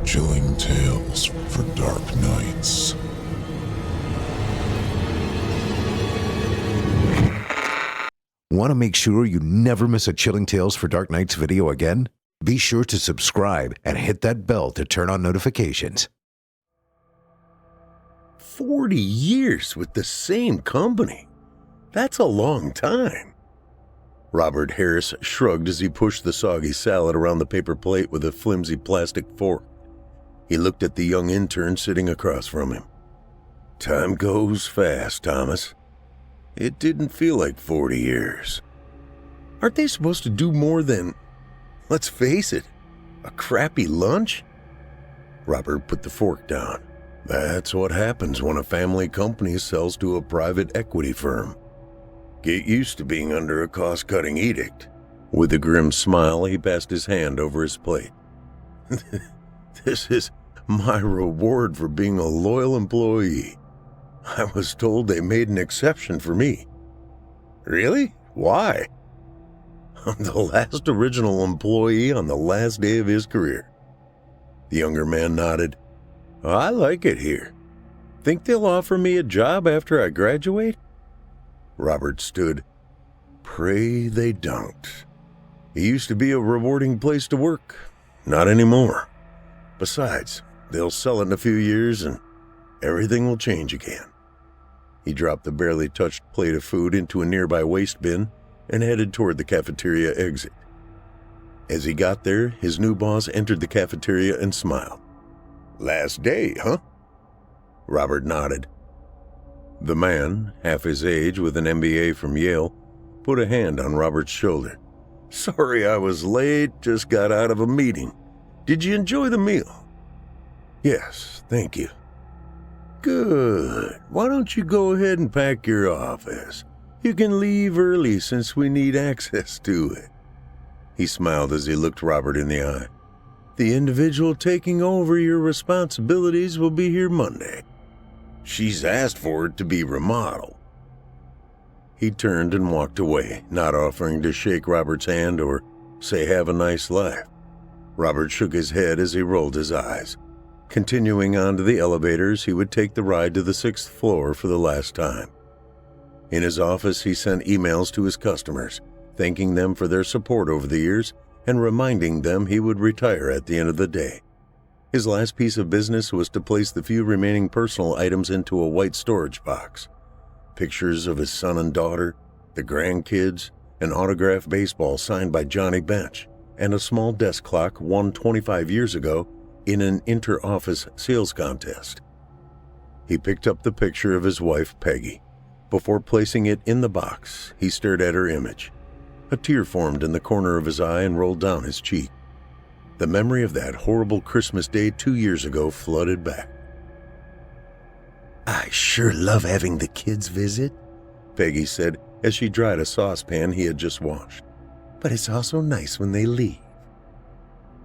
Chilling tales for dark nights. Want to make sure you never miss a Chilling Tales for Dark Nights video again? Be sure to subscribe and hit that bell to turn on notifications. 40 years with the same company. That's a long time. Robert Harris shrugged as he pushed the soggy salad around the paper plate with a flimsy plastic fork. He looked at the young intern sitting across from him. Time goes fast, Thomas. It didn't feel like 40 years. Aren't they supposed to do more than, let's face it, a crappy lunch? Robert put the fork down. That's what happens when a family company sells to a private equity firm. Get used to being under a cost-cutting edict. With a grim smile, he passed his hand over his plate. This is my reward for being a loyal employee. I was told they made an exception for me. Really? Why? I'm the last original employee on the last day of his career. The younger man nodded. I like it here. Think they'll offer me a job after I graduate? Robert stood. Pray they don't. It used to be a rewarding place to work. Not anymore. Besides, they'll sell it in a few years and everything will change again. He dropped the barely touched plate of food into a nearby waste bin and headed toward the cafeteria exit. As he got there, his new boss entered the cafeteria and smiled. Last day, huh? Robert nodded. The man, half his age with an MBA from Yale, put a hand on Robert's shoulder. Sorry I was late, just got out of a meeting. Did you enjoy the meal? Yes, thank you. Good. Why don't you go ahead and pack your office? You can leave early since we need access to it. He smiled as he looked Robert in the eye. The individual taking over your responsibilities will be here Monday. She's asked for it to be remodeled. He turned and walked away, not offering to shake Robert's hand or say have a nice life. Robert shook his head as he rolled his eyes. Continuing on to the elevators, he would take the ride to the 6th floor for the last time. In his office, he sent emails to his customers, thanking them for their support over the years and reminding them he would retire at the end of the day. His last piece of business was to place the few remaining personal items into a white storage box. Pictures of his son and daughter, the grandkids, an autographed baseball signed by Johnny Bench, and a small desk clock won 25 years ago in an inter-office sales contest. He picked up the picture of his wife, Peggy. Before placing it in the box, he stared at her image. A tear formed in the corner of his eye and rolled down his cheek. The memory of that horrible Christmas day 2 years ago flooded back. I sure love having the kids visit, Peggy said as she dried a saucepan he had just washed. But it's also nice when they leave.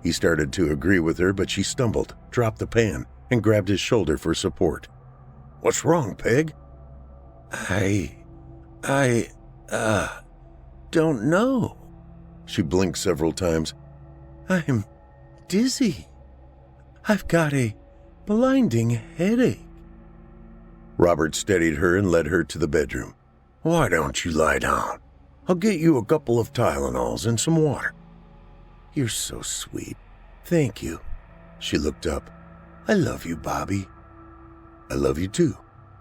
He started to agree with her, but she stumbled, dropped the pan, and grabbed his shoulder for support. What's wrong, Peg? I don't know. She blinked several times. I'm dizzy. I've got a blinding headache. Robert steadied her and led her to the bedroom. Why don't you lie down? I'll get you a couple of Tylenols and some water. You're so sweet. Thank you. She looked up. I love you, Bobby. I love you too.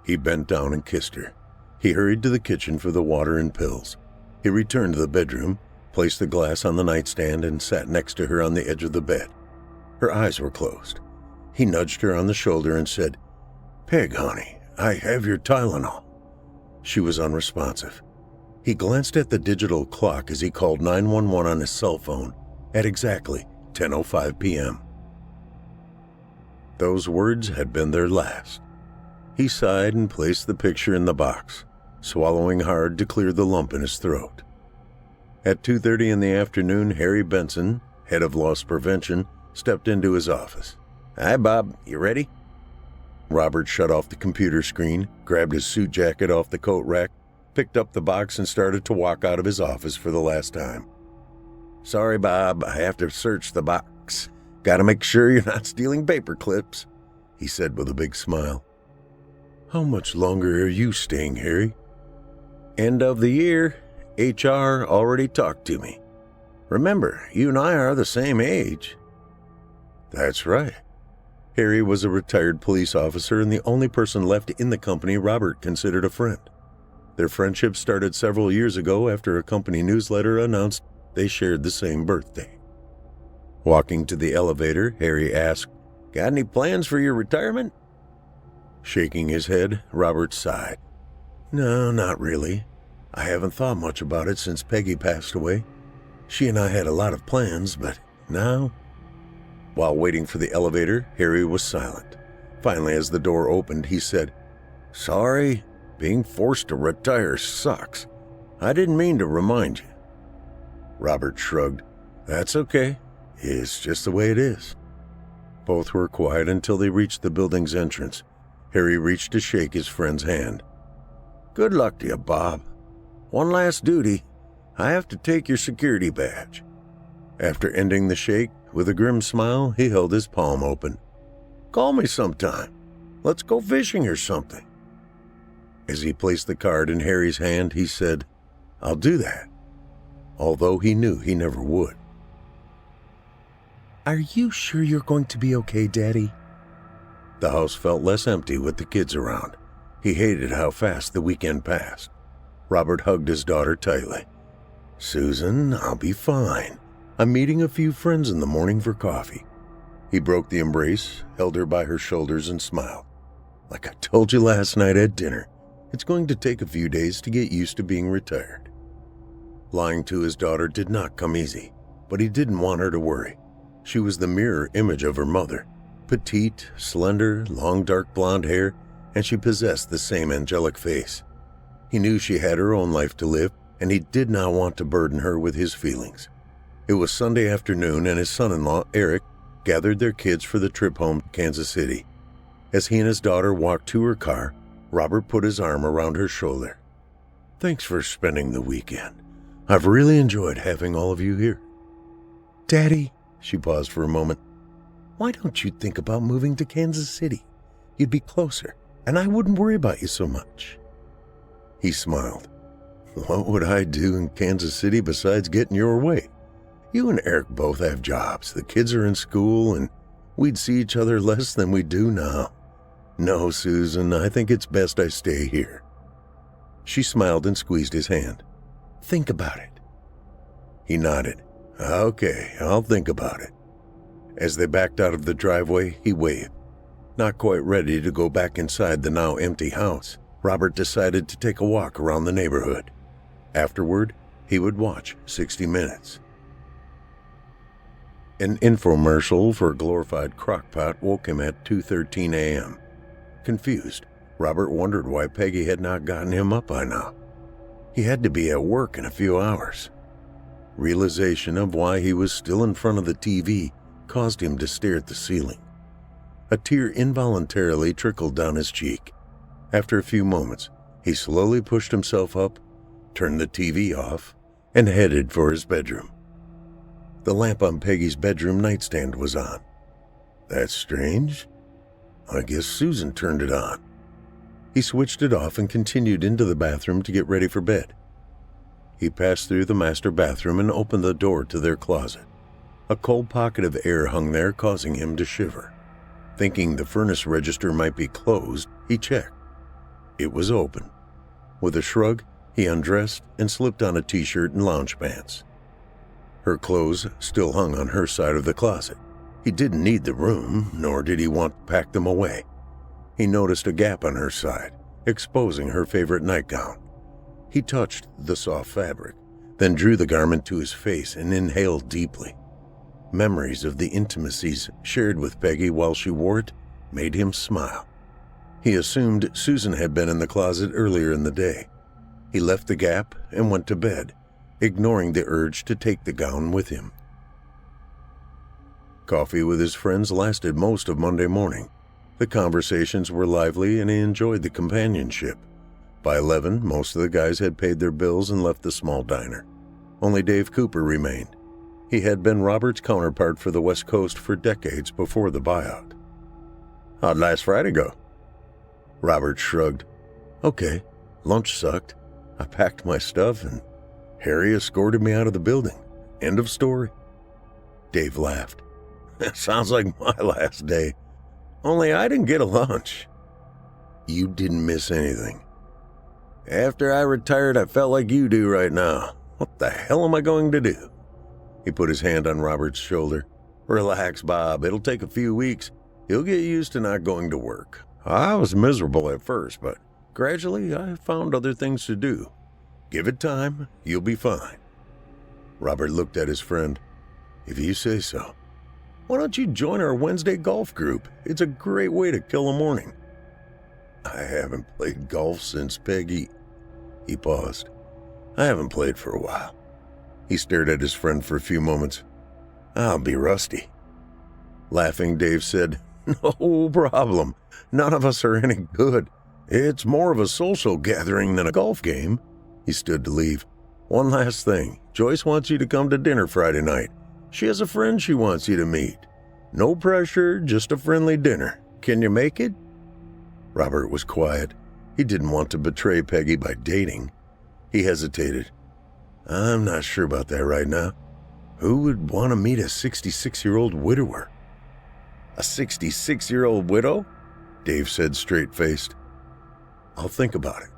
He bent down and kissed her. He hurried to the kitchen for the water and pills. He returned to the bedroom, placed the glass on the nightstand, and sat next to her on the edge of the bed. Her eyes were closed. He nudged her on the shoulder and said, Peg, honey, I have your Tylenol. She was unresponsive. He glanced at the digital clock as he called 911 on his cell phone at exactly 10:05 p.m. Those words had been their last. He sighed and placed the picture in the box, swallowing hard to clear the lump in his throat. At 2:30 in the afternoon, Harry Benson, head of loss prevention, stepped into his office. Hi, Bob. You ready? Robert shut off the computer screen, grabbed his suit jacket off the coat rack, picked up the box, and started to walk out of his office for the last time. Sorry, Bob. I have to search the box. Gotta make sure you're not stealing paper clips, he said with a big smile. How much longer are you staying, Harry? End of the year. HR already talked to me. Remember, you and I are the same age. That's right. Harry was a retired police officer and the only person left in the company Robert considered a friend. Their friendship started several years ago after a company newsletter announced they shared the same birthday. Walking to the elevator, Harry asked, Got any plans for your retirement? Shaking his head, Robert sighed. No, not really. I haven't thought much about it since Peggy passed away. She and I had a lot of plans, but now... While waiting for the elevator, Harry was silent. Finally, as the door opened, he said, Sorry, being forced to retire sucks. I didn't mean to remind you. Robert shrugged. That's okay. It's just the way it is. Both were quiet until they reached the building's entrance. Harry reached to shake his friend's hand. Good luck to you, Bob. One last duty. I have to take your security badge. After ending the shake, with a grim smile, he held his palm open. Call me sometime. Let's go fishing or something. As he placed the card in Harry's hand, he said, I'll do that, although he knew he never would. Are you sure you're going to be okay, Daddy? The house felt less empty with the kids around. He hated how fast the weekend passed. Robert hugged his daughter tightly. Susan, I'll be fine. I'm meeting a few friends in the morning for coffee. He broke the embrace, held her by her shoulders, and smiled. Like I told you last night at dinner, it's going to take a few days to get used to being retired. Lying to his daughter did not come easy, but he didn't want her to worry. She was the mirror image of her mother. Petite, slender, long dark blonde hair, and she possessed the same angelic face. He knew she had her own life to live, and he did not want to burden her with his feelings. It was Sunday afternoon, and his son-in-law, Erik, gathered their kids for the trip home to Kansas City. As he and his daughter walked to her car, Robert put his arm around her shoulder. Thanks for spending the weekend. I've really enjoyed having all of you here. Daddy, she paused for a moment, why don't you think about moving to Kansas City? You'd be closer, and I wouldn't worry about you so much. He smiled. What would I do in Kansas City besides getting your way? You and Erik both have jobs. The kids are in school, and we'd see each other less than we do now. No, Susan, I think it's best I stay here. She smiled and squeezed his hand. Think about it. He nodded. Okay, I'll think about it. As they backed out of the driveway, he waved. Not quite ready to go back inside the now empty house, Robert decided to take a walk around the neighborhood. Afterward, he would watch 60 Minutes. An infomercial for a glorified crockpot woke him at 2:13 a.m. Confused, Robert wondered why Peggy had not gotten him up by now. He had to be at work in a few hours. Realization of why he was still in front of the TV caused him to stare at the ceiling. A tear involuntarily trickled down his cheek. After a few moments, he slowly pushed himself up, turned the TV off, and headed for his bedroom. The lamp on Peggy's bedroom nightstand was on. That's strange. I guess Susan turned it on. He switched it off and continued into the bathroom to get ready for bed. He passed through the master bathroom and opened the door to their closet. A cold pocket of air hung there, causing him to shiver. Thinking the furnace register might be closed, he checked. It was open. With a shrug, he undressed and slipped on a t-shirt and lounge pants. Her clothes still hung on her side of the closet. He didn't need the room, nor did he want to pack them away. He noticed a gap on her side, exposing her favorite nightgown. He touched the soft fabric, then drew the garment to his face and inhaled deeply. Memories of the intimacies shared with Peggy while she wore it made him smile. He assumed Susan had been in the closet earlier in the day. He left the gap and went to bed, ignoring the urge to take the gown with him. Coffee with his friends lasted most of Monday morning. The conversations were lively and he enjoyed the companionship. By 11, most of the guys had paid their bills and left the small diner. Only Dave Cooper remained. He had been Robert's counterpart for the West Coast for decades before the buyout. "How'd last Friday go?" Robert shrugged. "Okay, lunch sucked. I packed my stuff and Harry escorted me out of the building. End of story." Dave laughed. "Sounds like my last day. Only I didn't get a lunch." "You didn't miss anything." "After I retired, I felt like you do right now. What the hell am I going to do?" He put his hand on Robert's shoulder. "Relax, Bob. It'll take a few weeks. You'll get used to not going to work. I was miserable at first, but gradually I found other things to do. Give it time. You'll be fine." Robert looked at his friend. "If you say so. Why don't you join our Wednesday golf group? It's a great way to kill a morning." "I haven't played golf since Peggy." He paused. "I haven't played for a while." He stared at his friend for a few moments. "I'll be rusty." Laughing, Dave said, "No problem. None of us are any good. It's more of a social gathering than a golf game." He stood to leave. "One last thing. Joyce wants you to come to dinner Friday night. She has a friend she wants you to meet. No pressure, just a friendly dinner. Can you make it?" Robert was quiet. He didn't want to betray Peggy by dating. He hesitated. "I'm not sure about that right now. Who would want to meet a 66-year-old widower?" "A 66-year-old widow?" Dave said straight-faced. "I'll think about it."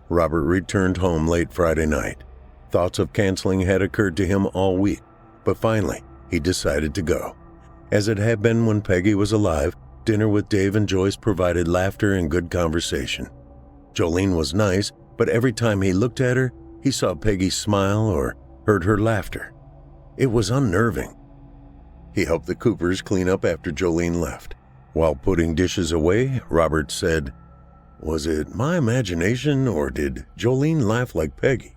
Robert returned home late Friday night. Thoughts of canceling had occurred to him all week, but finally he decided to go. As it had been when Peggy was alive, dinner with Dave and Joyce provided laughter and good conversation. Jolene was nice, but every time he looked at her, he saw Peggy smile or heard her laughter. It was unnerving. He helped the Coopers clean up after Jolene left. While putting dishes away, Robert said, "Was it my imagination or did Jolene laugh like Peggy?"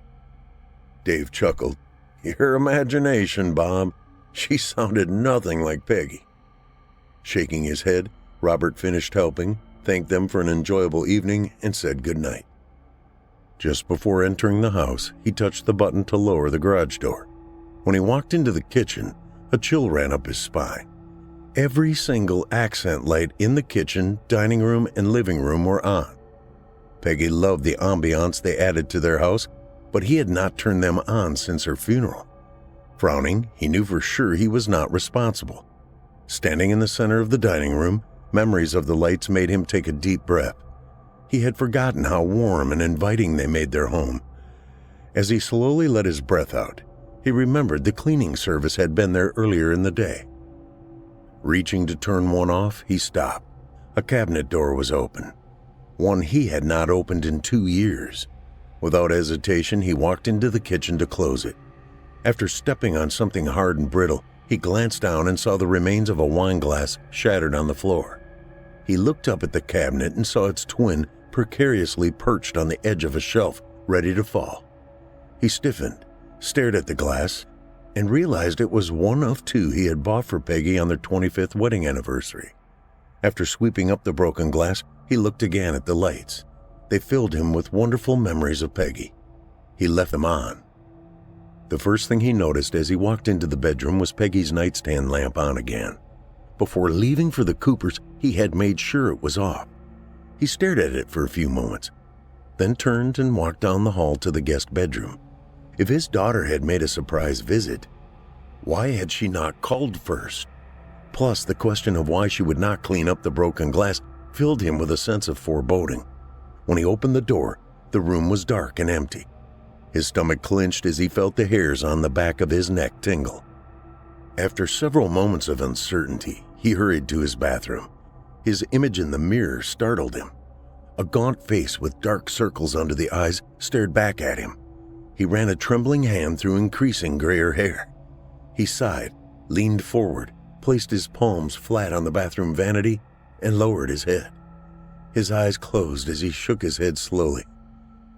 Dave chuckled. "Your imagination, Bob. She sounded nothing like Peggy." Shaking his head, Robert finished helping, thanked them for an enjoyable evening, and said goodnight. Just before entering the house, he touched the button to lower the garage door. When he walked into the kitchen, a chill ran up his spine. Every single accent light in the kitchen, dining room, and living room were on. Peggy loved the ambiance they added to their house, but he had not turned them on since her funeral. Frowning, he knew for sure he was not responsible. Standing in the center of the dining room, memories of the lights made him take a deep breath. He had forgotten how warm and inviting they made their home. As he slowly let his breath out, he remembered the cleaning service had been there earlier in the day. Reaching to turn one off, he stopped. A cabinet door was open, one he had not opened in 2 years. Without hesitation, he walked into the kitchen to close it. After stepping on something hard and brittle, he glanced down and saw the remains of a wine glass shattered on the floor. He looked up at the cabinet and saw its twin precariously perched on the edge of a shelf, ready to fall. He stiffened, stared at the glass, and realized it was one of 2 he had bought for Peggy on their 25th wedding anniversary. After sweeping up the broken glass, he looked again at the lights. They filled him with wonderful memories of Peggy. He left them on. The first thing he noticed as he walked into the bedroom was Peggy's nightstand lamp on again. Before leaving for the Coopers, he had made sure it was off. He stared at it for a few moments, then turned and walked down the hall to the guest bedroom. If his daughter had made a surprise visit, why had she not called first? Plus, the question of why she would not clean up the broken glass filled him with a sense of foreboding. When he opened the door, the room was dark and empty. His stomach clenched as he felt the hairs on the back of his neck tingle. After several moments of uncertainty, he hurried to his bathroom. His image in the mirror startled him. A gaunt face with dark circles under the eyes stared back at him. He ran a trembling hand through increasing grayer hair. He sighed, leaned forward, placed his palms flat on the bathroom vanity, and lowered his head. His eyes closed as he shook his head slowly.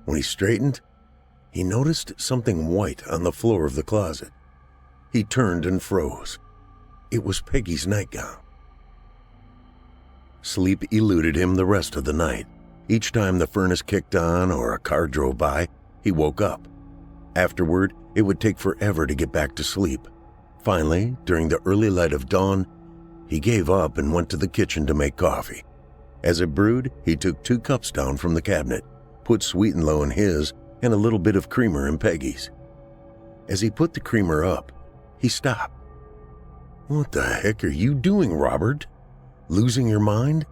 When he straightened, he noticed something white on the floor of the closet. He turned and froze. It was Peggy's nightgown. Sleep eluded him the rest of the night. Each time the furnace kicked on or a car drove by, he woke up. Afterward, it would take forever to get back to sleep. Finally, during the early light of dawn, he gave up and went to the kitchen to make coffee. As it brewed, he took 2 cups down from the cabinet, put sweet and low in his, and a little bit of creamer in Peggy's. As he put the creamer up, he stopped. "What the heck are you doing, Robert? Losing your mind?"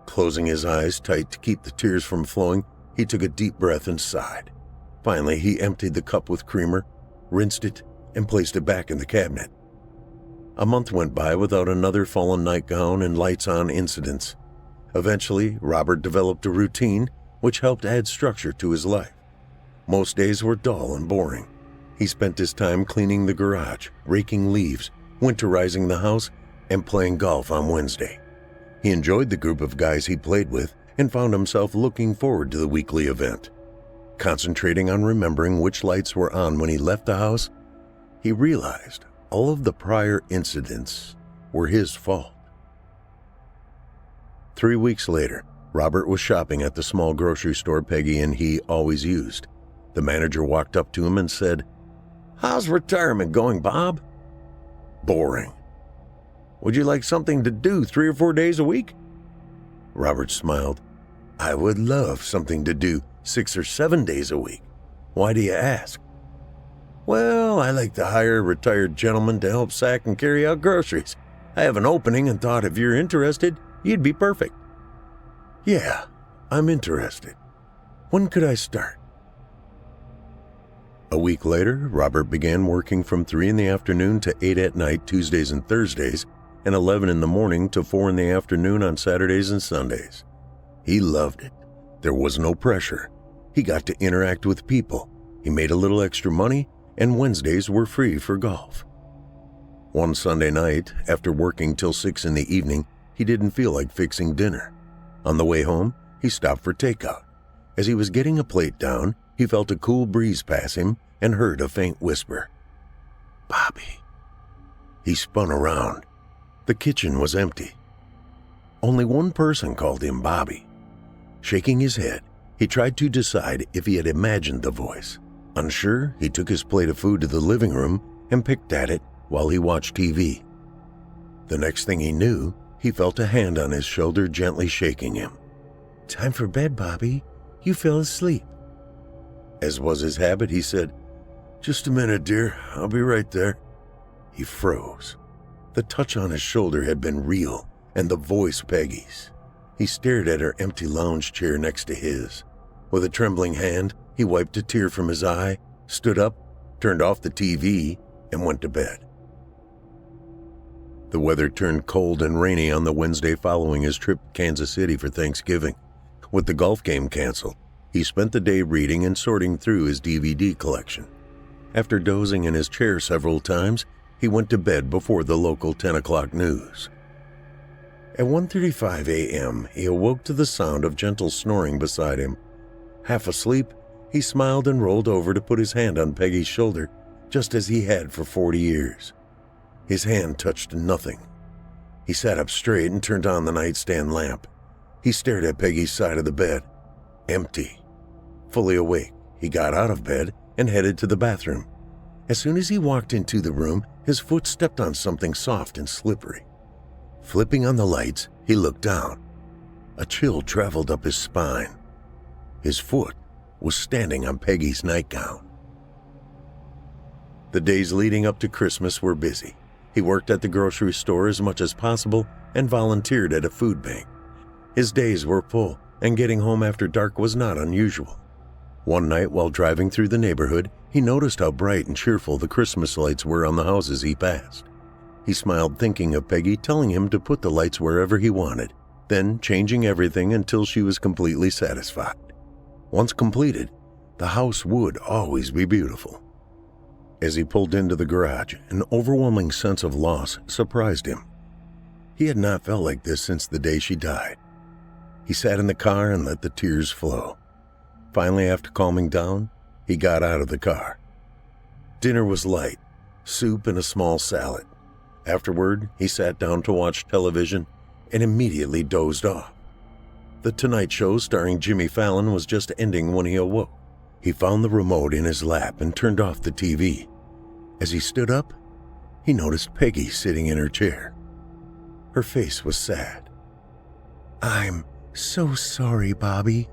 Closing his eyes tight to keep the tears from flowing, he took a deep breath and sighed. Finally, he emptied the cup with creamer, rinsed it, and placed it back in the cabinet. A month went by without another fallen nightgown and lights-on incidents. Eventually, Robert developed a routine which helped add structure to his life. Most days were dull and boring. He spent his time cleaning the garage, raking leaves, winterizing the house, and playing golf on Wednesday. He enjoyed the group of guys he played with and found himself looking forward to the weekly event. Concentrating on remembering which lights were on when he left the house, he realized all of the prior incidents were his fault. 3 weeks later, Robert was shopping at the small grocery store Peggy and he always used. The manager walked up to him and said, "How's retirement going, Bob?" "Boring." "Would you like something to do 3 or 4 days a week?" Robert smiled. "I would love something to do 6 or 7 days a week. Why do you ask?" "Well, I like to hire a retired gentleman to help sack and carry out groceries. I have an opening and thought if you're interested, you'd be perfect." "Yeah, I'm interested. When could I start?" A week later, Robert began working from 3 in the afternoon to 8 at night Tuesdays and Thursdays, and 11 in the morning to 4 in the afternoon on Saturdays and Sundays. He loved it. There was no pressure. He got to interact with people. He made a little extra money, and Wednesdays were free for golf. One Sunday night, after working till 6 in the evening, he didn't feel like fixing dinner. On the way home, he stopped for takeout. As he was getting a plate down, he felt a cool breeze pass him and heard a faint whisper. "Bobby." He spun around. The kitchen was empty. Only one person called him Bobby. Shaking his head, he tried to decide if he had imagined the voice. Unsure, he took his plate of food to the living room and picked at it while he watched TV. The next thing he knew, he felt a hand on his shoulder gently shaking him. "Time for bed, Bobby. You fell asleep." As was his habit, he said, "Just a minute, dear. I'll be right there." He froze. The touch on his shoulder had been real, and the voice Peggy's. He stared at her empty lounge chair next to his. With a trembling hand, he wiped a tear from his eye, stood up, turned off the TV, and went to bed. The weather turned cold and rainy on the Wednesday following his trip to Kansas City for Thanksgiving. With the golf game canceled, he spent the day reading and sorting through his DVD collection. After dozing in his chair several times, he went to bed before the local 10 o'clock news. At 1:35 a.m., he awoke to the sound of gentle snoring beside him. Half asleep, he smiled and rolled over to put his hand on Peggy's shoulder, just as he had for 40 years. His hand touched nothing. He sat up straight and turned on the nightstand lamp. He stared at Peggy's side of the bed. Empty. Fully awake, he got out of bed and headed to the bathroom. As soon as he walked into the room, his foot stepped on something soft and slippery. Flipping on the lights, he looked down. A chill traveled up his spine. His foot was standing on Peggy's nightgown. The days leading up to Christmas were busy. He worked at the grocery store as much as possible and volunteered at a food bank. His days were full, and getting home after dark was not unusual. One night while driving through the neighborhood, he noticed how bright and cheerful the Christmas lights were on the houses he passed. He smiled, thinking of Peggy telling him to put the lights wherever he wanted, then changing everything until she was completely satisfied. Once completed, the house would always be beautiful. As he pulled into the garage, an overwhelming sense of loss surprised him. He had not felt like this since the day she died. He sat in the car and let the tears flow. Finally, after calming down, he got out of the car. Dinner was light, soup and a small salad. Afterward, he sat down to watch television and immediately dozed off. The Tonight Show starring Jimmy Fallon was just ending when he awoke. He found the remote in his lap and turned off the TV. As he stood up, he noticed Peggy sitting in her chair. Her face was sad. "I'm so sorry, Bobby."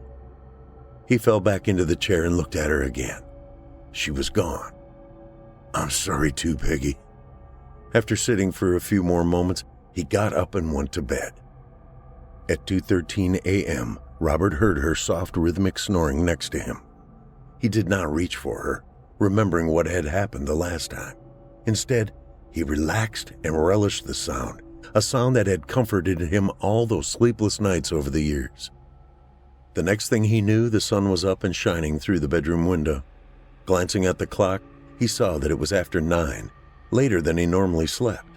He fell back into the chair and looked at her again. She was gone. "I'm sorry too, Peggy." After sitting for a few more moments, he got up and went to bed. At 2:13 a.m., Robert heard her soft rhythmic snoring next to him. He did not reach for her, remembering what had happened the last time. Instead, he relaxed and relished the sound, a sound that had comforted him all those sleepless nights over the years. The next thing he knew, the sun was up and shining through the bedroom window. Glancing at the clock, he saw that it was after 9, later than he normally slept.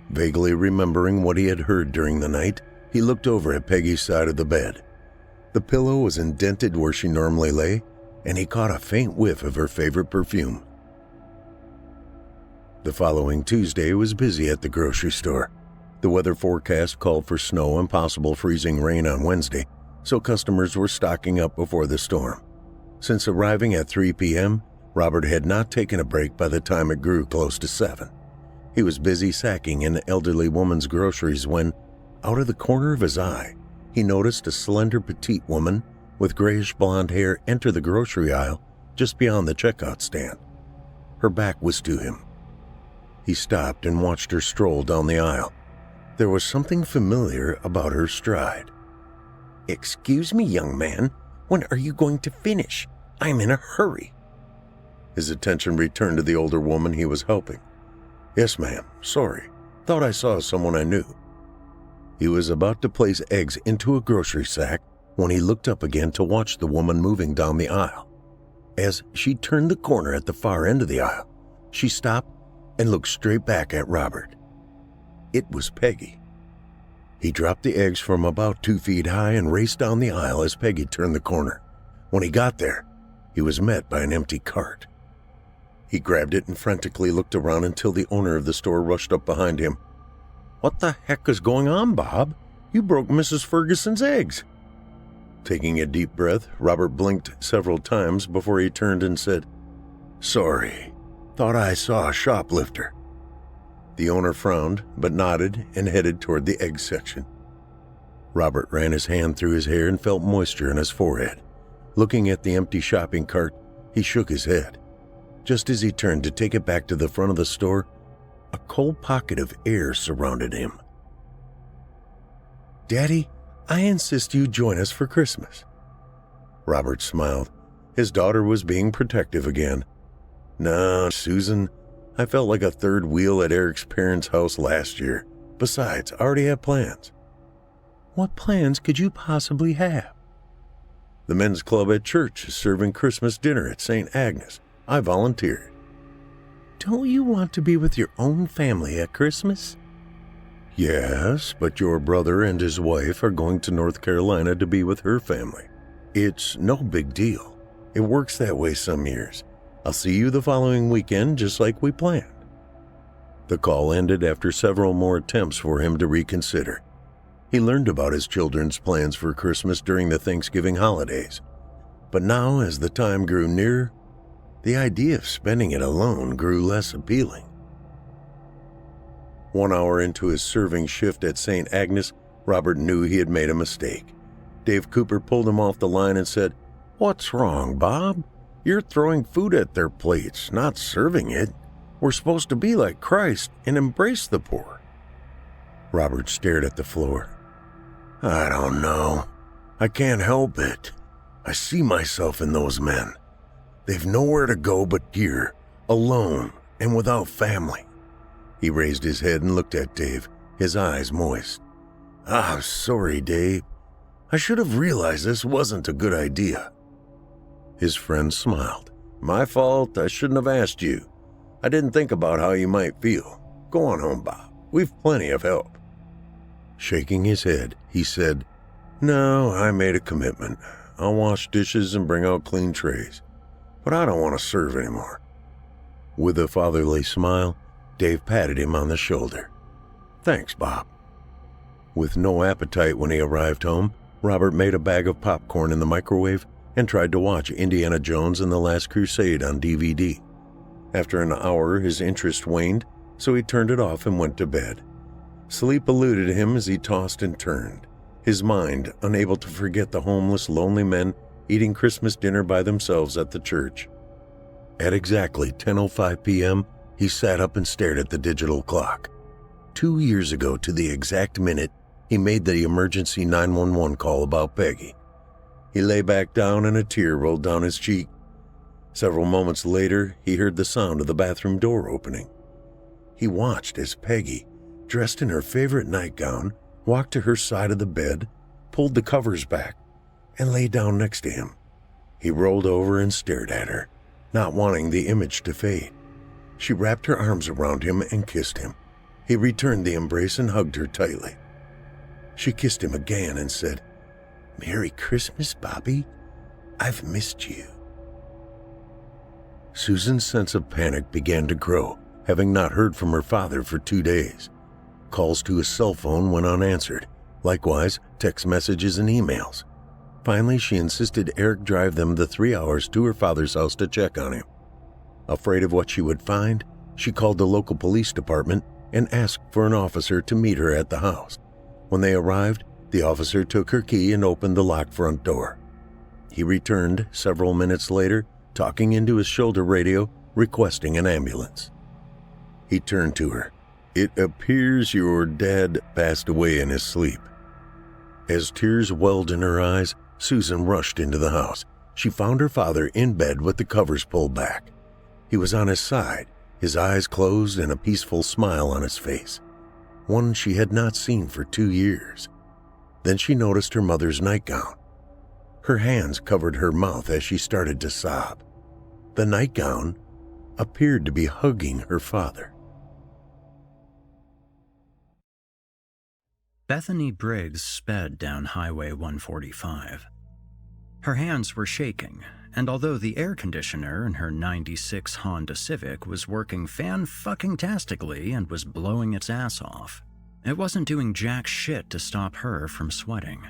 Vaguely remembering what he had heard during the night, he looked over at Peggy's side of the bed. The pillow was indented where she normally lay, and he caught a faint whiff of her favorite perfume. The following Tuesday was busy at the grocery store. The weather forecast called for snow and possible freezing rain on Wednesday, so customers were stocking up before the storm. Since arriving at 3 p.m., Robert had not taken a break by the time it grew close to 7. He was busy sacking an elderly woman's groceries when, out of the corner of his eye, he noticed a slender petite woman with grayish blonde hair enter the grocery aisle just beyond the checkout stand. Her back was to him. He stopped and watched her stroll down the aisle. There was something familiar about her stride. "Excuse me, young man, when are you going to finish? I'm in a hurry." His attention returned to the older woman he was helping. "Yes, ma'am, sorry. Thought I saw someone I knew." He was about to place eggs into a grocery sack when he looked up again to watch the woman moving down the aisle. As she turned the corner at the far end of the aisle, she stopped and looked straight back at Robert. It was Peggy. He dropped the eggs from about 2 feet high and raced down the aisle as Peggy turned the corner. When he got there, he was met by an empty cart. He grabbed it and frantically looked around until the owner of the store rushed up behind him. "What the heck is going on, Bob? You broke Mrs. Ferguson's eggs." Taking a deep breath, Robert blinked several times before he turned and said, "Sorry, thought I saw a shoplifter." The owner frowned, but nodded and headed toward the egg section. Robert ran his hand through his hair and felt moisture on his forehead. Looking at the empty shopping cart, he shook his head. Just as he turned to take it back to the front of the store, a cold pocket of air surrounded him. "Daddy, I insist you join us for Christmas." Robert smiled. His daughter was being protective again. "No, Susan, I felt like a third wheel at Erik's parents' house last year. Besides, I already have plans." "What plans could you possibly have?" "The men's club at church is serving Christmas dinner at St. Agnes. I volunteered." "Don't you want to be with your own family at Christmas?" "Yes, but your brother and his wife are going to North Carolina to be with her family. It's no big deal. It works that way some years. I'll see you the following weekend just like we planned." The call ended after several more attempts for him to reconsider. He learned about his children's plans for Christmas during the Thanksgiving holidays. But now, as the time grew nearer, the idea of spending it alone grew less appealing. 1 hour into his serving shift at St. Agnes, Robert knew he had made a mistake. Dave Cooper pulled him off the line and said, "What's wrong, Bob? You're throwing food at their plates, not serving it. We're supposed to be like Christ and embrace the poor." Robert stared at the floor. "I don't know. I can't help it. I see myself in those men. They've nowhere to go but here, alone and without family." He raised his head and looked at Dave, his eyes moist. "I'm sorry, Dave. I should have realized this wasn't a good idea." His friend smiled. "My fault. I shouldn't have asked you. I didn't think about how you might feel. Go on home, Bob. We've plenty of help." Shaking his head, he said, "No, I made a commitment. I'll wash dishes and bring out clean trays. But I don't want to serve anymore." With a fatherly smile, Dave patted him on the shoulder. "Thanks, Bob." With no appetite when he arrived home, Robert made a bag of popcorn in the microwave and tried to watch Indiana Jones and the Last Crusade on DVD. After an hour, his interest waned, so he turned it off and went to bed. Sleep eluded him as he tossed and turned, his mind unable to forget the homeless, lonely men eating Christmas dinner by themselves at the church. At exactly 10:05 p.m., he sat up and stared at the digital clock. 2 years ago to the exact minute, he made the emergency 911 call about Peggy. He lay back down and a tear rolled down his cheek. Several moments later, he heard the sound of the bathroom door opening. He watched as Peggy, dressed in her favorite nightgown, walked to her side of the bed, pulled the covers back, and lay down next to him. He rolled over and stared at her, not wanting the image to fade. She wrapped her arms around him and kissed him. He returned the embrace and hugged her tightly. She kissed him again and said, "Merry Christmas, Bobby. I've missed you." Susan's sense of panic began to grow, having not heard from her father for 2 days. Calls to his cell phone went unanswered, likewise text messages and emails. Finally, she insisted Erik drive them the 3 hours to her father's house to check on him. Afraid of what she would find, she called the local police department and asked for an officer to meet her at the house. When they arrived, the officer took her key and opened the locked front door. He returned several minutes later, talking into his shoulder radio, requesting an ambulance. He turned to her. "It appears your dad passed away in his sleep." As tears welled in her eyes, Susan rushed into the house. She found her father in bed with the covers pulled back. He was on his side, his eyes closed and a peaceful smile on his face, one she had not seen for 2 years. Then she noticed her mother's nightgown. Her hands covered her mouth as she started to sob. The nightgown appeared to be hugging her father. Bethany Briggs sped down Highway 145. Her hands were shaking, and although the air conditioner in her '96 Honda Civic was working fan-fucking-tastically and was blowing its ass off, it wasn't doing jack shit to stop her from sweating.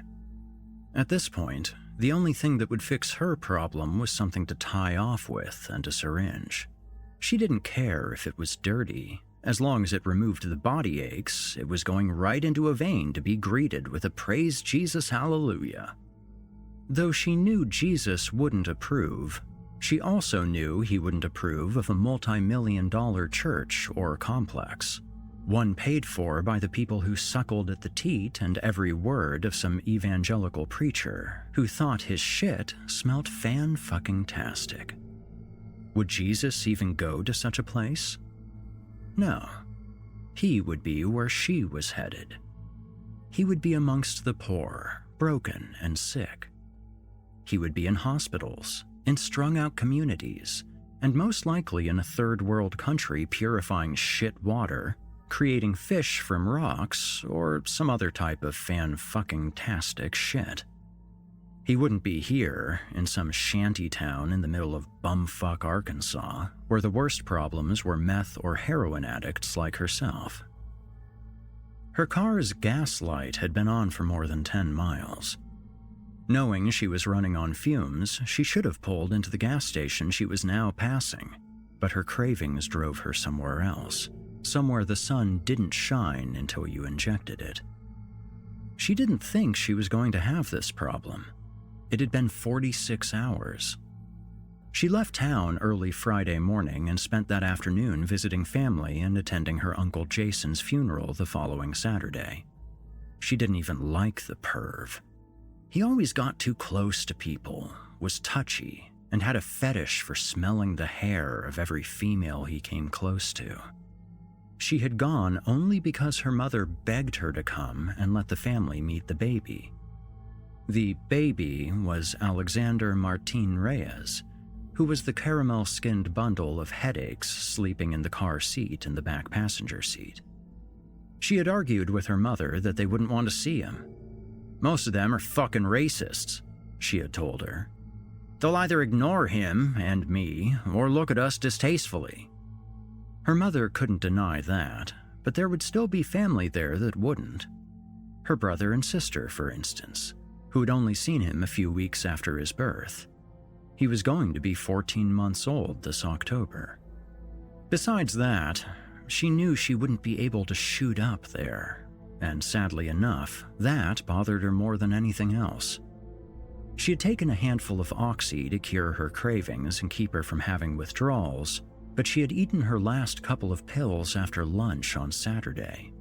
At this point, the only thing that would fix her problem was something to tie off with and a syringe. She didn't care if it was dirty. As long as it removed the body aches, it was going right into a vein to be greeted with a praise Jesus hallelujah. Though she knew Jesus wouldn't approve, she also knew he wouldn't approve of a multi-million-dollar church or complex, one paid for by the people who suckled at the teat and every word of some evangelical preacher who thought his shit smelt fan-fucking-tastic. Would Jesus even go to such a place? No. He would be where she was headed. He would be amongst the poor, broken, and sick. He would be in hospitals, in strung-out communities, and most likely in a third-world country purifying shit water, creating fish from rocks, or some other type of fan-fucking-tastic shit. He wouldn't be here, in some shanty town in the middle of bumfuck Arkansas, where the worst problems were meth or heroin addicts like herself. Her car's gas light had been on for more than 10 miles. Knowing she was running on fumes, she should have pulled into the gas station she was now passing, but her cravings drove her somewhere else, somewhere the sun didn't shine until you injected it. She didn't think she was going to have this problem. It had been 46 hours. She left town early Friday morning and spent that afternoon visiting family and attending her Uncle Jason's funeral the following Saturday. She didn't even like the perv. He always got too close to people, was touchy, and had a fetish for smelling the hair of every female he came close to. She had gone only because her mother begged her to come and let the family meet the baby. The baby was Alexander Martin Reyes, who was the caramel-skinned bundle of headaches sleeping in the car seat in the back passenger seat. She had argued with her mother that they wouldn't want to see him. "Most of them are fucking racists," she had told her. "They'll either ignore him and me, or look at us distastefully." Her mother couldn't deny that, but there would still be family there that wouldn't. Her brother and sister, for instance, who had only seen him a few weeks after his birth, He was going to be 14 months old this October. Besides that, she knew she wouldn't be able to shoot up there, and sadly enough, that bothered her more than anything else. She had taken a handful of Oxy to cure her cravings and keep her from having withdrawals, but she had eaten her last couple of pills after lunch on Saturday.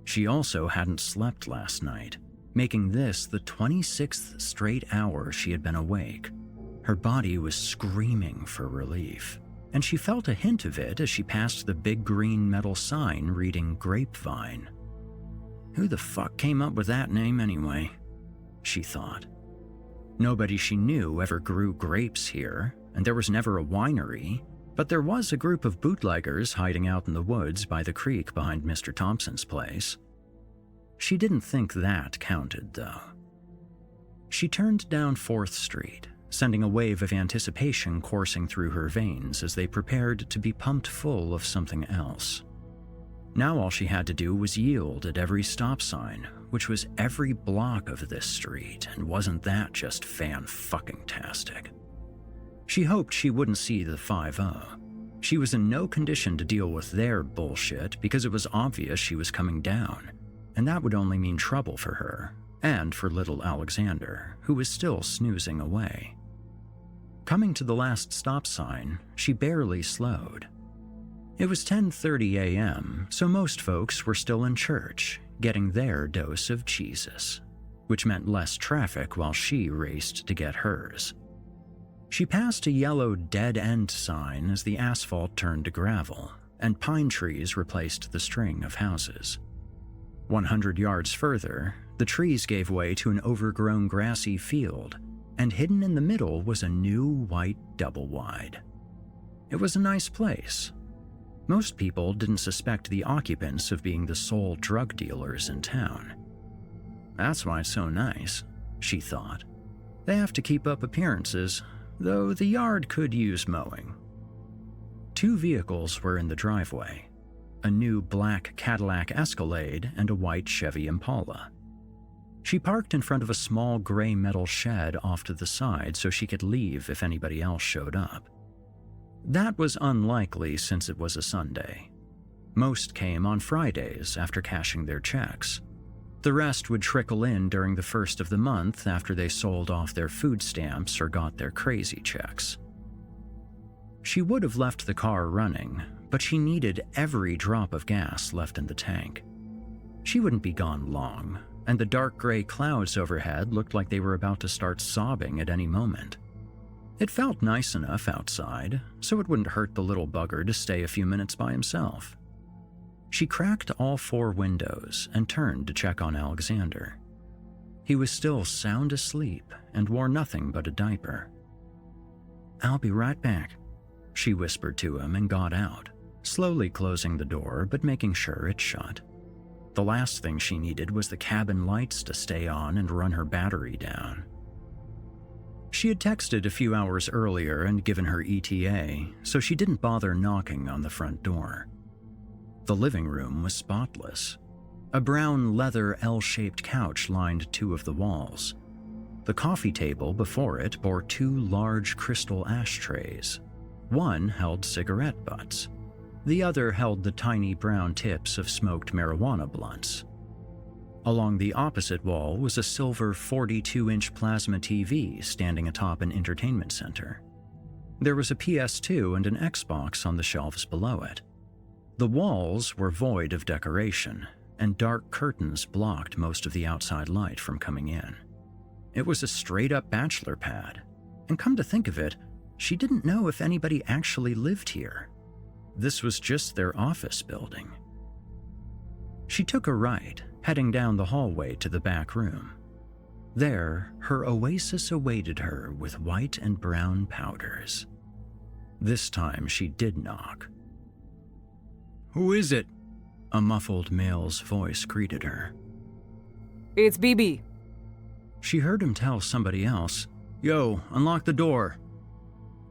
She also hadn't slept last night, making this the 26th straight hour she had been awake. Her body was screaming for relief, and she felt a hint of it as she passed the big green metal sign reading Grapevine. Who the fuck came up with that name anyway? She thought. Nobody she knew ever grew grapes here, and there was never a winery, but there was a group of bootleggers hiding out in the woods by the creek behind Mr. Thompson's place. She didn't think that counted, though. She turned down 4th Street, sending a wave of anticipation coursing through her veins as they prepared to be pumped full of something else. Now all she had to do was yield at every stop sign, which was every block of this street, and wasn't that just fan-fucking-tastic? She hoped she wouldn't see the 5-0. She was in no condition to deal with their bullshit because it was obvious she was coming down, and that would only mean trouble for her, and for little Alexander, who was still snoozing away. Coming to the last stop sign, she barely slowed. It was 10:30 a.m., so most folks were still in church, getting their dose of Jesus, which meant less traffic while she raced to get hers. She passed a yellow dead-end sign as the asphalt turned to gravel, and pine trees replaced the string of houses. 100 yards further, the trees gave way to an overgrown grassy field, and hidden in the middle was a new white double-wide. It was a nice place. Most people didn't suspect the occupants of being the sole drug dealers in town. That's why it's so nice, she thought. They have to keep up appearances, though the yard could use mowing. 2 vehicles were in the driveway, a new black Cadillac Escalade and a white Chevy Impala. She parked in front of a small gray metal shed off to the side so she could leave if anybody else showed up. That was unlikely since it was a Sunday. Most came on Fridays after cashing their checks. The rest would trickle in during the first of the month after they sold off their food stamps or got their crazy checks. She would have left the car running, but she needed every drop of gas left in the tank. She wouldn't be gone long, and the dark gray clouds overhead looked like they were about to start sobbing at any moment. It felt nice enough outside, so it wouldn't hurt the little bugger to stay a few minutes by himself. She cracked all 4 windows and turned to check on Alexander. He was still sound asleep and wore nothing but a diaper. "I'll be right back," she whispered to him and got out, slowly closing the door but making sure it shut. The last thing she needed was the cabin lights to stay on and run her battery down. She had texted a few hours earlier and given her ETA, so she didn't bother knocking on the front door. The living room was spotless. A brown leather L-shaped couch lined 2 of the walls. The coffee table before it bore 2 large crystal ashtrays. One held cigarette butts. The other held the tiny brown tips of smoked marijuana blunts. Along the opposite wall was a silver 42-inch plasma TV standing atop an entertainment center. There was a PS2 and an Xbox on the shelves below it. The walls were void of decoration, and dark curtains blocked most of the outside light from coming in. It was a straight-up bachelor pad, and come to think of it, she didn't know if anybody actually lived here. This was just their office building. She took a right, heading down the hallway to the back room. There, her oasis awaited her with white and brown powders. This time she did knock. "Who is it?" A muffled male's voice greeted her. "It's BB." She heard him tell somebody else, "Yo, unlock the door."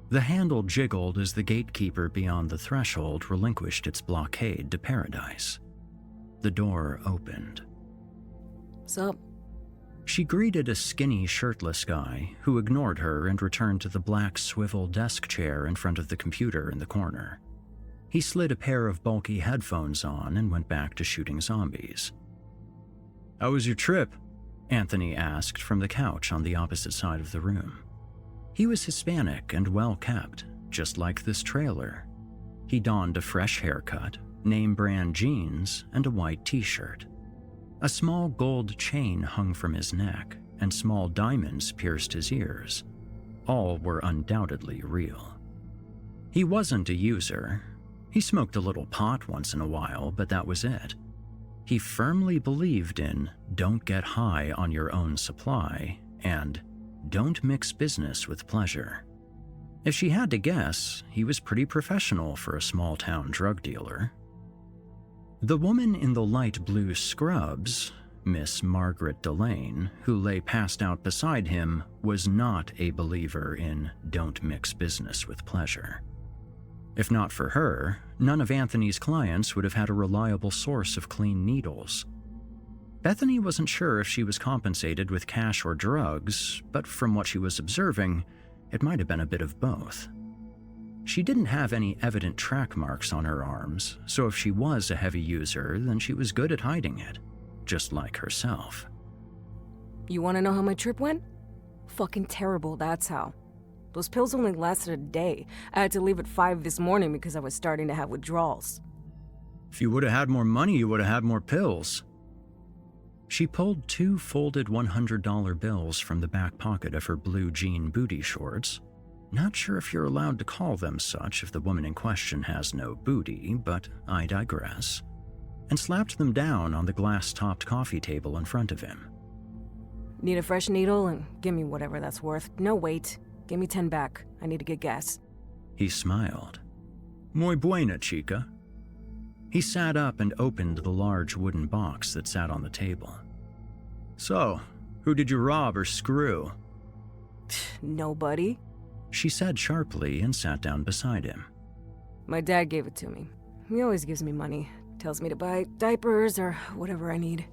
The handle jiggled as the gatekeeper beyond the threshold relinquished its blockade to paradise. The door opened. "Sup?" She greeted a skinny, shirtless guy who ignored her and returned to the black swivel desk chair in front of the computer in the corner. He slid a pair of bulky headphones on and went back to shooting zombies. "How was your trip?" Anthony asked from the couch on the opposite side of the room. He was Hispanic and well-kept, just like this trailer. He donned a fresh haircut, name-brand jeans, and a white t-shirt. A small gold chain hung from his neck, and small diamonds pierced his ears. All were undoubtedly real. He wasn't a user. He smoked a little pot once in a while, but that was it. He firmly believed in don't get high on your own supply and don't mix business with pleasure. If she had to guess, he was pretty professional for a small-town drug dealer. The woman in the light blue scrubs, Miss Margaret Delane, who lay passed out beside him, was not a believer in don't mix business with pleasure. If not for her, none of Anthony's clients would have had a reliable source of clean needles. Bethany wasn't sure if she was compensated with cash or drugs, but from what she was observing, it might have been a bit of both. She didn't have any evident track marks on her arms, so if she was a heavy user, then she was good at hiding it, just like herself. You want to know how my trip went? Fucking terrible, that's how. Those pills only lasted a day. I had to leave at 5 this morning because I was starting to have withdrawals. If you would have had more money, you would have had more pills. She pulled 2 folded $100 bills from the back pocket of her blue jean booty shorts. Not sure if you're allowed to call them such if the woman in question has no booty, but I digress. And slapped them down on the glass-topped coffee table in front of him. Need a fresh needle and give me whatever that's worth. No, wait. Give me 10 back. I need to get gas. He smiled. Muy buena, chica. He sat up and opened the large wooden box that sat on the table. So, who did you rob or screw? Nobody. She said sharply and sat down beside him. My dad gave it to me. He always gives me money. Tells me to buy diapers or whatever I need.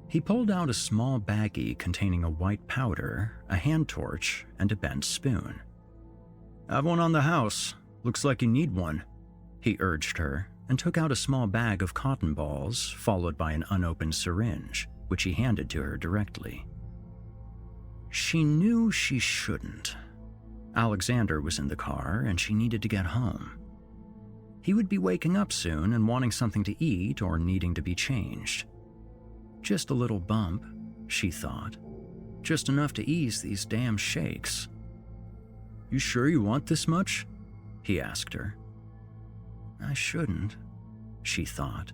He pulled out a small baggie containing a white powder, a hand torch, and a bent spoon. Have one on the house. Looks like you need one, he urged her, and took out a small bag of cotton balls, followed by an unopened syringe, which he handed to her directly. She knew she shouldn't. Alexander was in the car, and she needed to get home. He would be waking up soon and wanting something to eat or needing to be changed. Just a little bump, she thought. Just enough to ease these damn shakes. You sure you want this much? He asked her. I shouldn't, she thought.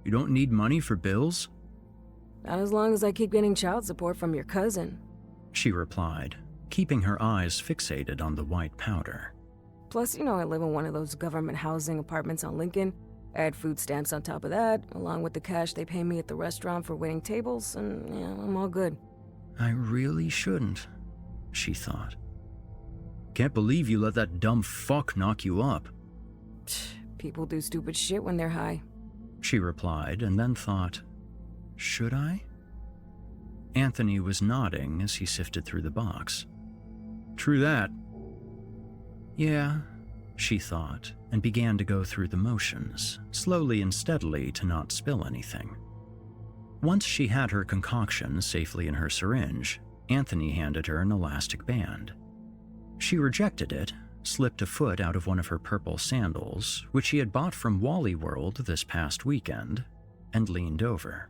You don't need money for bills? Not as long as I keep getting child support from your cousin, she replied, keeping her eyes fixated on the white powder. Plus, I live in one of those government housing apartments on Lincoln. Add food stamps on top of that, along with the cash they pay me at the restaurant for waiting tables, and I'm all good. I really shouldn't, she thought. Can't believe you let that dumb fuck knock you up. People do stupid shit when they're high, she replied, and then thought, should I? Anthony was nodding as he sifted through the box. True that. Yeah, she thought, and began to go through the motions, slowly and steadily to not spill anything. Once she had her concoction safely in her syringe, Anthony handed her an elastic band. She rejected it, slipped a foot out of one of her purple sandals, which she had bought from Wally World this past weekend, and leaned over.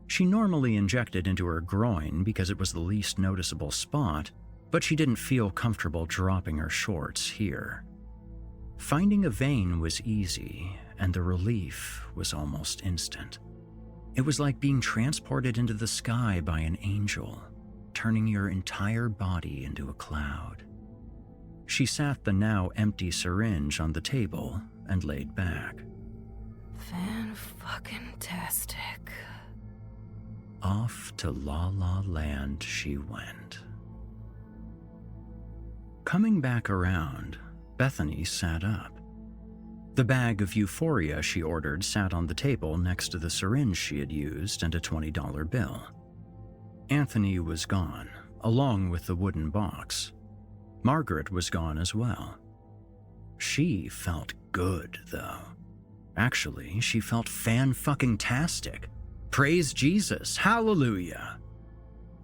She normally injected into her groin because it was the least noticeable spot, but she didn't feel comfortable dropping her shorts here. Finding a vein was easy, and the relief was almost instant. It was like being transported into the sky by an angel, turning your entire body into a cloud. She sat the now empty syringe on the table and laid back. Fan-fucking-tastic. Off to La La Land she went. Coming back around, Bethany sat up. The bag of Euphoria she ordered sat on the table next to the syringe she had used and a $20 bill. Anthony was gone, along with the wooden box. Margaret was gone as well. She felt good, though. Actually, she felt fan-fucking-tastic. Praise Jesus. Hallelujah.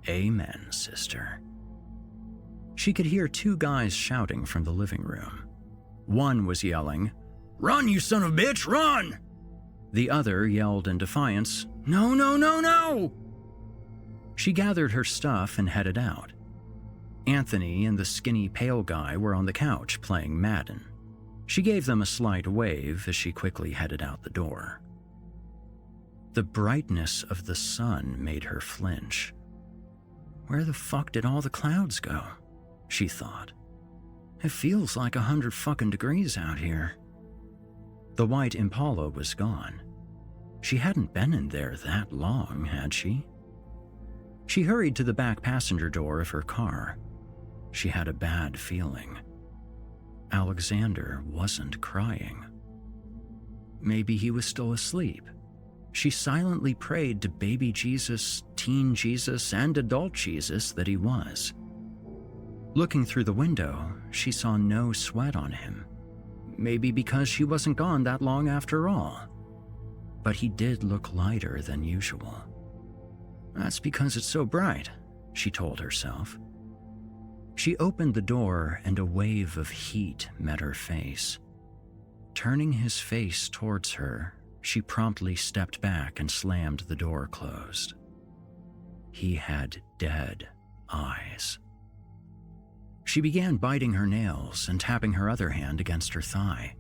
Amen, sister. She could hear two guys shouting from the living room. One was yelling, "Run, you son of a bitch, run!" The other yelled in defiance, "No, no, no, no!" She gathered her stuff and headed out. Anthony and the skinny pale guy were on the couch playing Madden. She gave them a slight wave as she quickly headed out the door. The brightness of the sun made her flinch. Where the fuck did all the clouds go? She thought. It feels like 100 fucking degrees out here. The white Impala was gone. She hadn't been in there that long, had she? She hurried to the back passenger door of her car. She had a bad feeling. Alexander wasn't crying. Maybe he was still asleep. She silently prayed to baby Jesus, teen Jesus, and adult Jesus that he was. Looking through the window, she saw no sweat on him. Maybe because she wasn't gone that long after all. But he did look lighter than usual. That's because it's so bright, she told herself. She opened the door and a wave of heat met her face. Turning his face towards her, she promptly stepped back and slammed the door closed. He had dead eyes. She began biting her nails and tapping her other hand against her thigh.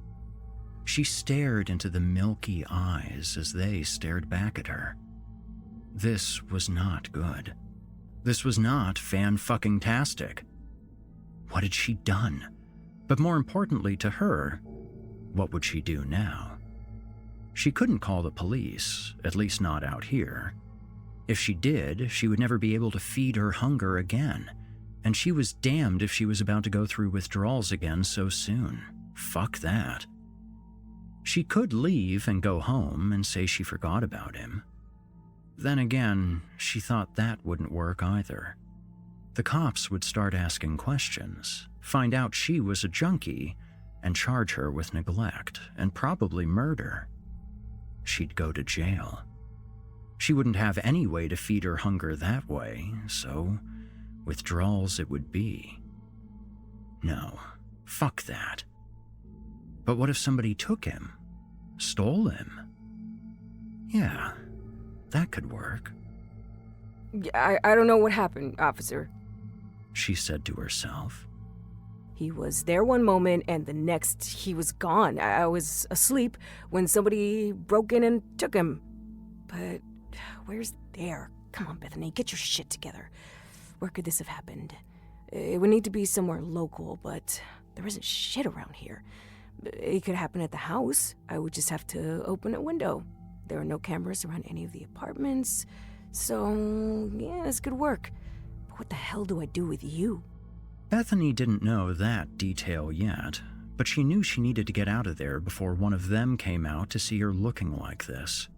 She stared into the milky eyes as they stared back at her. This was not good. This was not fan-fucking-tastic. What had she done? But more importantly to her, what would she do now? She couldn't call the police, at least not out here. If she did, she would never be able to feed her hunger again, and she was damned if she was about to go through withdrawals again so soon. Fuck that. She could leave and go home and say she forgot about him. Then again, she thought that wouldn't work either. The cops would start asking questions, find out she was a junkie, and charge her with neglect and probably murder. She'd go to jail. She wouldn't have any way to feed her hunger that way, so withdrawals it would be. No, fuck that. But what if somebody took him? Stole him? Yeah, that could work. I don't know what happened, officer, she said to herself. He was there one moment and the next he was gone. I was asleep when somebody broke in and took him. But where's there? Come on, Bethany, get your shit together. Where could this have happened? It would need to be somewhere local, but there isn't shit around here. It could happen at the house. I would just have to open a window. There are no cameras around any of the apartments. So, yeah, this could work. But what the hell do I do with you? Bethany didn't know that detail yet, but she knew she needed to get out of there before one of them came out to see her looking like this.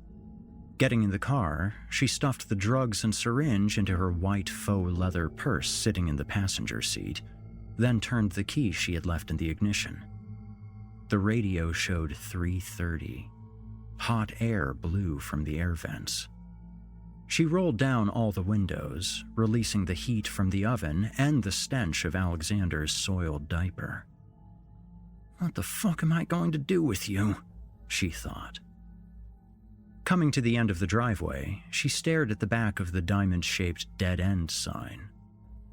Getting in the car, she stuffed the drugs and syringe into her white faux leather purse sitting in the passenger seat, then turned the key she had left in the ignition. The radio showed 3:30. Hot air blew from the air vents. She rolled down all the windows, releasing the heat from the oven and the stench of Alexander's soiled diaper. What the fuck am I going to do with you? She thought. Coming to the end of the driveway, she stared at the back of the diamond-shaped dead-end sign.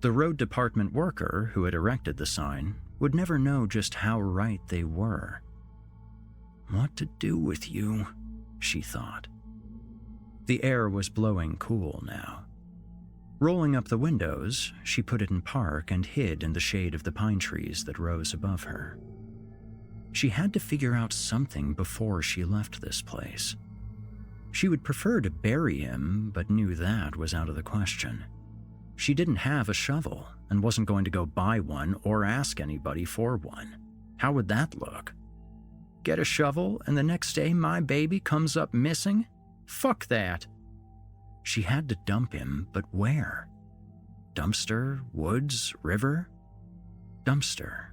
The road department worker who had erected the sign would never know just how right they were. What to do with you? She thought. The air was blowing cool now. Rolling up the windows, she put it in park and hid in the shade of the pine trees that rose above her. She had to figure out something before she left this place. She would prefer to bury him, but knew that was out of the question. She didn't have a shovel and wasn't going to go buy one or ask anybody for one. How would that look? Get a shovel and the next day my baby comes up missing? Fuck that. She had to dump him, but where? Dumpster, woods, river? Dumpster.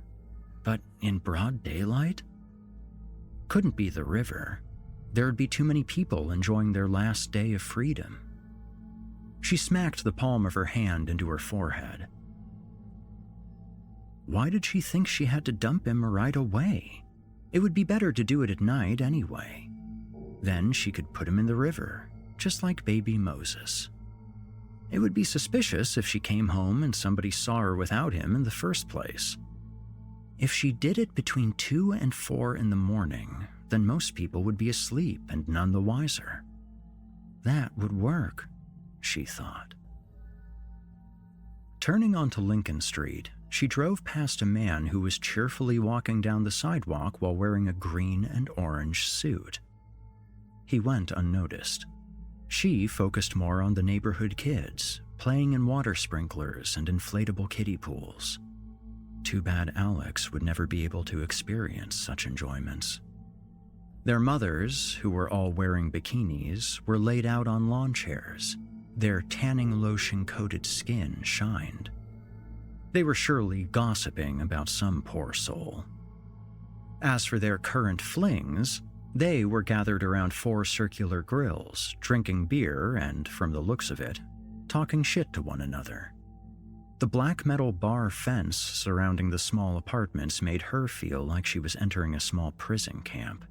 But in broad daylight? Couldn't be the river. There'd be too many people enjoying their last day of freedom. She smacked the palm of her hand into her forehead. Why did she think she had to dump him right away? It would be better to do it at night anyway. Then she could put him in the river, just like baby Moses. It would be suspicious if she came home and somebody saw her without him in the first place. If she did it between 2 and 4 in the morning, then most people would be asleep and none the wiser. That would work, she thought. Turning onto Lincoln Street, she drove past a man who was cheerfully walking down the sidewalk while wearing a green and orange suit. He went unnoticed. She focused more on the neighborhood kids, playing in water sprinklers and inflatable kiddie pools. Too bad Alex would never be able to experience such enjoyments. Their mothers, who were all wearing bikinis, were laid out on lawn chairs. Their tanning lotion-coated skin shined. They were surely gossiping about some poor soul. As for their current flings, they were gathered around 4 circular grills, drinking beer and, from the looks of it, talking shit to one another. The black metal bar fence surrounding the small apartments made her feel like she was entering a small prison camp.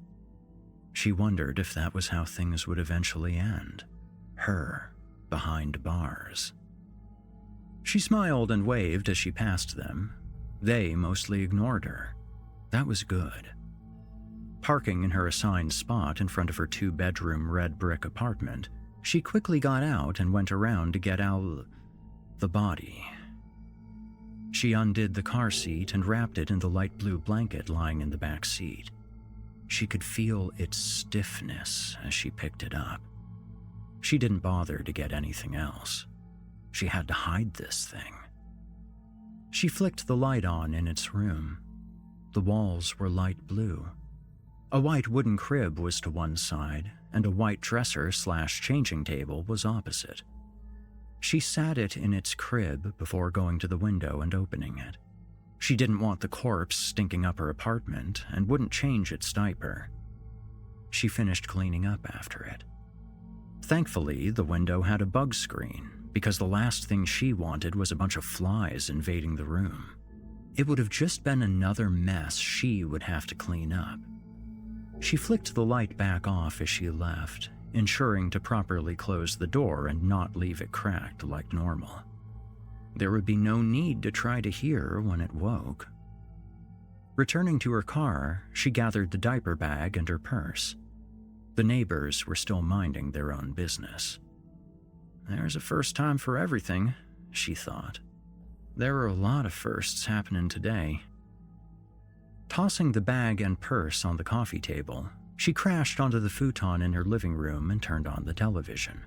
She wondered if that was how things would eventually end. Her, behind bars. She smiled and waved as she passed them. They mostly ignored her. That was good. Parking in her assigned spot in front of her 2-bedroom red brick apartment, she quickly got out and went around to get out the body. She undid the car seat and wrapped it in the light blue blanket lying in the back seat. She could feel its stiffness as she picked it up. She didn't bother to get anything else. She had to hide this thing. She flicked the light on in its room. The walls were light blue. A white wooden crib was to one side, and a white dresser/changing table was opposite. She sat it in its crib before going to the window and opening it. She didn't want the corpse stinking up her apartment and wouldn't change its diaper. She finished cleaning up after it. Thankfully, the window had a bug screen, because the last thing she wanted was a bunch of flies invading the room. It would have just been another mess she would have to clean up. She flicked the light back off as she left, ensuring to properly close the door and not leave it cracked like normal. There would be no need to try to hear when it woke. Returning to her car, she gathered the diaper bag and her purse. The neighbors were still minding their own business. There's a first time for everything, she thought. There are a lot of firsts happening today. Tossing the bag and purse on the coffee table, she crashed onto the futon in her living room and turned on the television.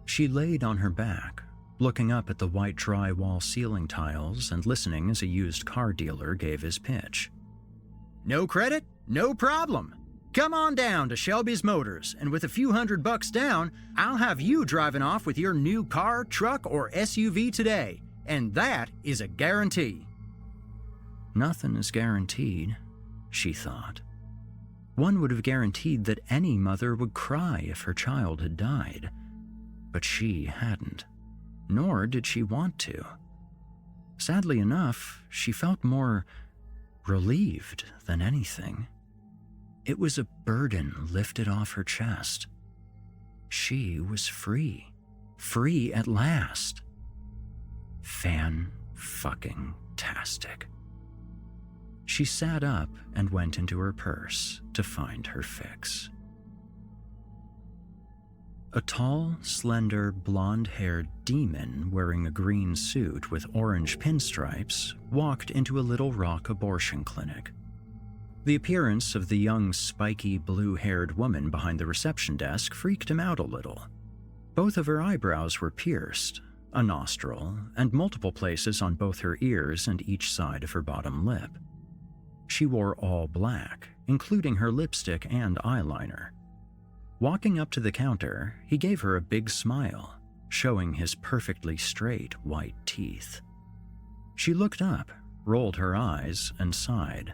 She laid on her back, looking up at the white drywall ceiling tiles and listening as a used car dealer gave his pitch. No credit? No problem. Come on down to Shelby's Motors, and with a few $100 down, I'll have you driving off with your new car, truck, or SUV today, and that is a guarantee. Nothing is guaranteed, she thought. One would have guaranteed that any mother would cry if her child had died, but she hadn't, nor did she want to. Sadly enough, she felt more relieved than anything. It was a burden lifted off her chest. She was free. Free at last. Fan-fucking-tastic. She sat up and went into her purse to find her fix. A tall, slender, blonde-haired demon wearing a green suit with orange pinstripes walked into a Little Rock abortion clinic. The appearance of the young, spiky, blue-haired woman behind the reception desk freaked him out a little. Both of her eyebrows were pierced, a nostril, and multiple places on both her ears and each side of her bottom lip. She wore all black, including her lipstick and eyeliner. Walking up to the counter, he gave her a big smile, showing his perfectly straight white teeth. She looked up, rolled her eyes, and sighed.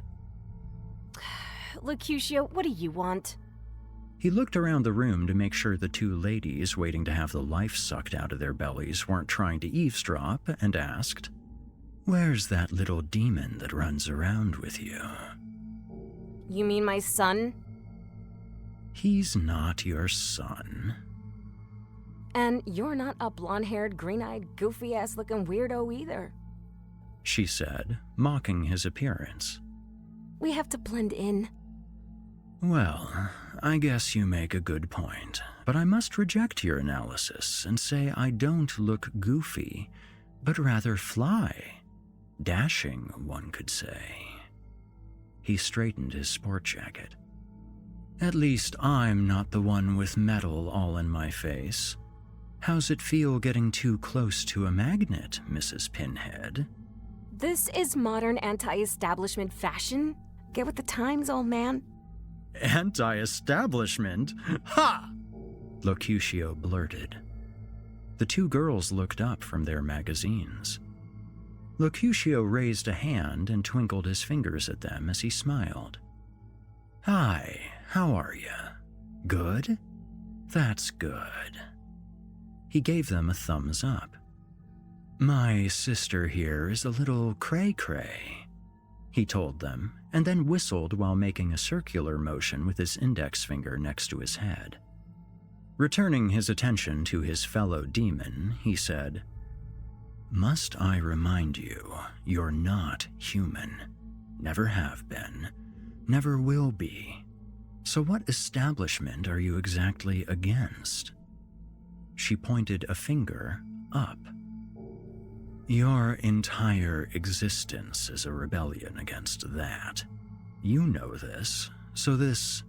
Lucutio, what do you want? He looked around the room to make sure the two ladies waiting to have the life sucked out of their bellies weren't trying to eavesdrop, and asked, "Where's that little demon that runs around with you?" You mean my son? He's not your son. And you're not a blonde-haired, green-eyed, goofy-ass looking weirdo either. She said, mocking his appearance. We have to blend in. Well, I guess you make a good point, but I must reject your analysis and say I don't look goofy, but rather fly. Dashing, one could say. He straightened his sport jacket. At least I'm not the one with metal all in my face. How's it feel getting too close to a magnet, Mrs. Pinhead? This is modern anti-establishment fashion. Get with the times, old man. Anti-establishment? Ha! Lucutio blurted. The two girls looked up from their magazines. Lucutio raised a hand and twinkled his fingers at them as he smiled. Hi, how are you? Good? That's good. He gave them a thumbs up. My sister here is a little cray-cray, he told them, and then whistled while making a circular motion with his index finger next to his head. Returning his attention to his fellow demon, he said, Must I remind you, you're not human. Never have been. Never will be. So what establishment are you exactly against? She pointed a finger up. Your entire existence is a rebellion against that. You know this, so this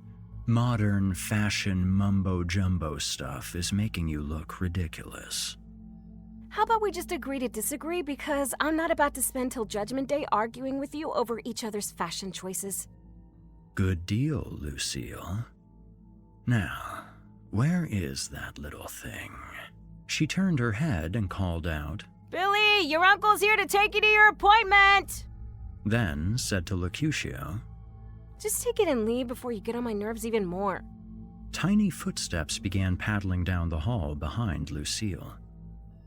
modern fashion mumbo-jumbo stuff is making you look ridiculous. How about we just agree to disagree, because I'm not about to spend till Judgment Day arguing with you over each other's fashion choices. Good deal, Lucille. Now, where is that little thing? She turned her head and called out, Billy, your uncle's here to take you to your appointment! Then said to Lucutio, Just take it and leave before you get on my nerves even more. Tiny footsteps began paddling down the hall behind Lucille.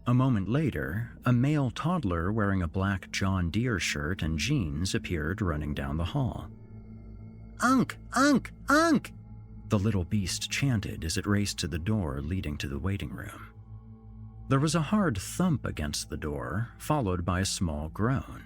A moment later, a male toddler wearing a black John Deere shirt and jeans appeared running down the hall. Unk! Unk! Unk! The little beast chanted as it raced to the door leading to the waiting room. There was a hard thump against the door, followed by a small groan.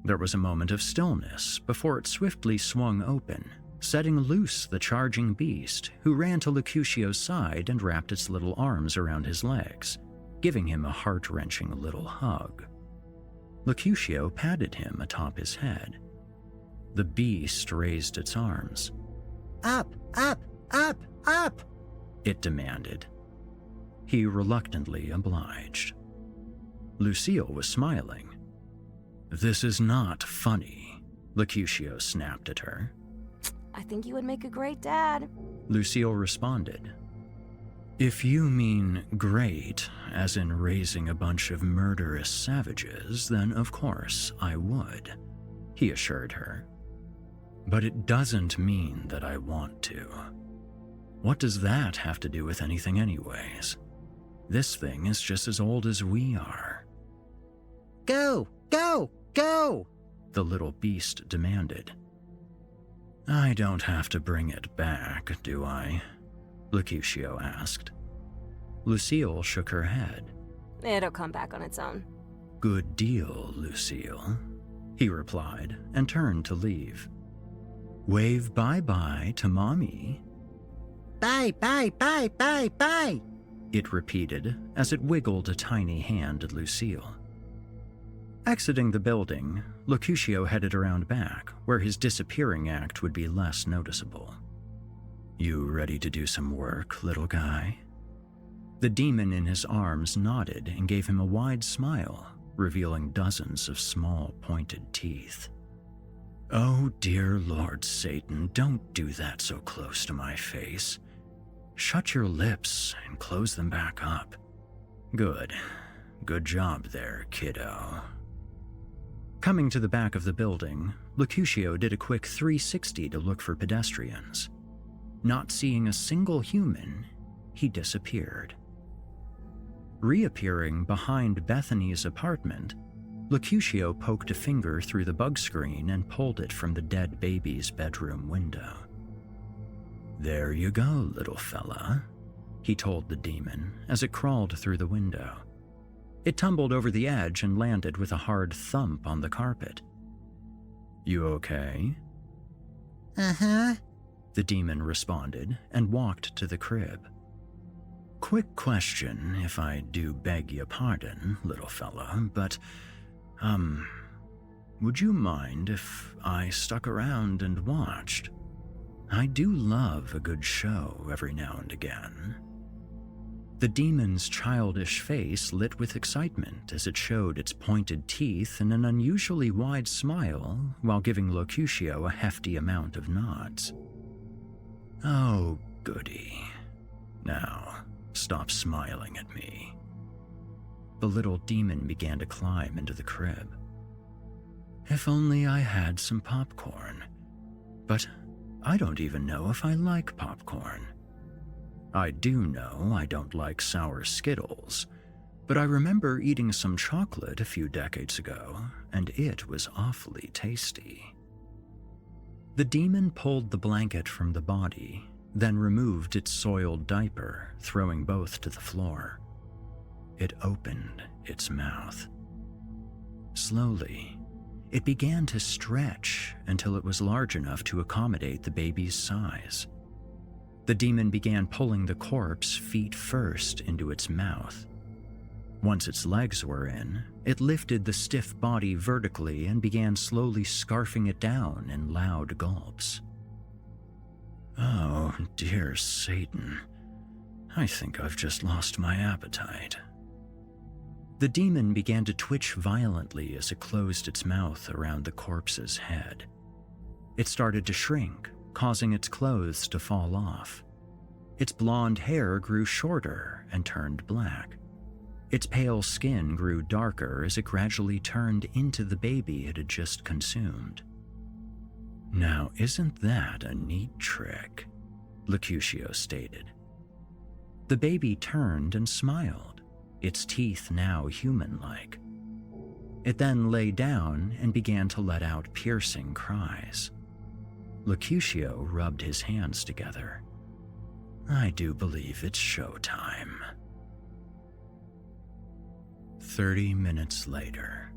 There was a moment of stillness before it swiftly swung open, setting loose the charging beast, who ran to Lucutio's side and wrapped its little arms around his legs, giving him a heart-wrenching little hug. Lucutio patted him atop his head. The beast raised its arms. Up, up, up, up, it demanded. He reluctantly obliged. Lucille was smiling. This is not funny, Lucutio snapped at her. I think you would make a great dad. Lucille responded. If you mean great, as in raising a bunch of murderous savages, then of course I would, he assured her. But it doesn't mean that I want to. What does that have to do with anything anyways? This thing is just as old as we are. Go, go, go, the little beast demanded. I don't have to bring it back, do I? Lucutio asked. Lucille shook her head. It'll come back on its own. Good deal, Lucille, he replied and turned to leave. Wave bye-bye to Mommy. Bye, bye, bye, bye, bye, it repeated as it wiggled a tiny hand at Lucille. Exiting the building, Lucutio headed around back, where his disappearing act would be less noticeable. You ready to do some work, little guy? The demon in his arms nodded and gave him a wide smile, revealing dozens of small, pointed teeth. Oh, dear Lord Satan, don't do that so close to my face. Shut your lips and close them back up. Good. Good job there, kiddo. Coming to the back of the building, Mercutio did a quick 360 to look for pedestrians. Not seeing a single human, he disappeared. Reappearing behind Bethany's apartment, Mercutio poked a finger through the bug screen and pulled it from the dead baby's bedroom window. "There you go, little fella," he told the demon as it crawled through the window. It tumbled over the edge and landed with a hard thump on the carpet. "You okay?" Uh-huh, the demon responded and walked to the crib. "Quick question, if I do beg your pardon, little fella, but, would you mind if I stuck around and watched? I do love a good show every now and again." The demon's childish face lit with excitement as it showed its pointed teeth and an unusually wide smile while giving Mercutio a hefty amount of nods. "Oh, goody. Now, stop smiling at me." The little demon began to climb into the crib. "If only I had some popcorn. But I don't even know if I like popcorn. I do know I don't like sour Skittles, but I remember eating some chocolate a few decades ago, and it was awfully tasty." The demon pulled the blanket from the body, then removed its soiled diaper, throwing both to the floor. It opened its mouth. Slowly, it began to stretch until it was large enough to accommodate the baby's size. The demon began pulling the corpse feet first into its mouth. Once its legs were in, it lifted the stiff body vertically and began slowly scarfing it down in loud gulps. "Oh, dear Satan. I think I've just lost my appetite." The demon began to twitch violently as it closed its mouth around the corpse's head. It started to shrink, causing its clothes to fall off. Its blonde hair grew shorter and turned black. Its pale skin grew darker as it gradually turned into the baby it had just consumed. "Now, isn't that a neat trick?" Mercutio stated. The baby turned and smiled, its teeth now human-like. It then lay down and began to let out piercing cries. Mercutio rubbed his hands together. "I do believe it's showtime." 30 minutes later.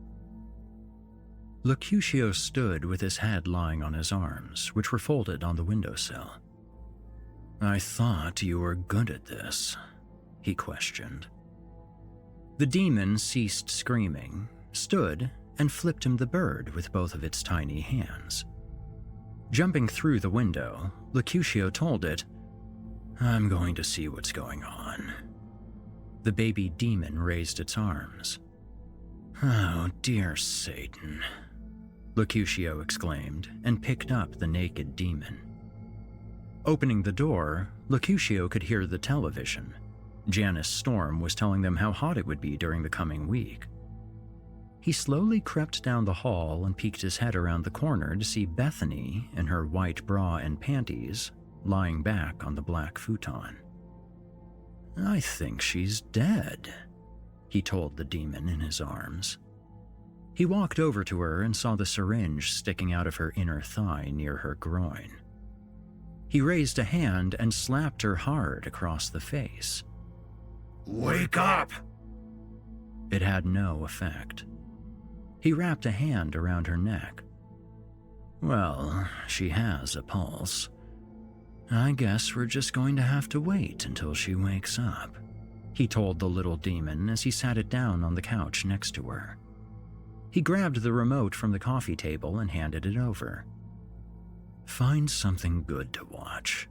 Mercutio stood with his head lying on his arms, which were folded on the windowsill. "I thought you were good at this," he questioned. The demon ceased screaming, stood, and flipped him the bird with both of its tiny hands. Jumping through the window, Mercutio told it, "I'm going to see what's going on." The baby demon raised its arms. "Oh, dear Satan," Mercutio exclaimed and picked up the naked demon. Opening the door, Mercutio could hear the television. Janice Storm was telling them how hot it would be during the coming week. He slowly crept down the hall and peeked his head around the corner to see Bethany in her white bra and panties, lying back on the black futon. "I think she's dead," he told the demon in his arms. He walked over to her and saw the syringe sticking out of her inner thigh near her groin. He raised a hand and slapped her hard across the face. Wake up! It had no effect. He wrapped a hand around her neck. "Well, she has a pulse. I guess we're just going to have to wait until she wakes up," he told the little demon as he sat it down on the couch next to her. He grabbed the remote from the coffee table and handed it over. "Find something good to watch.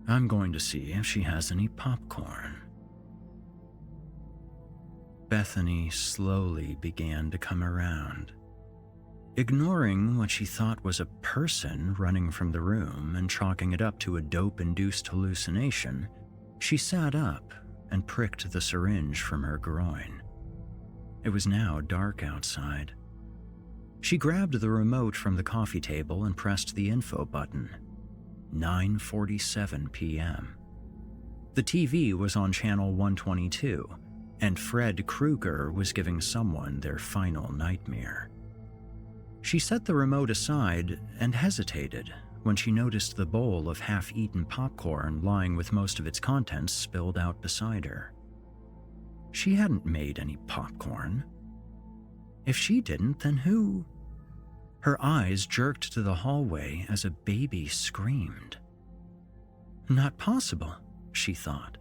I'm going to see if she has any popcorn." Bethany slowly began to come around. Ignoring what she thought was a person running from the room and chalking it up to a dope-induced hallucination, She sat up and pricked the syringe from her groin. It was now dark outside. She grabbed the remote from the coffee table and pressed the info button. 9:47 p.m. The TV was on channel 122, and Fred Krueger was giving someone their final nightmare. She set the remote aside and hesitated when she noticed the bowl of half-eaten popcorn lying with most of its contents spilled out beside her. She hadn't made any popcorn. If she didn't, then who? Her eyes jerked to the hallway as a baby screamed. Not possible, she thought.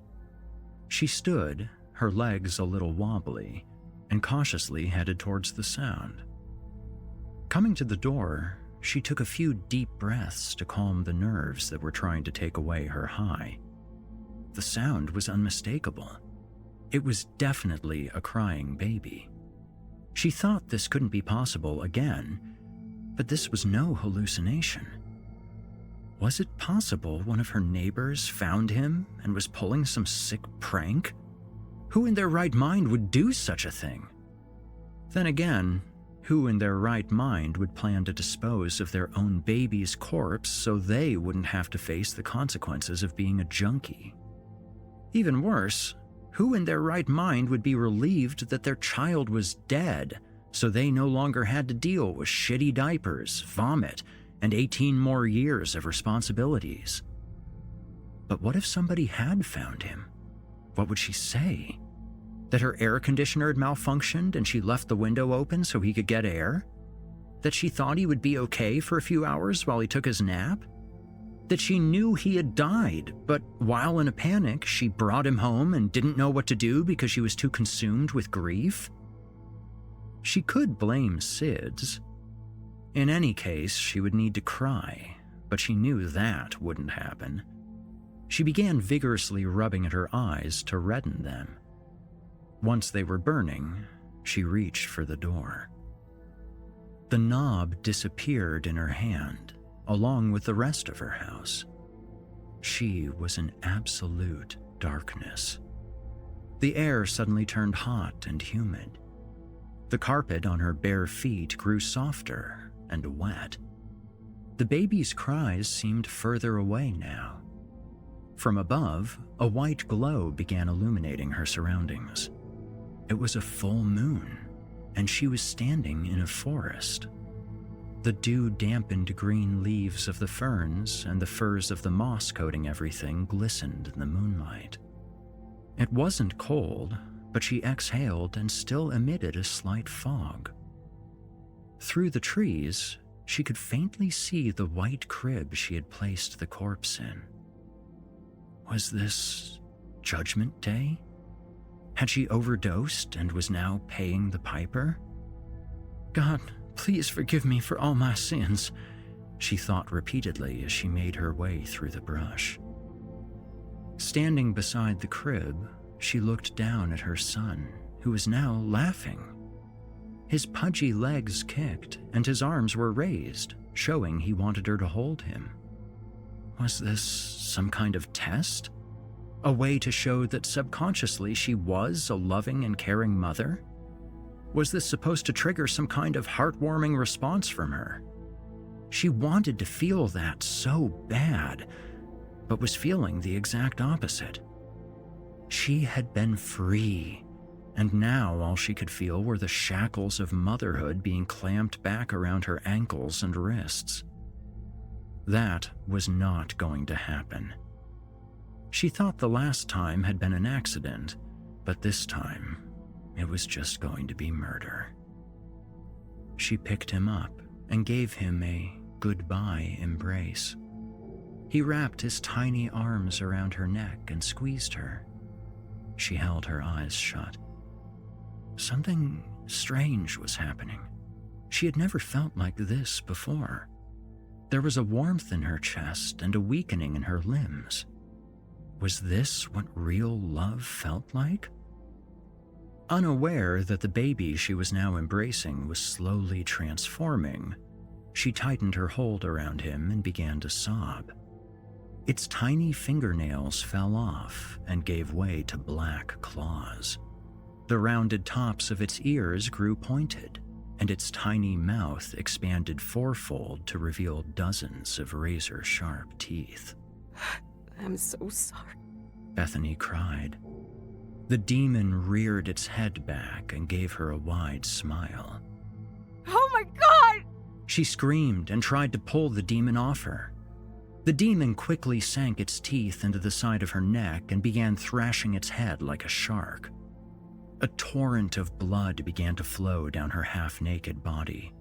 She stood, her legs a little wobbly, and cautiously headed towards the sound. Coming to the door, she took a few deep breaths to calm the nerves that were trying to take away her high. The sound was unmistakable. It was definitely a crying baby. She thought this couldn't be possible again, but this was no hallucination. Was it possible one of her neighbors found him and was pulling some sick prank? Who in their right mind would do such a thing? Then again, who in their right mind would plan to dispose of their own baby's corpse so they wouldn't have to face the consequences of being a junkie? Even worse, who in their right mind would be relieved that their child was dead so they no longer had to deal with shitty diapers, vomit, and 18 more years of responsibilities? But what if somebody had found him? What would she say? That her air conditioner had malfunctioned and she left the window open so he could get air? That she thought he would be okay for a few hours while he took his nap? That she knew he had died, but while in a panic, she brought him home and didn't know what to do because she was too consumed with grief? She could blame SIDS. In any case, she would need to cry, but she knew that wouldn't happen. She began vigorously rubbing at her eyes to redden them. Once they were burning, she reached for the door. The knob disappeared in her hand, along with the rest of her house. She was in absolute darkness. The air suddenly turned hot and humid. The carpet on her bare feet grew softer and wet. The baby's cries seemed further away now. From above, a white glow began illuminating her surroundings. It was a full moon, and she was standing in a forest. The dew-dampened green leaves of the ferns and the furs of the moss coating everything glistened in the moonlight. It wasn't cold, but she exhaled and still emitted a slight fog. Through the trees, she could faintly see the white crib she had placed the corpse in. Was this Judgment Day? Had she overdosed and was now paying the piper? God, please forgive me for all my sins, she thought repeatedly as she made her way through the brush. Standing beside the crib, she looked down at her son, who was now laughing. His pudgy legs kicked and his arms were raised, showing he wanted her to hold him. Was this some kind of test? A way to show that subconsciously she was a loving and caring mother? Was this supposed to trigger some kind of heartwarming response from her? She wanted to feel that so bad, but was feeling the exact opposite. She had been free, and now all she could feel were the shackles of motherhood being clamped back around her ankles and wrists. That was not going to happen. She thought the last time had been an accident, but this time, it was just going to be murder. She picked him up and gave him a goodbye embrace. He wrapped his tiny arms around her neck and squeezed her. She held her eyes shut. Something strange was happening. She had never felt like this before. There was a warmth in her chest and a weakening in her limbs. Was this what real love felt like? Unaware that the baby she was now embracing was slowly transforming, she tightened her hold around him and began to sob. Its tiny fingernails fell off and gave way to black claws. The rounded tops of its ears grew pointed, and its tiny mouth expanded fourfold to reveal dozens of razor-sharp teeth. I'm so sorry. Bethany cried. The demon reared its head back and gave her a wide smile. Oh my God! She screamed and tried to pull the demon off her. The demon quickly sank its teeth into the side of her neck and began thrashing its head like a shark. A torrent of blood began to flow down her half-naked body.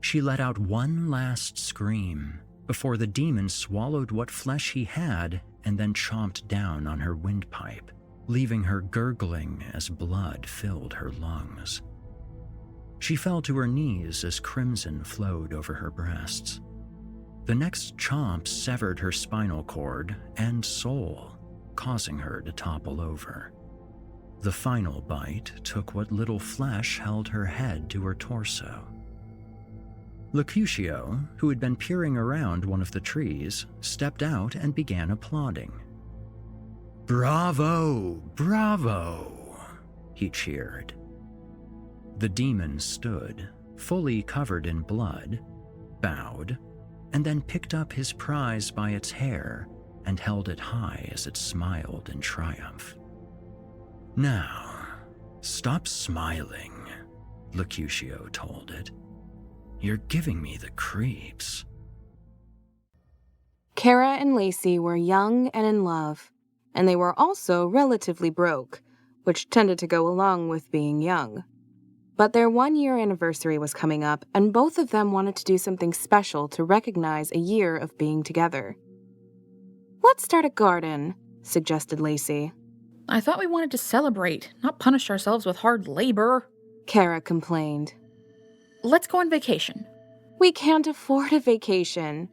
She let out one last scream before the demon swallowed what flesh he had and then chomped down on her windpipe, leaving her gurgling as blood filled her lungs. She fell to her knees as crimson flowed over her breasts. The next chomp severed her spinal cord and soul, causing her to topple over. The final bite took what little flesh held her head to her torso. Lucutio, who had been peering around one of the trees, stepped out and began applauding. "Bravo! Bravo!" he cheered. The demon stood, fully covered in blood, bowed, and then picked up his prize by its hair and held it high as it smiled in triumph. "Now, stop smiling," Lucutio told it. "You're giving me the creeps." Kara and Lacey were young and in love, and they were also relatively broke, which tended to go along with being young. But their 1-year anniversary was coming up, and both of them wanted to do something special to recognize a year of being together. "Let's start a garden," suggested Lacey. I thought we wanted to celebrate, not punish ourselves with hard labor. Kara complained. Let's go on vacation. We can't afford a vacation.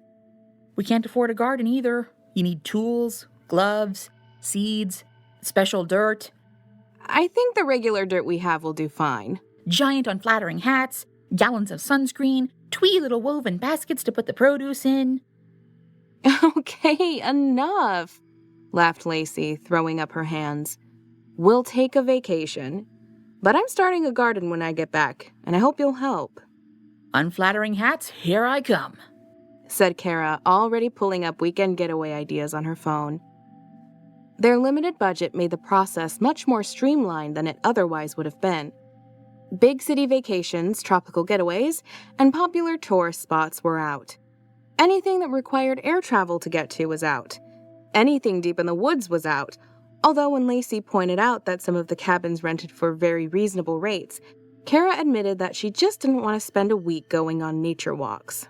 We can't afford a garden either. You need tools, gloves, seeds, special dirt. I think the regular dirt we have will do fine. Giant unflattering hats, gallons of sunscreen, twee little woven baskets to put the produce in. Okay, enough, laughed Lacey, throwing up her hands. We'll take a vacation, but I'm starting a garden when I get back, and I hope you'll help. Unflattering hats, here I come, said Kara, already pulling up weekend getaway ideas on her phone. Their limited budget made the process much more streamlined than it otherwise would have been. Big city vacations, tropical getaways, and popular tourist spots were out. Anything that required air travel to get to was out. Anything deep in the woods was out, although when Lacey pointed out that some of the cabins rented for very reasonable rates, Kara admitted that she just didn't want to spend a week going on nature walks.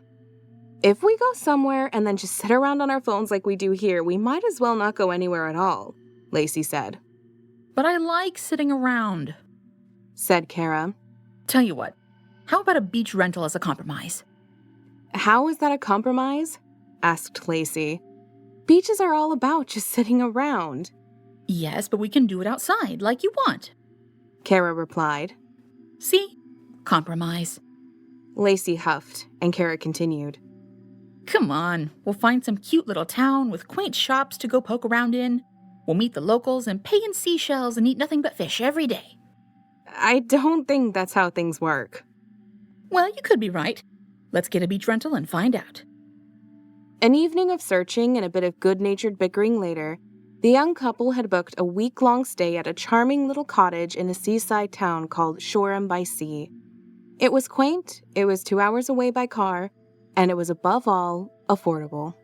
If we go somewhere and then just sit around on our phones like we do here, we might as well not go anywhere at all, Lacey said. But I like sitting around, said Kara. Tell you what, how about a beach rental as a compromise? How is that a compromise? Asked Lacey. Beaches are all about just sitting around. Yes, but we can do it outside, like you want, Kara replied. See? Compromise. Lacey huffed, and Kara continued. Come on, we'll find some cute little town with quaint shops to go poke around in. We'll meet the locals and pay in seashells and eat nothing but fish every day. I don't think that's how things work. Well, you could be right. Let's get a beach rental and find out. An evening of searching and a bit of good-natured bickering later, the young couple had booked a week-long stay at a charming little cottage in a seaside town called Shoreham by Sea. It was quaint, it was 2 hours away by car, and it was above all affordable.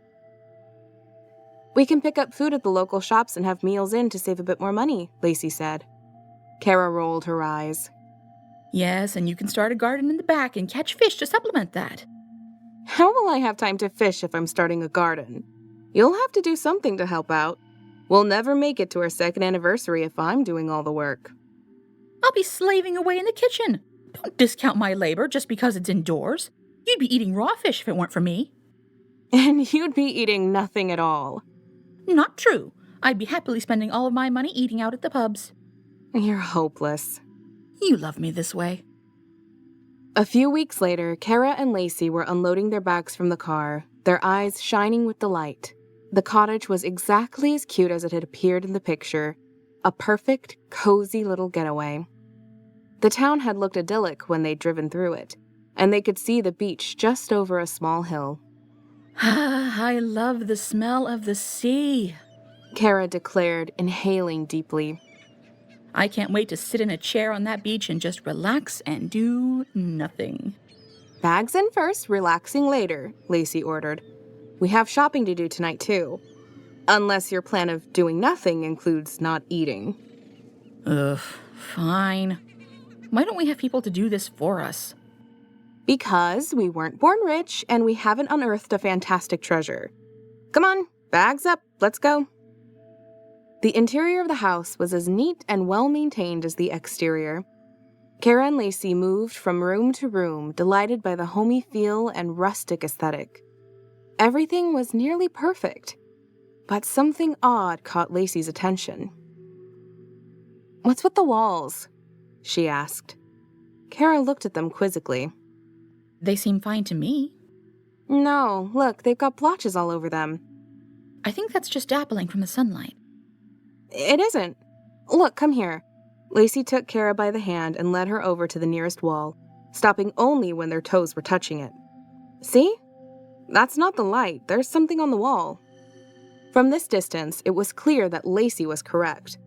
We can pick up food at the local shops and have meals in to save a bit more money, Lacey said. Kara rolled her eyes. Yes, and you can start a garden in the back and catch fish to supplement that. How will I have time to fish if I'm starting a garden? You'll have to do something to help out. We'll never make it to our 2nd anniversary if I'm doing all the work. I'll be slaving away in the kitchen. Don't discount my labor just because it's indoors. You'd be eating raw fish if it weren't for me. And you'd be eating nothing at all. Not true. I'd be happily spending all of my money eating out at the pubs. You're hopeless. You love me this way. A few weeks later, Kara and Lacey were unloading their bags from the car, their eyes shining with delight. The cottage was exactly as cute as it had appeared in the picture, a perfect, cozy little getaway. The town had looked idyllic when they'd driven through it, and they could see the beach just over a small hill. I love the smell of the sea, Kara declared, inhaling deeply. I can't wait to sit in a chair on that beach and just relax and do nothing. Bags in first, relaxing later, Lacey ordered. We have shopping to do tonight, too. Unless your plan of doing nothing includes not eating. Ugh, fine. Why don't we have people to do this for us? Because we weren't born rich and we haven't unearthed a fantastic treasure. Come on, bags up, let's go. The interior of the house was as neat and well-maintained as the exterior. Kara and Lacey moved from room to room, delighted by the homey feel and rustic aesthetic. Everything was nearly perfect, but something odd caught Lacey's attention. "What's with the walls?" she asked. Kara looked at them quizzically. They seem fine to me. No, look, they've got blotches all over them. I think that's just dappling from the sunlight. It isn't. Look, come here. Lacey took Kara by the hand and led her over to the nearest wall, stopping only when their toes were touching it. See? That's not the light. There's something on the wall. From this distance, it was clear that Lacey was correct.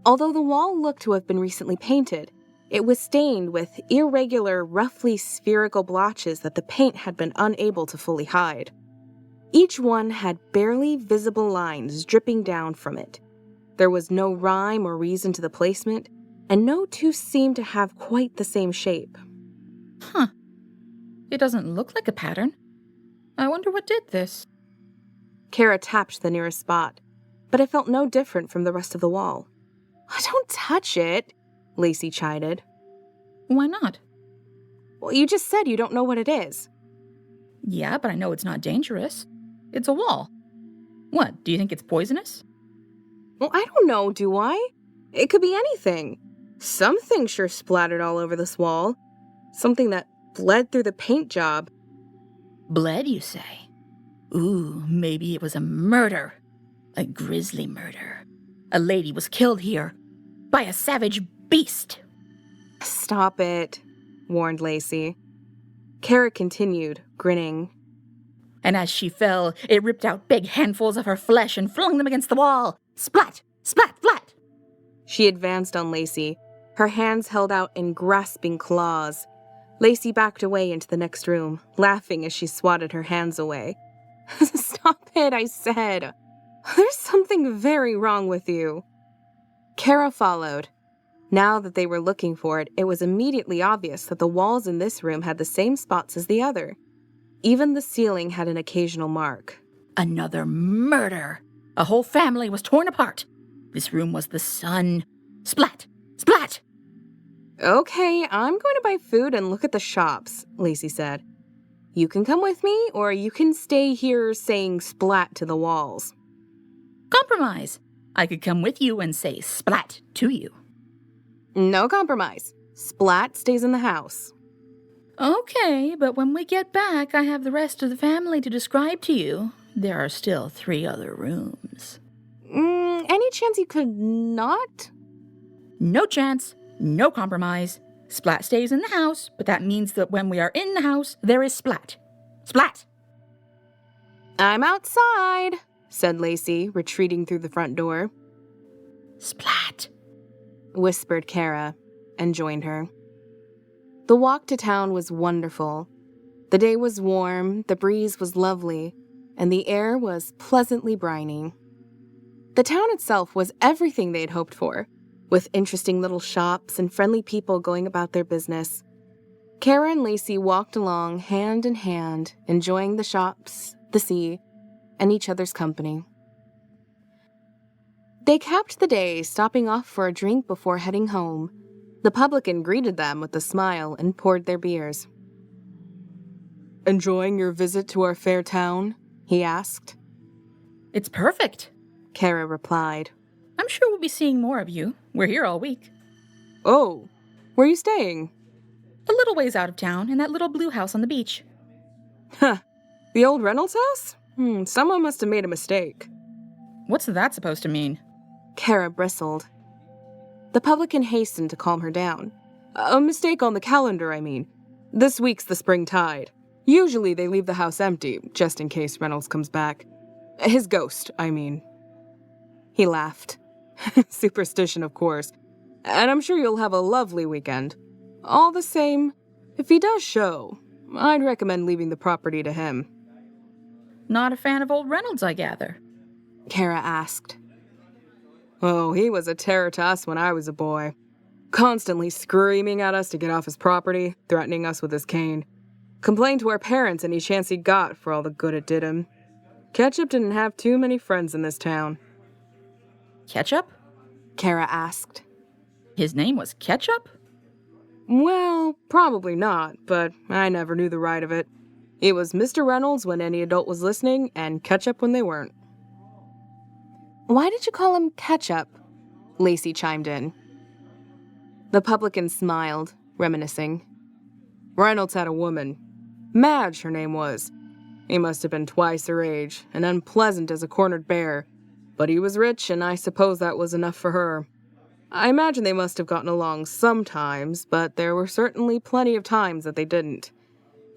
Although the wall looked to have been recently painted, it was stained with irregular, roughly spherical blotches that the paint had been unable to fully hide. Each one had barely visible lines dripping down from it. There was no rhyme or reason to the placement, and no two seemed to have quite the same shape. Huh. It doesn't look like a pattern. I wonder what did this. Kara tapped the nearest spot, but it felt no different from the rest of the wall. "Don't touch it," Lacey chided. Why not? Well, you just said you don't know what it is. Yeah, but I know it's not dangerous. It's a wall. What, do you think it's poisonous? Well, I don't know, do I? It could be anything. Something sure splattered all over this wall. Something that bled through the paint job. Bled, you say? Ooh, maybe it was a murder. A grisly murder. A lady was killed here by a savage beast. Stop it, warned Lacey. Kara continued, grinning. And as she fell, it ripped out big handfuls of her flesh and flung them against the wall. Splat! Splat! Splat! She advanced on Lacey, her hands held out in grasping claws. Lacey backed away into the next room, laughing as she swatted her hands away. Stop it, I said. There's something very wrong with you. Kara followed. Now that they were looking for it, it was immediately obvious that the walls in this room had the same spots as the other. Even the ceiling had an occasional mark. Another murder. A whole family was torn apart. This room was the sun. Splat! Splat! Okay, I'm going to buy food and look at the shops, Lacey said. You can come with me, or you can stay here saying splat to the walls. Compromise. I could come with you and say splat to you. No compromise. Splat stays in the house. Okay, but when we get back, I have the rest of the family to describe to you. There are still 3 other rooms. Any chance you could not? No chance. No compromise. Splat stays in the house, but that means that when we are in the house, there is splat. Splat! I'm outside, said Lacey, retreating through the front door. Splat! Whispered Kara, and joined her. The walk to town was wonderful. The day was warm, the breeze was lovely, and the air was pleasantly briny. The town itself was everything they'd hoped for, with interesting little shops and friendly people going about their business. Kara and Lacey walked along hand in hand, enjoying the shops, the sea, and each other's company. They capped the day, stopping off for a drink before heading home. The publican greeted them with a smile and poured their beers. "Enjoying your visit to our fair town?" he asked. It's perfect, Kara replied. I'm sure we'll be seeing more of you. We're here all week. Oh, where are you staying? A little ways out of town, in that little blue house on the beach. Huh, the old Reynolds house? Someone must have made a mistake. What's that supposed to mean? Kara bristled. The publican hastened to calm her down. A mistake on the calendar, I mean. This week's the spring tide. Usually they leave the house empty, just in case Reynolds comes back. His ghost, I mean. He laughed. Superstition, of course. And I'm sure you'll have a lovely weekend. All the same, if he does show, I'd recommend leaving the property to him. Not a fan of old Reynolds, I gather. Kara asked. Oh, he was a terror to us when I was a boy. Constantly screaming at us to get off his property, threatening us with his cane. Complained to our parents any chance he got for all the good it did him. Ketchup didn't have too many friends in this town. Ketchup? Kara asked. His name was Ketchup? Well, probably not, but I never knew the right of it. It was Mr. Reynolds when any adult was listening, and Ketchup when they weren't. Why did you call him Ketchup? Lacey chimed in. The publican smiled, reminiscing. Reynolds had a woman. Madge, her name was. He must have been twice her age, and unpleasant as a cornered bear. But he was rich, and I suppose that was enough for her. I imagine they must have gotten along sometimes, but there were certainly plenty of times that they didn't.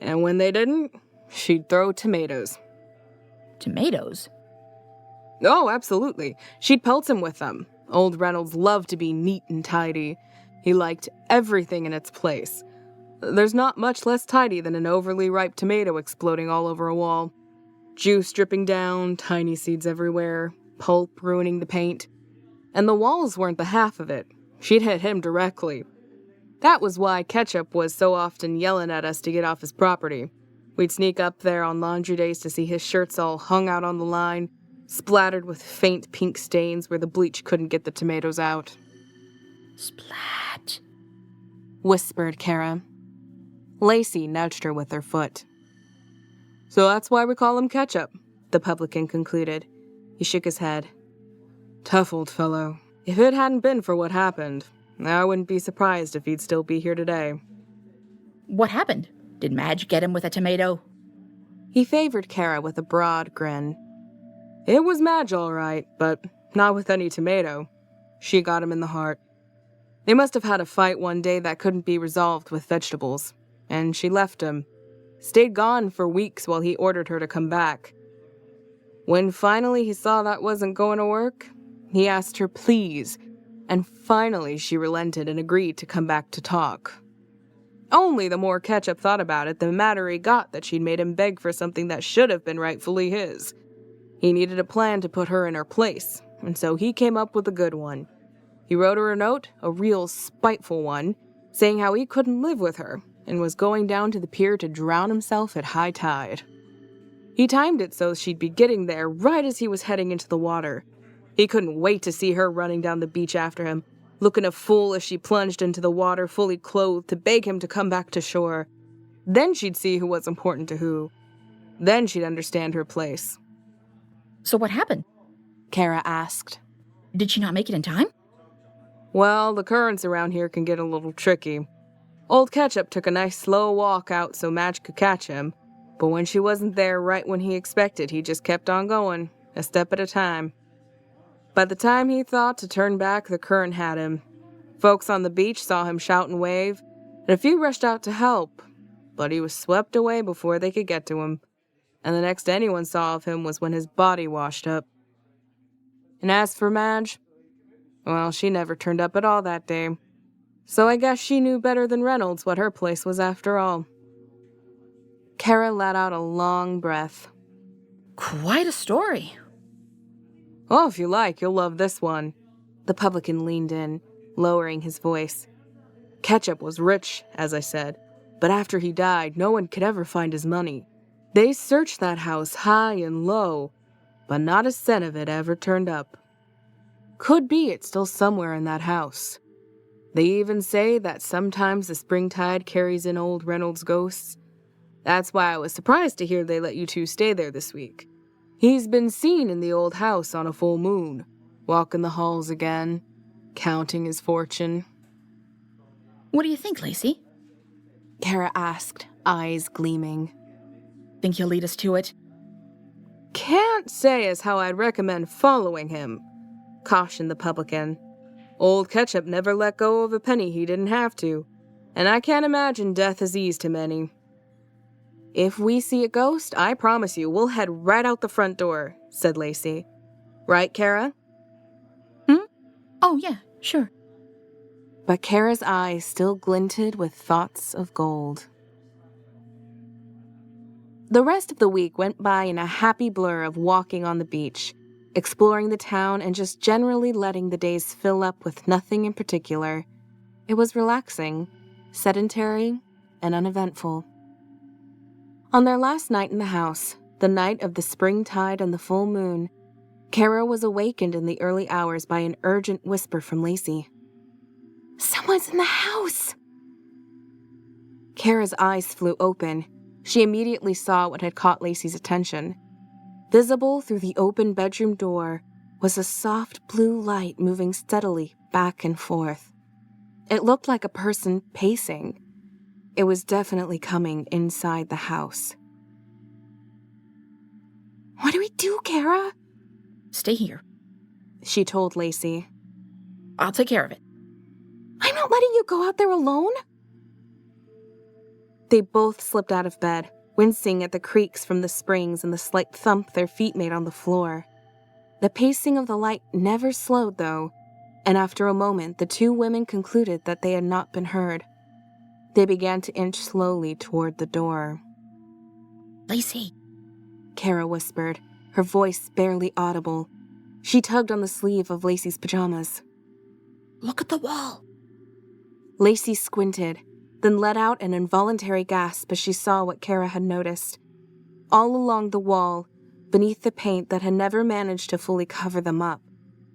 And when they didn't, she'd throw tomatoes. Tomatoes? Oh, absolutely. She'd pelt him with them. Old Reynolds loved to be neat and tidy. He liked everything in its place. There's not much less tidy than an overly ripe tomato exploding all over a wall. Juice dripping down, tiny seeds everywhere, pulp ruining the paint. And the walls weren't the half of it. She'd hit him directly. That was why Ketchup was so often yelling at us to get off his property. We'd sneak up there on laundry days to see his shirts all hung out on the line, splattered with faint pink stains where the bleach couldn't get the tomatoes out. Splat, whispered Kara. Lacey nudged her with her foot. So that's why we call him Ketchup, the publican concluded. He shook his head. Tough old fellow. If it hadn't been for what happened, I wouldn't be surprised if he'd still be here today. What happened? Did Madge get him with a tomato? He favored Kara with a broad grin. It was Madge, all right, but not with any tomato. She got him in the heart. They must have had a fight one day that couldn't be resolved with vegetables, and she left him. Stayed gone for weeks while he ordered her to come back. When finally he saw that wasn't going to work, he asked her please, and finally she relented and agreed to come back to talk. Only the more Ketchup thought about it, the madder he got that she'd made him beg for something that should have been rightfully his. He needed a plan to put her in her place, and so he came up with a good one. He wrote her a note, a real spiteful one, saying how he couldn't live with her, and was going down to the pier to drown himself at high tide. He timed it so she'd be getting there right as he was heading into the water. He couldn't wait to see her running down the beach after him, looking a fool as she plunged into the water fully clothed to beg him to come back to shore. Then she'd see who was important to who. Then she'd understand her place. So what happened? Kara asked. Did she not make it in time? Well, the currents around here can get a little tricky. Old Ketchup took a nice slow walk out so Madge could catch him, but when she wasn't there right when he expected, he just kept on going, a step at a time. By the time he thought to turn back, the current had him. Folks on the beach saw him shout and wave, and a few rushed out to help, but he was swept away before they could get to him, and the next anyone saw of him was when his body washed up. And as for Madge, well, she never turned up at all that day. So I guess she knew better than Reynolds what her place was after all. Kara let out a long breath. Quite a story. Oh, if you like, you'll love this one. The publican leaned in, lowering his voice. Ketchup was rich, as I said, but after he died, no one could ever find his money. They searched that house high and low, but not a cent of it ever turned up. Could be it's still somewhere in that house. They even say that sometimes the spring tide carries in old Reynolds' ghosts. That's why I was surprised to hear they let you two stay there this week. He's been seen in the old house on a full moon, walking the halls again, counting his fortune. What do you think, Lacey? Kara asked, eyes gleaming. Think he'll lead us to it? can't say as how I'd recommend following him, cautioned the publican. Old Ketchup never let go of a penny he didn't have to, and I can't imagine death has eased him any. If we see a ghost, I promise you, we'll head right out the front door, said Lacey. Right, Kara? Oh, yeah, sure. But Kara's eyes still glinted with thoughts of gold. The rest of the week went by in a happy blur of walking on the beach, exploring the town, and just generally letting the days fill up with nothing in particular. It was relaxing, sedentary, and uneventful. On their last night in the house, the night of the spring tide and the full moon, Kara was awakened in the early hours by an urgent whisper from Lacey. "Someone's in the house!" Kara's eyes flew open. She immediately saw what had caught Lacey's attention. Visible through the open bedroom door was a soft blue light moving steadily back and forth. It looked like a person pacing. It was definitely coming inside the house. "What do we do, Kara?" Stay here. She told Lacey. I'll take care of it. "I'm not letting you go out there alone." They both slipped out of bed, wincing at the creaks from the springs and the slight thump their feet made on the floor. The pacing of the light never slowed, though, and after a moment, the two women concluded that they had not been heard. They began to inch slowly toward the door. Lacey. Kara whispered, her voice barely audible. She tugged on the sleeve of Lacey's pajamas. Look at the wall. Lacey squinted, then let out an involuntary gasp as she saw what Kara had noticed. All along the wall, beneath the paint that had never managed to fully cover them up,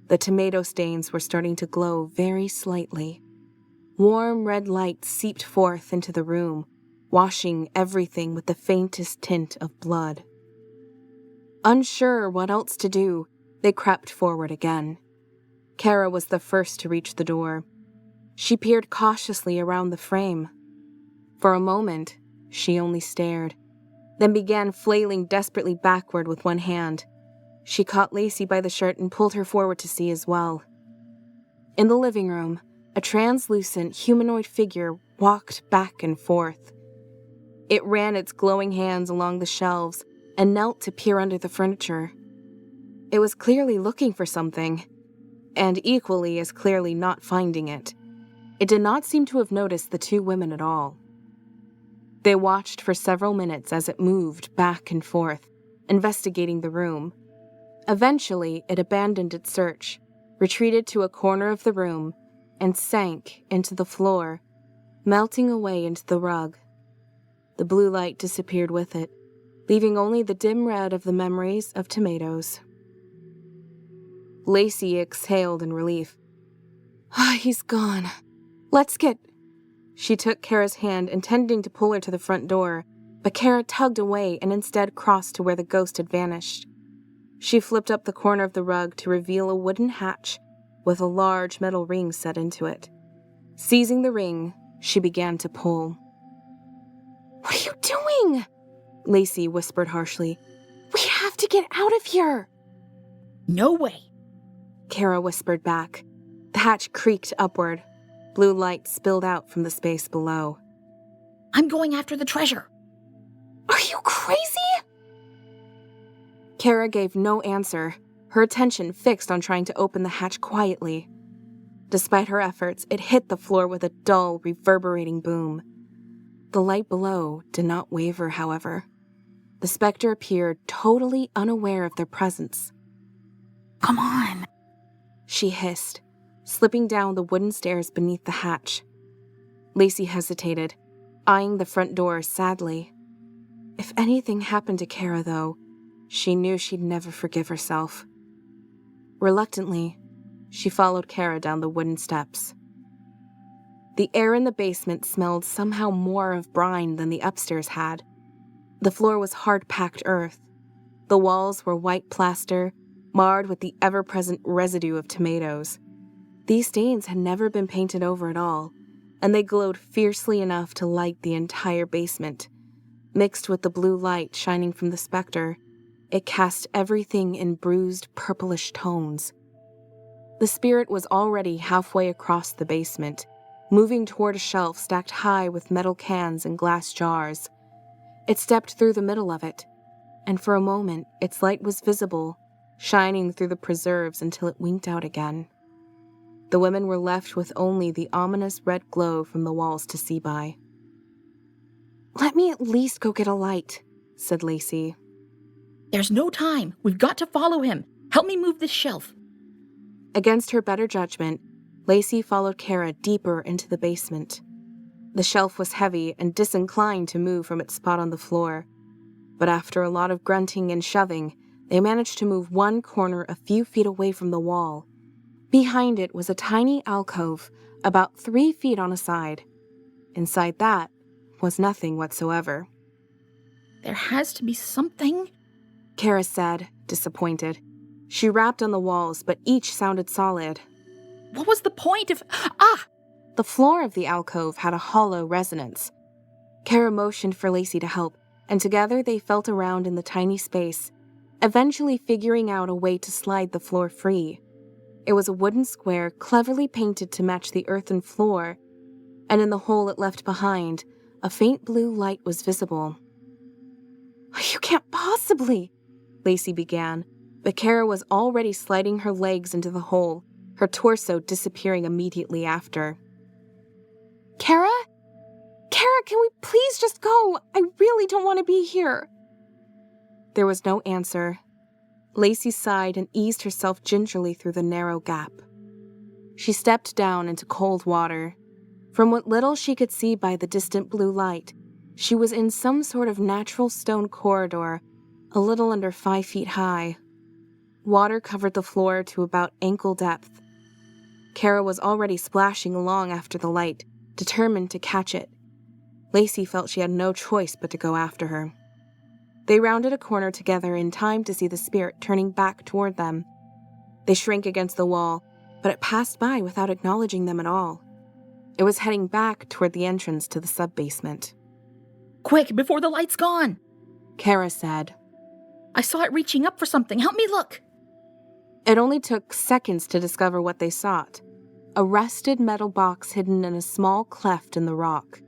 the tomato stains were starting to glow very slightly. Warm red light seeped forth into the room, washing everything with the faintest tint of blood. Unsure what else to do, they crept forward again. Kara was the first to reach the door. She peered cautiously around the frame. For a moment, she only stared, then began flailing desperately backward with one hand. She caught Lacey by the shirt and pulled her forward to see as well. In the living room, a translucent humanoid figure walked back and forth. It ran its glowing hands along the shelves and knelt to peer under the furniture. It was clearly looking for something, and equally as clearly not finding it. It did not seem to have noticed the two women at all. They watched for several minutes as it moved back and forth, investigating the room. Eventually, it abandoned its search, retreated to a corner of the room, and sank into the floor, melting away into the rug. The blue light disappeared with it, leaving only the dim red of the memories of tomatoes. Lacey exhaled in relief. He's gone. Let's get... She took Kara's hand, intending to pull her to the front door, but Kara tugged away and instead crossed to where the ghost had vanished. She flipped up the corner of the rug to reveal a wooden hatch with a large metal ring set into it. Seizing the ring, she began to pull. "What are you doing?" Lacey whispered harshly. "We have to get out of here." No way. Kara whispered back. The hatch creaked upward. Blue light spilled out from the space below. I'm going after the treasure. "Are you crazy?" Kara gave no answer, her attention fixed on trying to open the hatch quietly. Despite her efforts, it hit the floor with a dull, reverberating boom. The light below did not waver, however. The specter appeared totally unaware of their presence. Come on. She hissed, slipping down the wooden stairs beneath the hatch. Lacey hesitated, eyeing the front door sadly. If anything happened to Kara, though, she knew she'd never forgive herself. Reluctantly, she followed Kara down the wooden steps. The air in the basement smelled somehow more of brine than the upstairs had. The floor was hard-packed earth. The walls were white plaster, marred with the ever-present residue of tomatoes. These stains had never been painted over at all, and they glowed fiercely enough to light the entire basement. Mixed with the blue light shining from the specter, it cast everything in bruised, purplish tones. The spirit was already halfway across the basement, moving toward a shelf stacked high with metal cans and glass jars. It stepped through the middle of it, and for a moment its light was visible, shining through the preserves until it winked out again. The women were left with only the ominous red glow from the walls to see by. "Let me at least go get a light," said Lacey. There's no time. We've got to follow him. Help me move this shelf. Against her better judgment, Lacey followed Kara deeper into the basement. The shelf was heavy and disinclined to move from its spot on the floor, but after a lot of grunting and shoving, they managed to move one corner a few feet away from the wall. Behind it was a tiny alcove, about 3 feet on a side. Inside that was nothing whatsoever. There has to be something. Kara said, disappointed. She rapped on the walls, but each sounded solid. What was the point of... Ah! The floor of the alcove had a hollow resonance. Kara motioned for Lacey to help, and together they felt around in the tiny space, eventually figuring out a way to slide the floor free. It was a wooden square cleverly painted to match the earthen floor, and in the hole it left behind, a faint blue light was visible. "You can't possibly," Lacey began, but Kara was already sliding her legs into the hole, her torso disappearing immediately after. "Kara? Kara, can we please just go? I really don't want to be here." There was no answer. Lacey sighed and eased herself gingerly through the narrow gap. She stepped down into cold water. From what little she could see by the distant blue light, she was in some sort of natural stone corridor, a little under 5 feet high. Water covered the floor to about ankle depth. Kara was already splashing along after the light, determined to catch it. Lacey felt she had no choice but to go after her. They rounded a corner together in time to see the spirit turning back toward them. They shrank against the wall, but it passed by without acknowledging them at all. It was heading back toward the entrance to the sub-basement. Quick, before the light's gone, Kara said. I saw it reaching up for something. Help me look. It only took seconds to discover what they sought. A rusted metal box hidden in a small cleft in the rock.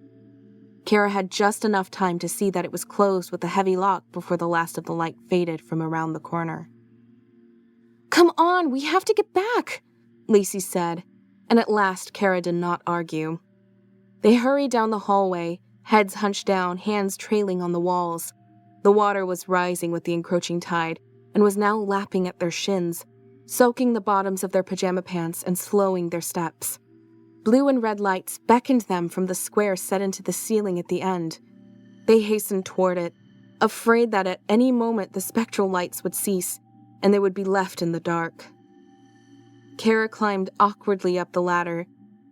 Kara had just enough time to see that it was closed with a heavy lock before the last of the light faded from around the corner. "Come on, we have to get back," Lacey said, and at last Kara did not argue. They hurried down the hallway, heads hunched down, hands trailing on the walls. The water was rising with the encroaching tide and was now lapping at their shins, soaking the bottoms of their pajama pants and slowing their steps. Blue and red lights beckoned them from the square set into the ceiling at the end. They hastened toward it, afraid that at any moment the spectral lights would cease and they would be left in the dark. Kara climbed awkwardly up the ladder,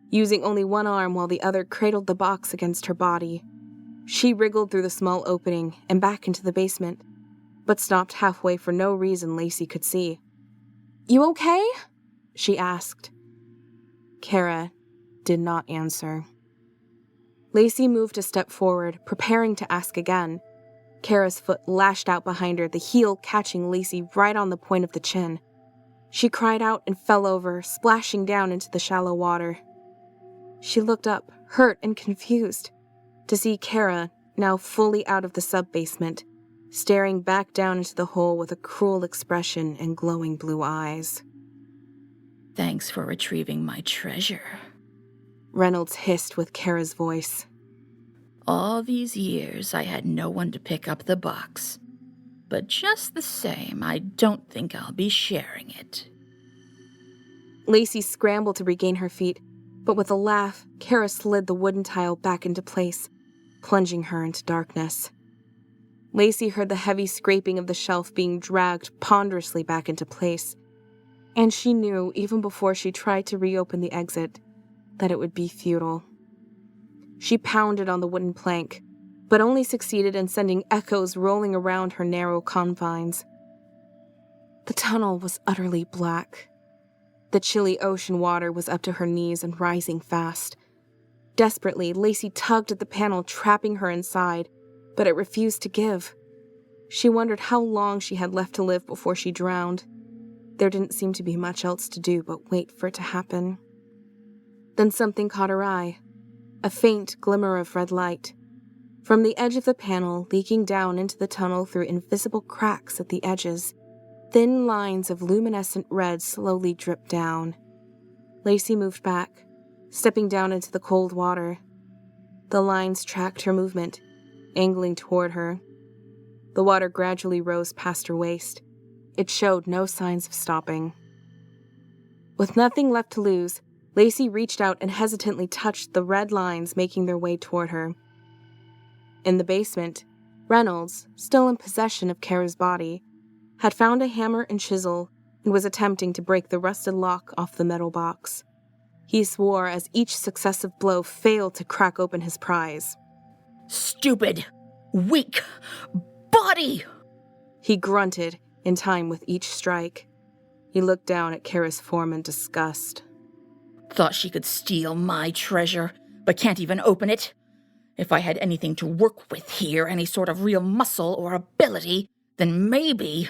using only one arm while the other cradled the box against her body. She wriggled through the small opening and back into the basement, but stopped halfway for no reason Lacey could see. "You okay?" she asked. Kara did not answer. Lacey moved a step forward, preparing to ask again. Kara's foot lashed out behind her, the heel catching Lacey right on the point of the chin. She cried out and fell over, splashing down into the shallow water. She looked up, hurt and confused, to see Kara, now fully out of the sub-basement, staring back down into the hole with a cruel expression and glowing blue eyes. Thanks for retrieving my treasure, Reynolds hissed with Kara's voice. All these years I had no one to pick up the box. But just the same, I don't think I'll be sharing it. Lacey scrambled to regain her feet, but with a laugh, Kara slid the wooden tile back into place, plunging her into darkness. Lacey heard the heavy scraping of the shelf being dragged ponderously back into place, and she knew, even before she tried to reopen the exit, that it would be futile. She pounded on the wooden plank, but only succeeded in sending echoes rolling around her narrow confines. The tunnel was utterly black. The chilly ocean water was up to her knees and rising fast. Desperately, Lacey tugged at the panel, trapping her inside, but it refused to give. She wondered how long she had left to live before she drowned. There didn't seem to be much else to do but wait for it to happen. Then something caught her eye. A faint glimmer of red light. From the edge of the panel, leaking down into the tunnel through invisible cracks at the edges, thin lines of luminescent red slowly dripped down. Lacey moved back, stepping down into the cold water. The lines tracked her movement, angling toward her. The water gradually rose past her waist. It showed no signs of stopping. With nothing left to lose, Lacey reached out and hesitantly touched the red lines making their way toward her. In the basement, Reynolds, still in possession of Kara's body, had found a hammer and chisel and was attempting to break the rusted lock off the metal box. He swore as each successive blow failed to crack open his prize. Stupid! Weak! Body! He grunted in time with each strike. He looked down at Kara's form in disgust. Thought she could steal my treasure, but can't even open it? If I had anything to work with here, any sort of real muscle or ability, then maybe...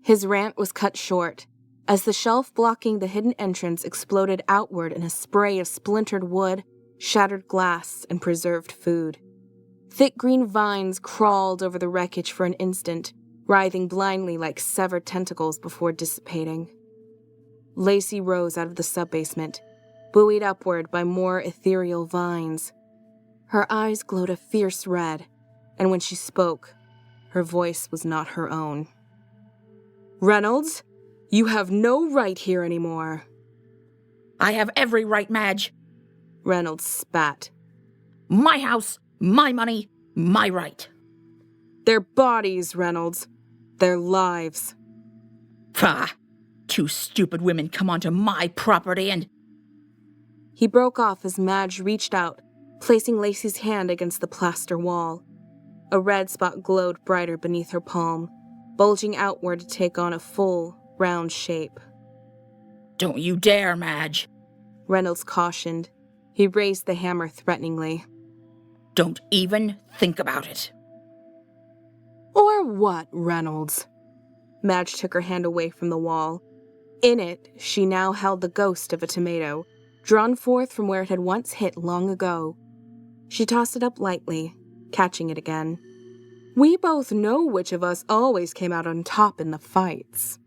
His rant was cut short, as the shelf blocking the hidden entrance exploded outward in a spray of splintered wood, shattered glass, and preserved food. Thick green vines crawled over the wreckage for an instant, writhing blindly like severed tentacles before dissipating. Lacey rose out of the sub-basement, buoyed upward by more ethereal vines. Her eyes glowed a fierce red, and when she spoke, her voice was not her own. "Reynolds, you have no right here anymore." I have every right, Madge. Reynolds spat. My house, my money, my right. "Their bodies, Reynolds. Their lives." Pah! 2 stupid women come onto my property and... He broke off as Madge reached out, placing Lacey's hand against the plaster wall. A red spot glowed brighter beneath her palm, bulging outward to take on a full, round shape. Don't you dare, Madge. Reynolds cautioned. He raised the hammer threateningly. Don't even think about it. Or what, Reynolds? Madge took her hand away from the wall. In it, she now held the ghost of a tomato, drawn forth from where it had once hit long ago. She tossed it up lightly, catching it again. We both know which of us always came out on top in the fights.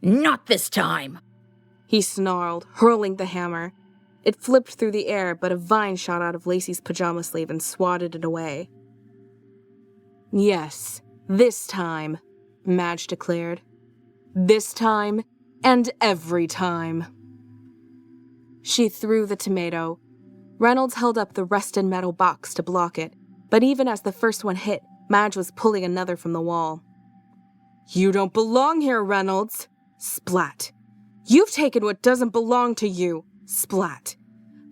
Not this time, he snarled, hurling the hammer. It flipped through the air, but a vine shot out of Lacey's pajama sleeve and swatted it away. Yes, this time, Madge declared. This time, and every time. She threw the tomato. Reynolds held up the rusted metal box to block it, but even as the first one hit, Madge was pulling another from the wall. You don't belong here, Reynolds. Splat. You've taken what doesn't belong to you. Splat.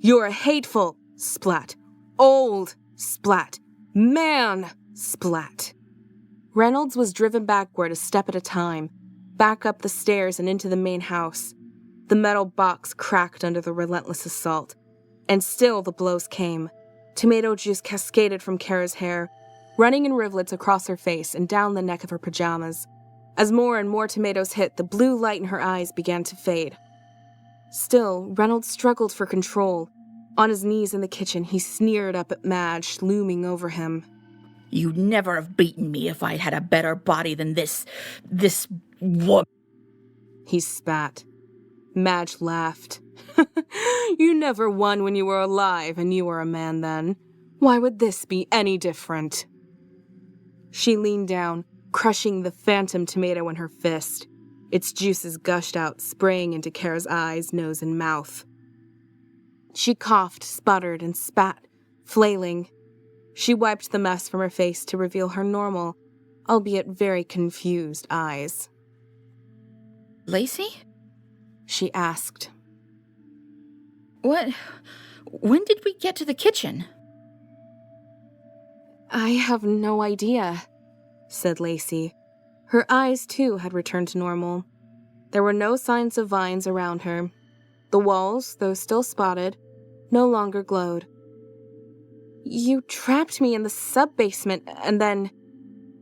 You're hateful. Splat. Old. Splat. Man. Splat. Reynolds was driven backward a step at a time, back up the stairs and into the main house. The metal box cracked under the relentless assault, and still the blows came. Tomato juice cascaded from Kara's hair, running in rivulets across her face and down the neck of her pajamas. As more and more tomatoes hit, the blue light in her eyes began to fade. Still, Reynolds struggled for control. On his knees in the kitchen, he sneered up at Madge, looming over him. You'd never have beaten me if I'd had a better body than this woman. He spat. Madge laughed. You never won when you were alive, and you were a man then. Why would this be any different? She leaned down, crushing the phantom tomato in her fist. Its juices gushed out, spraying into Kara's eyes, nose, and mouth. She coughed, sputtered, and spat, flailing. She wiped the mess from her face to reveal her normal, albeit very confused eyes. Lacey? She asked. When did we get to the kitchen? I have no idea, said Lacey. Her eyes, too, had returned to normal. There were no signs of vines around her. The walls, though still spotted, no longer glowed. You trapped me in the sub-basement, and then...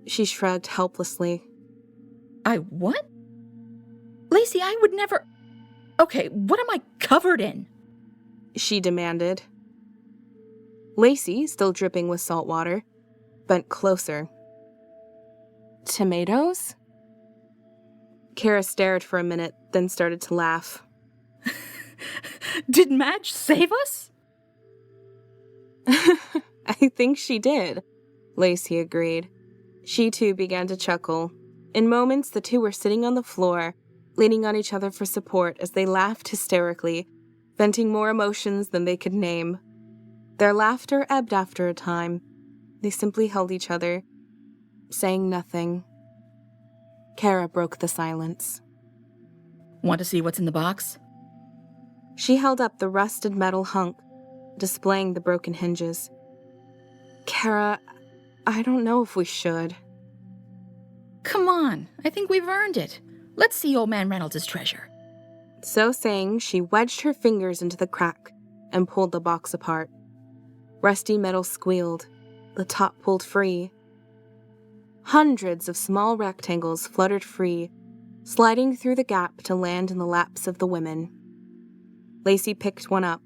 She shrugged helplessly. I what? Lacey, I would never... Okay, what am I covered in? She demanded. Lacey, still dripping with salt water, bent closer. Tomatoes? Kara stared for a minute, then started to laugh. Did Madge save us? I think she did, Lacey agreed. She too began to chuckle. In moments, the two were sitting on the floor, leaning on each other for support as they laughed hysterically, venting more emotions than they could name. Their laughter ebbed after a time. They simply held each other, saying nothing. Kara broke the silence. Want to see what's in the box? She held up the rusted metal hunk, displaying the broken hinges. Kara, I don't know if we should. Come on, I think we've earned it. Let's see old man Reynolds' treasure. So saying, she wedged her fingers into the crack and pulled the box apart. Rusty metal squealed. The top pulled free. Hundreds of small rectangles fluttered free, sliding through the gap to land in the laps of the women. Lacey picked one up.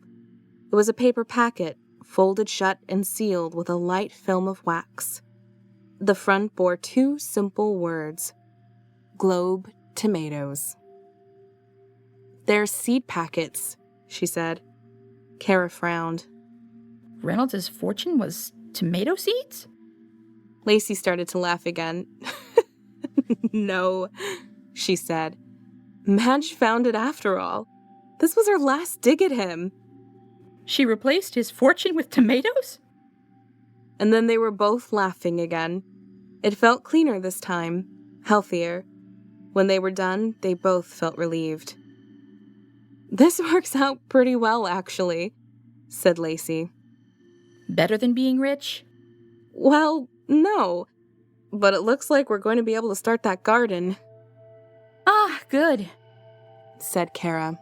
It was a paper packet, folded shut and sealed with a light film of wax. The front bore two simple words: Globe Tomatoes. "They're seed packets," she said. Kara frowned. Reynolds' fortune was tomato seeds? Lacey started to laugh again. No, she said. Madge found it after all. This was her last dig at him. She replaced his fortune with tomatoes? And then they were both laughing again. It felt cleaner this time, healthier. When they were done, they both felt relieved. "This works out pretty well, actually," said Lacey. Better than being rich? Well, no. But it looks like we're going to be able to start that garden. Ah, good, said Kara.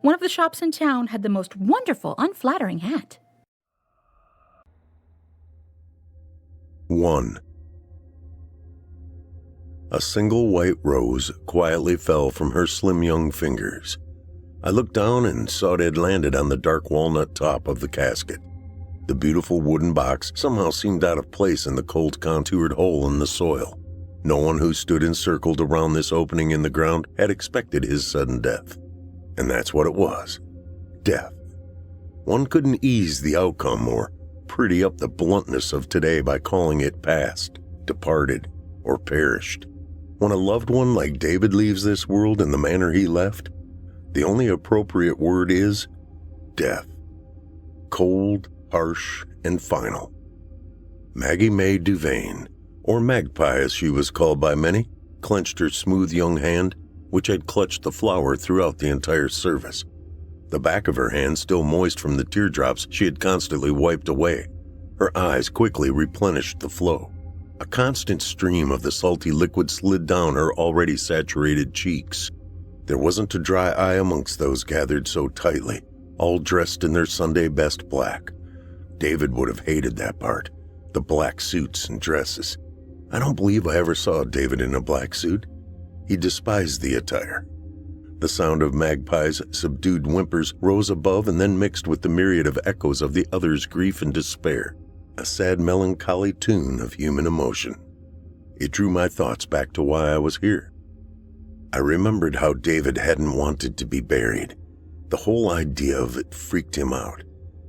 One of the shops in town had the most wonderful, unflattering hat. 1. A single white rose quietly fell from her slim young fingers. I looked down and saw it had landed on the dark walnut top of the casket. The beautiful wooden box somehow seemed out of place in the cold contoured hole in the soil. No one who stood encircled around this opening in the ground had expected his sudden death. And that's what it was. Death. One couldn't ease the outcome or pretty up the bluntness of today by calling it past, departed, or perished. When a loved one like David leaves this world in the manner he left, the only appropriate word is death. Cold, harsh, and final. Maggie May Duvain, or Magpie as she was called by many, clenched her smooth young hand, which had clutched the flower throughout the entire service. The back of her hand still moist from the teardrops she had constantly wiped away. Her eyes quickly replenished the flow. A constant stream of the salty liquid slid down her already saturated cheeks. There wasn't a dry eye amongst those gathered so tightly, all dressed in their Sunday best black. David would have hated that part, the black suits and dresses. I don't believe I ever saw David in a black suit. He despised the attire. The sound of Magpie's subdued whimpers rose above and then mixed with the myriad of echoes of the other's grief and despair, a sad melancholy tune of human emotion. It drew my thoughts back to why I was here. I remembered how David hadn't wanted to be buried. The whole idea of it freaked him out.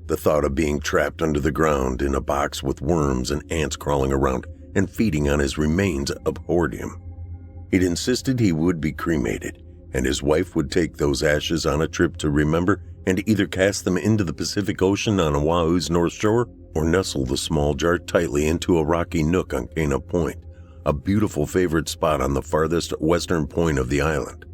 The thought of being trapped under the ground in a box with worms and ants crawling around and feeding on his remains abhorred him. He'd insisted he would be cremated, and his wife would take those ashes on a trip to remember and either cast them into the Pacific Ocean on Oahu's North Shore or nestle the small jar tightly into a rocky nook on Cana Point, a beautiful favorite spot on the farthest western point of the island.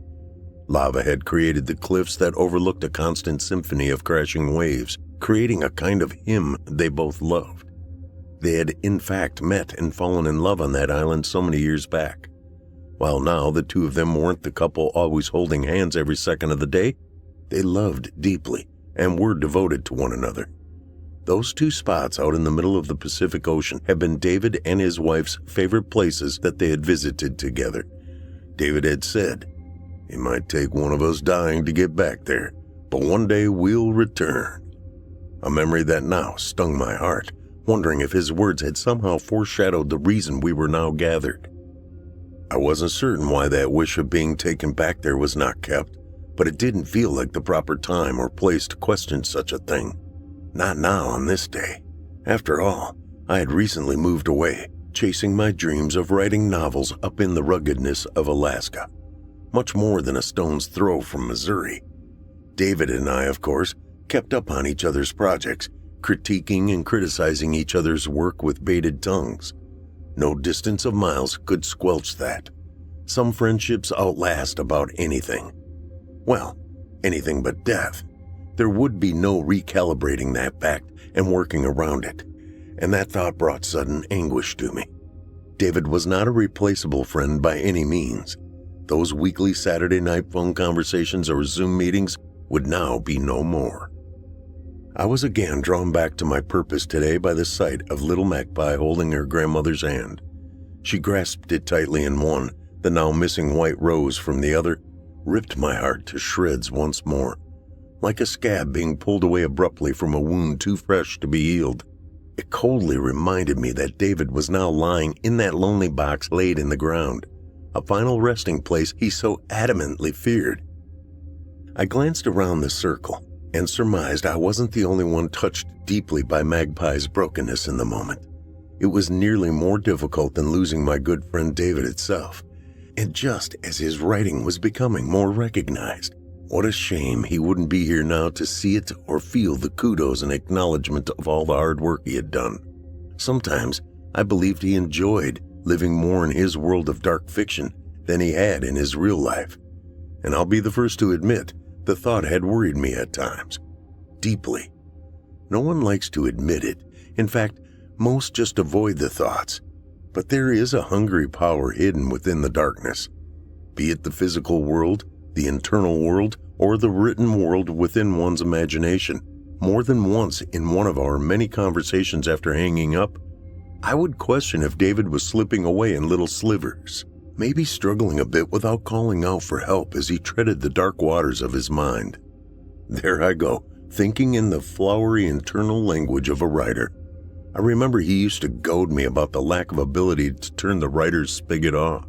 Lava had created the cliffs that overlooked a constant symphony of crashing waves, creating a kind of hymn they both loved. They had in fact met and fallen in love on that island so many years back. While now the two of them weren't the couple always holding hands every second of the day, they loved deeply and were devoted to one another. Those two spots out in the middle of the Pacific Ocean had been David and his wife's favorite places that they had visited together. David had said, "It might take one of us dying to get back there, but one day we'll return." A memory that now stung my heart, wondering if his words had somehow foreshadowed the reason we were now gathered. I wasn't certain why that wish of being taken back there was not kept, but it didn't feel like the proper time or place to question such a thing. Not now on this day. After all, I had recently moved away, chasing my dreams of writing novels up in the ruggedness of Alaska, much more than a stone's throw from Missouri. David and I, of course, kept up on each other's projects, critiquing and criticizing each other's work with bated tongues. No distance of miles could squelch that. Some friendships outlast about anything. Well, anything but death. There would be no recalibrating that fact and working around it, and that thought brought sudden anguish to me. David was not a replaceable friend by any means. Those weekly Saturday night phone conversations or Zoom meetings would now be no more. I was again drawn back to my purpose today by the sight of little Magpie holding her grandmother's hand. She grasped it tightly in one, the now missing white rose from the other, ripped my heart to shreds once more, like a scab being pulled away abruptly from a wound too fresh to be healed. It coldly reminded me that David was now lying in that lonely box laid in the ground, a final resting place he so adamantly feared. I glanced around the circle and surmised I wasn't the only one touched deeply by Magpie's brokenness in the moment. It was nearly more difficult than losing my good friend David itself, and just as his writing was becoming more recognized. What a shame he wouldn't be here now to see it or feel the kudos and acknowledgement of all the hard work he had done. Sometimes I believed he enjoyed living more in his world of dark fiction than he had in his real life, and I'll be the first to admit the thought had worried me at times, deeply. No one likes to admit it. In fact, most just avoid the thoughts. But there is a hungry power hidden within the darkness, be it the physical world, the internal world, or the written world within one's imagination. More than once in one of our many conversations after hanging up, I would question if David was slipping away in little slivers, maybe struggling a bit without calling out for help as he treaded the dark waters of his mind. There I go, thinking in the flowery internal language of a writer. I remember he used to goad me about the lack of ability to turn the writer's spigot off.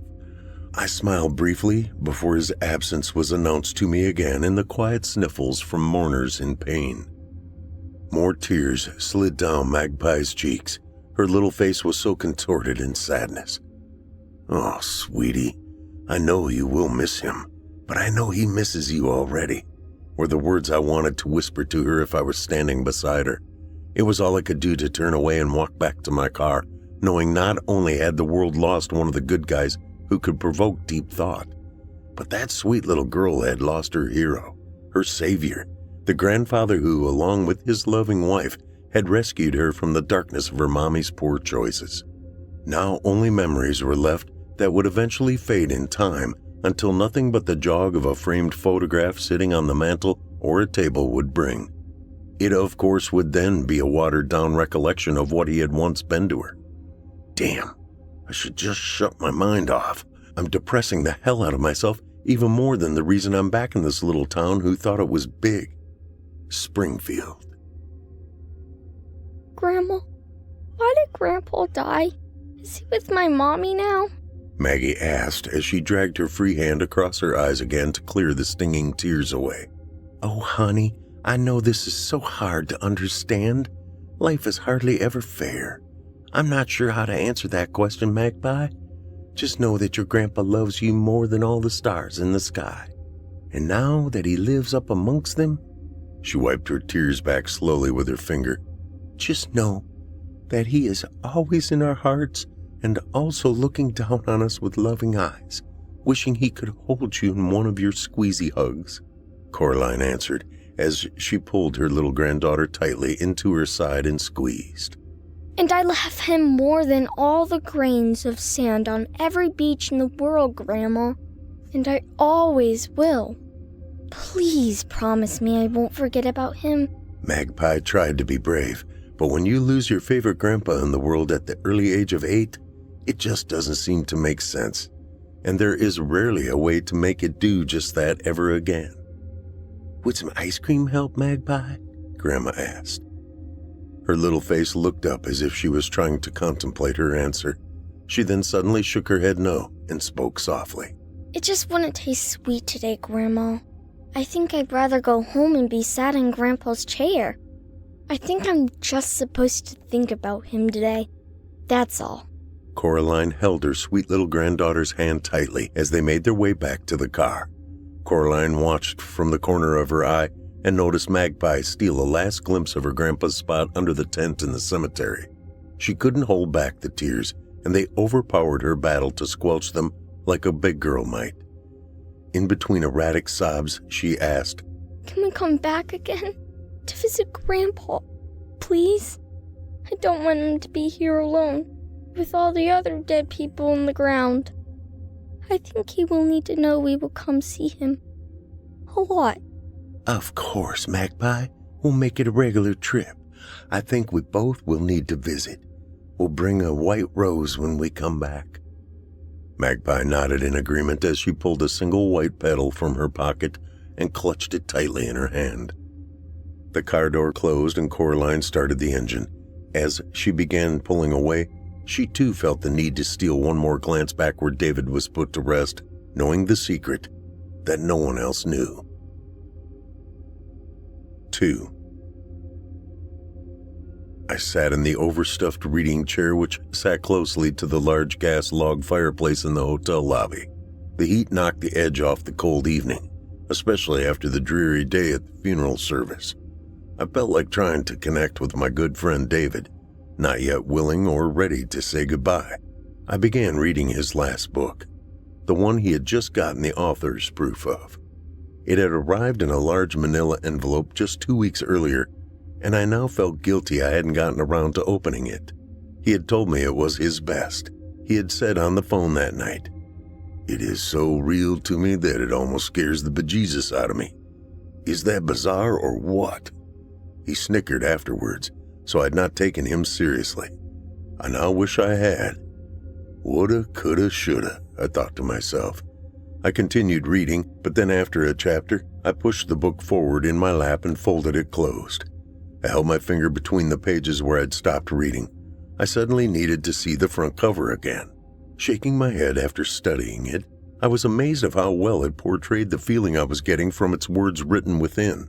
I smiled briefly before his absence was announced to me again in the quiet sniffles from mourners in pain. More tears slid down Magpie's cheeks. Her little face was so contorted in sadness. "Oh, sweetie, I know you will miss him, but I know he misses you already," were the words I wanted to whisper to her if I were standing beside her. It was all I could do to turn away and walk back to my car, knowing not only had the world lost one of the good guys who could provoke deep thought, but that sweet little girl had lost her hero, her savior, the grandfather who, along with his loving wife, had rescued her from the darkness of her mommy's poor choices. Now only memories were left that would eventually fade in time until nothing but the jog of a framed photograph sitting on the mantel or a table would bring. It, of course, would then be a watered-down recollection of what he had once been to her. Damn, I should just shut my mind off. I'm depressing the hell out of myself even more than the reason I'm back in this little town who thought it was big. Springfield. Grandma, why did Grandpa die? Is he with my mommy now? Maggie asked as she dragged her free hand across her eyes again to clear the stinging tears away. Oh, honey, I know this is so hard to understand. Life is hardly ever fair. I'm not sure how to answer that question, Magpie. Just know that your grandpa loves you more than all the stars in the sky. And now that he lives up amongst them, she wiped her tears back slowly with her finger. Just know that he is always in our hearts and also looking down on us with loving eyes, wishing he could hold you in one of your squeezy hugs, Coraline answered as she pulled her little granddaughter tightly into her side and squeezed. And I love him more than all the grains of sand on every beach in the world, Grandma. And I always will. Please promise me I won't forget about him. Magpie tried to be brave, But when you lose your favorite grandpa in the world at the early age of 8, it just doesn't seem to make sense. And there is rarely a way to make it do just that ever again. Would some ice cream help, Magpie? Grandma asked. Her little face looked up as if she was trying to contemplate her answer. She then suddenly shook her head no and spoke softly. It just wouldn't taste sweet today, Grandma. I think I'd rather go home and be sat in Grandpa's chair. I think I'm just supposed to think about him today. That's all. Coraline held her sweet little granddaughter's hand tightly as they made their way back to the car. Coraline watched from the corner of her eye and noticed Magpie steal a last glimpse of her grandpa's spot under the tent in the cemetery. She couldn't hold back the tears, and they overpowered her battle to squelch them like a big girl might. In between erratic sobs, she asked, Can we come back again to visit Grandpa, please? I don't want him to be here alone with all the other dead people in the ground. I think he will need to know we will come see him. A lot. Of course, Magpie. We'll make it a regular trip. I think we both will need to visit. We'll bring a white rose when we come back. Magpie nodded in agreement as she pulled a single white petal from her pocket and clutched it tightly in her hand. The car door closed and Coraline started the engine. As she began pulling away, she too felt the need to steal one more glance back where David was put to rest, knowing the secret that no one else knew. 2. I sat in the overstuffed reading chair which sat closely to the large gas log fireplace in the hotel lobby. The heat knocked the edge off the cold evening, especially after the dreary day at the funeral service. I felt like trying to connect with my good friend David, not yet willing or ready to say goodbye. I began reading his last book, the one he had just gotten the author's proof of. It had arrived in a large manila envelope just 2 weeks earlier, and I now felt guilty I hadn't gotten around to opening it. He had told me it was his best. He had said on the phone that night, "It is so real to me that it almost scares the bejesus out of me. Is that bizarre or what?" He snickered afterwards, so I'd not taken him seriously. I now wish I had. Woulda, coulda, shoulda, I thought to myself. I continued reading, but then after a chapter, I pushed the book forward in my lap and folded it closed. I held my finger between the pages where I'd stopped reading. I suddenly needed to see the front cover again. Shaking my head after studying it, I was amazed of how well it portrayed the feeling I was getting from its words written within.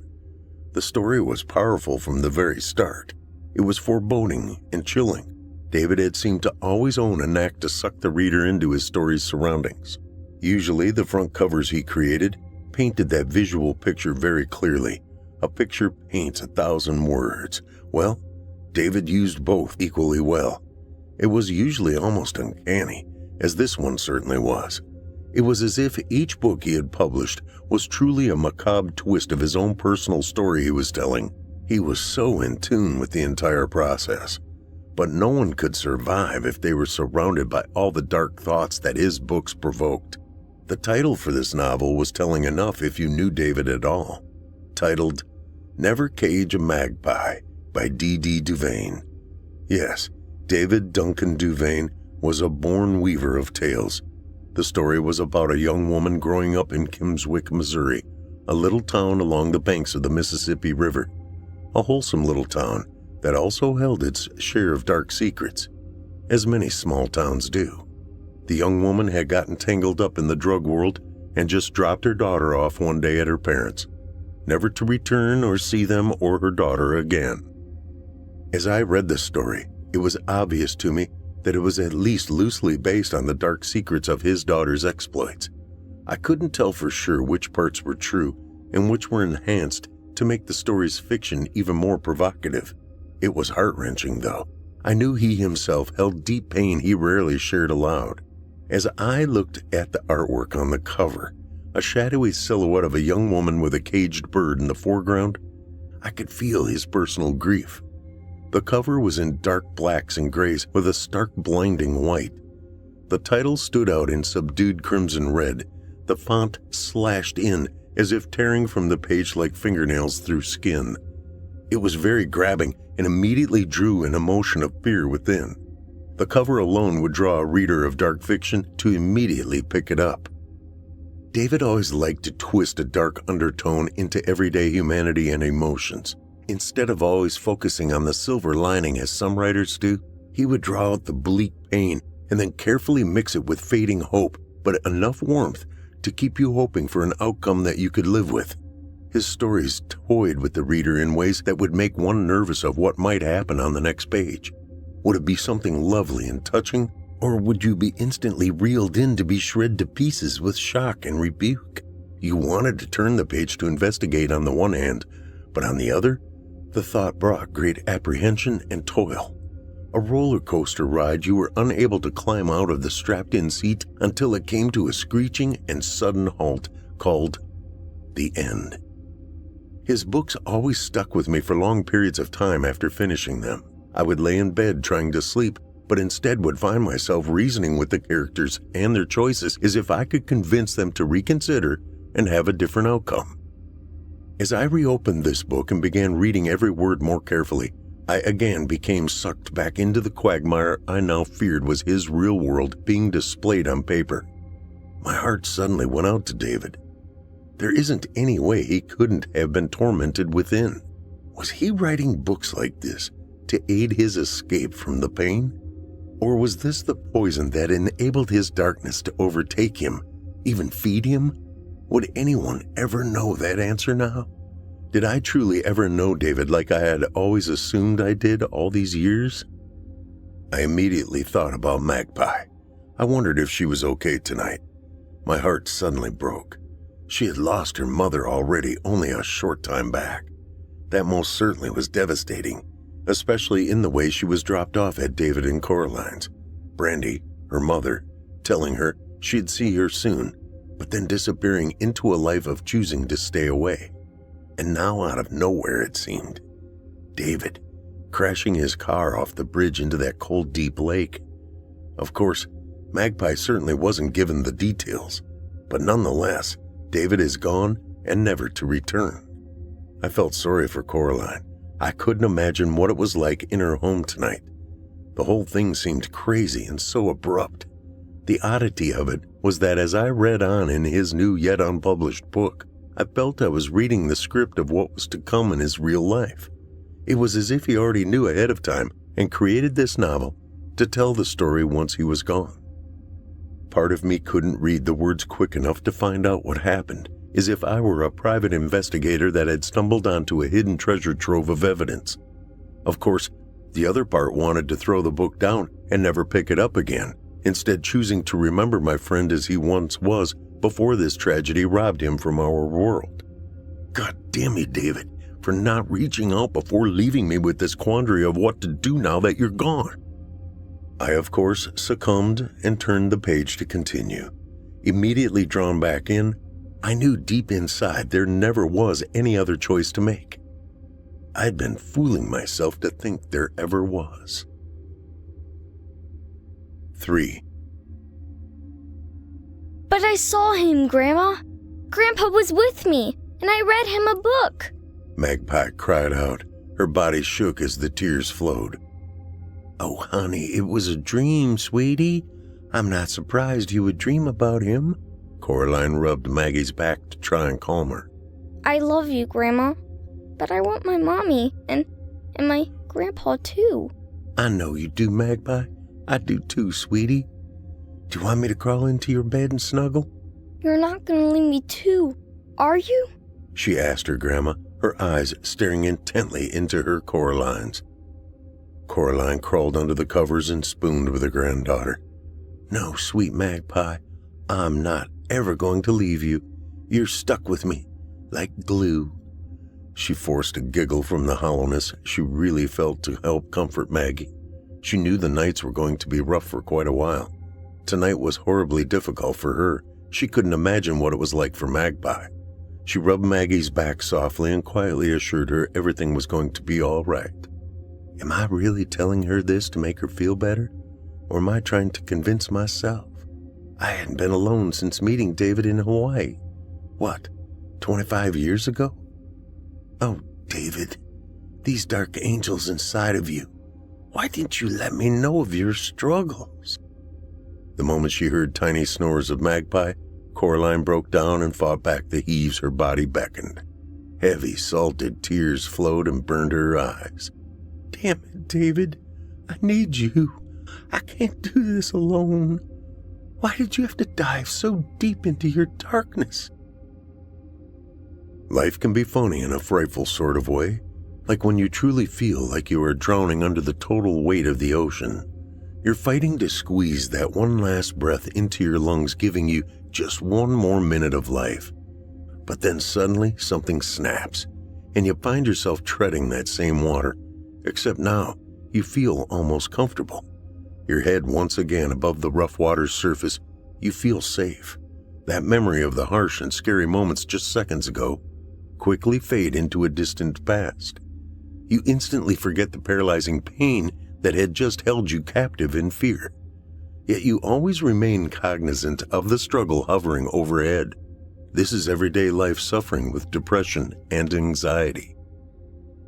The story was powerful from the very start. It was foreboding and chilling. David had seemed to always own a knack to suck the reader into his story's surroundings. Usually, the front covers he created painted that visual picture very clearly. A picture paints 1,000 words. Well, David used both equally well. It was usually almost uncanny, as this one certainly was. It was as if each book he had published was truly a macabre twist of his own personal story he was telling. He was so in tune with the entire process. But no one could survive if they were surrounded by all the dark thoughts that his books provoked. The title for this novel was telling enough if you knew David at all. Titled, Never Cage a Magpie by D.D. Duvain. Yes, David Duncan Duvain was a born weaver of tales. The story was about a young woman growing up in Kimmswick, Missouri, a little town along the banks of the Mississippi River. A wholesome little town that also held its share of dark secrets, as many small towns do. The young woman had gotten tangled up in the drug world and just dropped her daughter off one day at her parents', never to return or see them or her daughter again. As I read this story, it was obvious to me that it was at least loosely based on the dark secrets of his daughter's exploits. I couldn't tell for sure which parts were true and which were enhanced to make the story's fiction even more provocative. It was heart-wrenching, though. I knew he himself held deep pain he rarely shared aloud. As I looked at the artwork on the cover, a shadowy silhouette of a young woman with a caged bird in the foreground, I could feel his personal grief. The cover was in dark blacks and grays with a stark blinding white. The title stood out in subdued crimson red, the font slashed in as if tearing from the page like fingernails through skin. It was very grabbing and immediately drew an emotion of fear within. The cover alone would draw a reader of dark fiction to immediately pick it up. David always liked to twist a dark undertone into everyday humanity and emotions. Instead of always focusing on the silver lining as some writers do, he would draw out the bleak pain and then carefully mix it with fading hope, but enough warmth to keep you hoping for an outcome that you could live with. His stories toyed with the reader in ways that would make one nervous of what might happen on the next page. Would it be something lovely and touching, or would you be instantly reeled in to be shred to pieces with shock and rebuke? You wanted to turn the page to investigate on the one hand, but on the other, the thought brought great apprehension and toil. A roller coaster ride you were unable to climb out of the strapped-in seat until it came to a screeching and sudden halt called the end. His books always stuck with me for long periods of time after finishing them. I would lay in bed trying to sleep, but instead would find myself reasoning with the characters and their choices as if I could convince them to reconsider and have a different outcome. As I reopened this book and began reading every word more carefully, I again became sucked back into the quagmire I now feared was his real world being displayed on paper. My heart suddenly went out to David. There isn't any way he couldn't have been tormented within. Was he writing books like this to aid his escape from the pain? Or was this the poison that enabled his darkness to overtake him, even feed him? Would anyone ever know that answer now? Did I truly ever know David like I had always assumed I did all these years? I immediately thought about Magpie. I wondered if she was okay tonight. My heart suddenly broke. She had lost her mother already only a short time back. That most certainly was devastating, especially in the way she was dropped off at David and Coraline's. Brandy, her mother, telling her she'd see her soon, but then disappearing into a life of choosing to stay away. And now out of nowhere, it seemed, David, crashing his car off the bridge into that cold, deep lake. Of course, Magpie certainly wasn't given the details, but nonetheless, David is gone and never to return. I felt sorry for Coraline. I couldn't imagine what it was like in her home tonight. The whole thing seemed crazy and so abrupt. The oddity of it was that as I read on in his new yet unpublished book, I felt I was reading the script of what was to come in his real life. It was as if he already knew ahead of time and created this novel to tell the story once he was gone. Part of me couldn't read the words quick enough to find out what happened, as if I were a private investigator that had stumbled onto a hidden treasure trove of evidence. Of course, the other part wanted to throw the book down and never pick it up again, instead choosing to remember my friend as he once was before this tragedy robbed him from our world. God damn you, David, for not reaching out before leaving me with this quandary of what to do now that you're gone. I, of course, succumbed and turned the page to continue. Immediately drawn back in, I knew deep inside there never was any other choice to make. I'd been fooling myself to think there ever was. 3. But I saw him, Grandma. Grandpa was with me, and I read him a book. Magpie cried out. Her body shook as the tears flowed. Oh, honey, it was a dream, sweetie. I'm not surprised you would dream about him. Coraline rubbed Maggie's back to try and calm her. I love you, Grandma, but I want my mommy and my grandpa too. I know you do, Magpie. I do too, sweetie. Do you want me to crawl into your bed and snuggle? You're not going to leave me too, are you? She asked her grandma, her eyes staring intently into her Coraline's. Coraline crawled under the covers and spooned with her granddaughter. No, sweet Magpie, I'm not ever going to leave you. You're stuck with me, like glue. She forced a giggle from the hollowness she really felt to help comfort Maggie. She knew the nights were going to be rough for quite a while. Tonight was horribly difficult for her. She couldn't imagine what it was like for Magpie. She rubbed Maggie's back softly and quietly assured her everything was going to be all right. Am I really telling her this to make her feel better? Or am I trying to convince myself? I hadn't been alone since meeting David in Hawaii. What, 25 years ago? Oh, David, These dark angels inside of you. Why didn't you let me know of your struggles? The moment she heard tiny snores of Magpie, Coraline broke down and fought back the heaves her body beckoned. Heavy, salted tears flowed and burned her eyes. Damn it, David. I need you. I can't do this alone. Why did you have to dive so deep into your darkness? Life can be funny in a frightful sort of way, like when you truly feel like you are drowning under the total weight of the ocean. You're fighting to squeeze that one last breath into your lungs, giving you just one more minute of life. But then suddenly something snaps, and you find yourself treading that same water, except now you feel almost comfortable. Your head once again above the rough water's surface, you feel safe. That memory of the harsh and scary moments just seconds ago quickly fade into a distant past. You instantly forget the paralyzing pain that had just held you captive in fear. Yet you always remain cognizant of the struggle hovering overhead. This is everyday life suffering with depression and anxiety.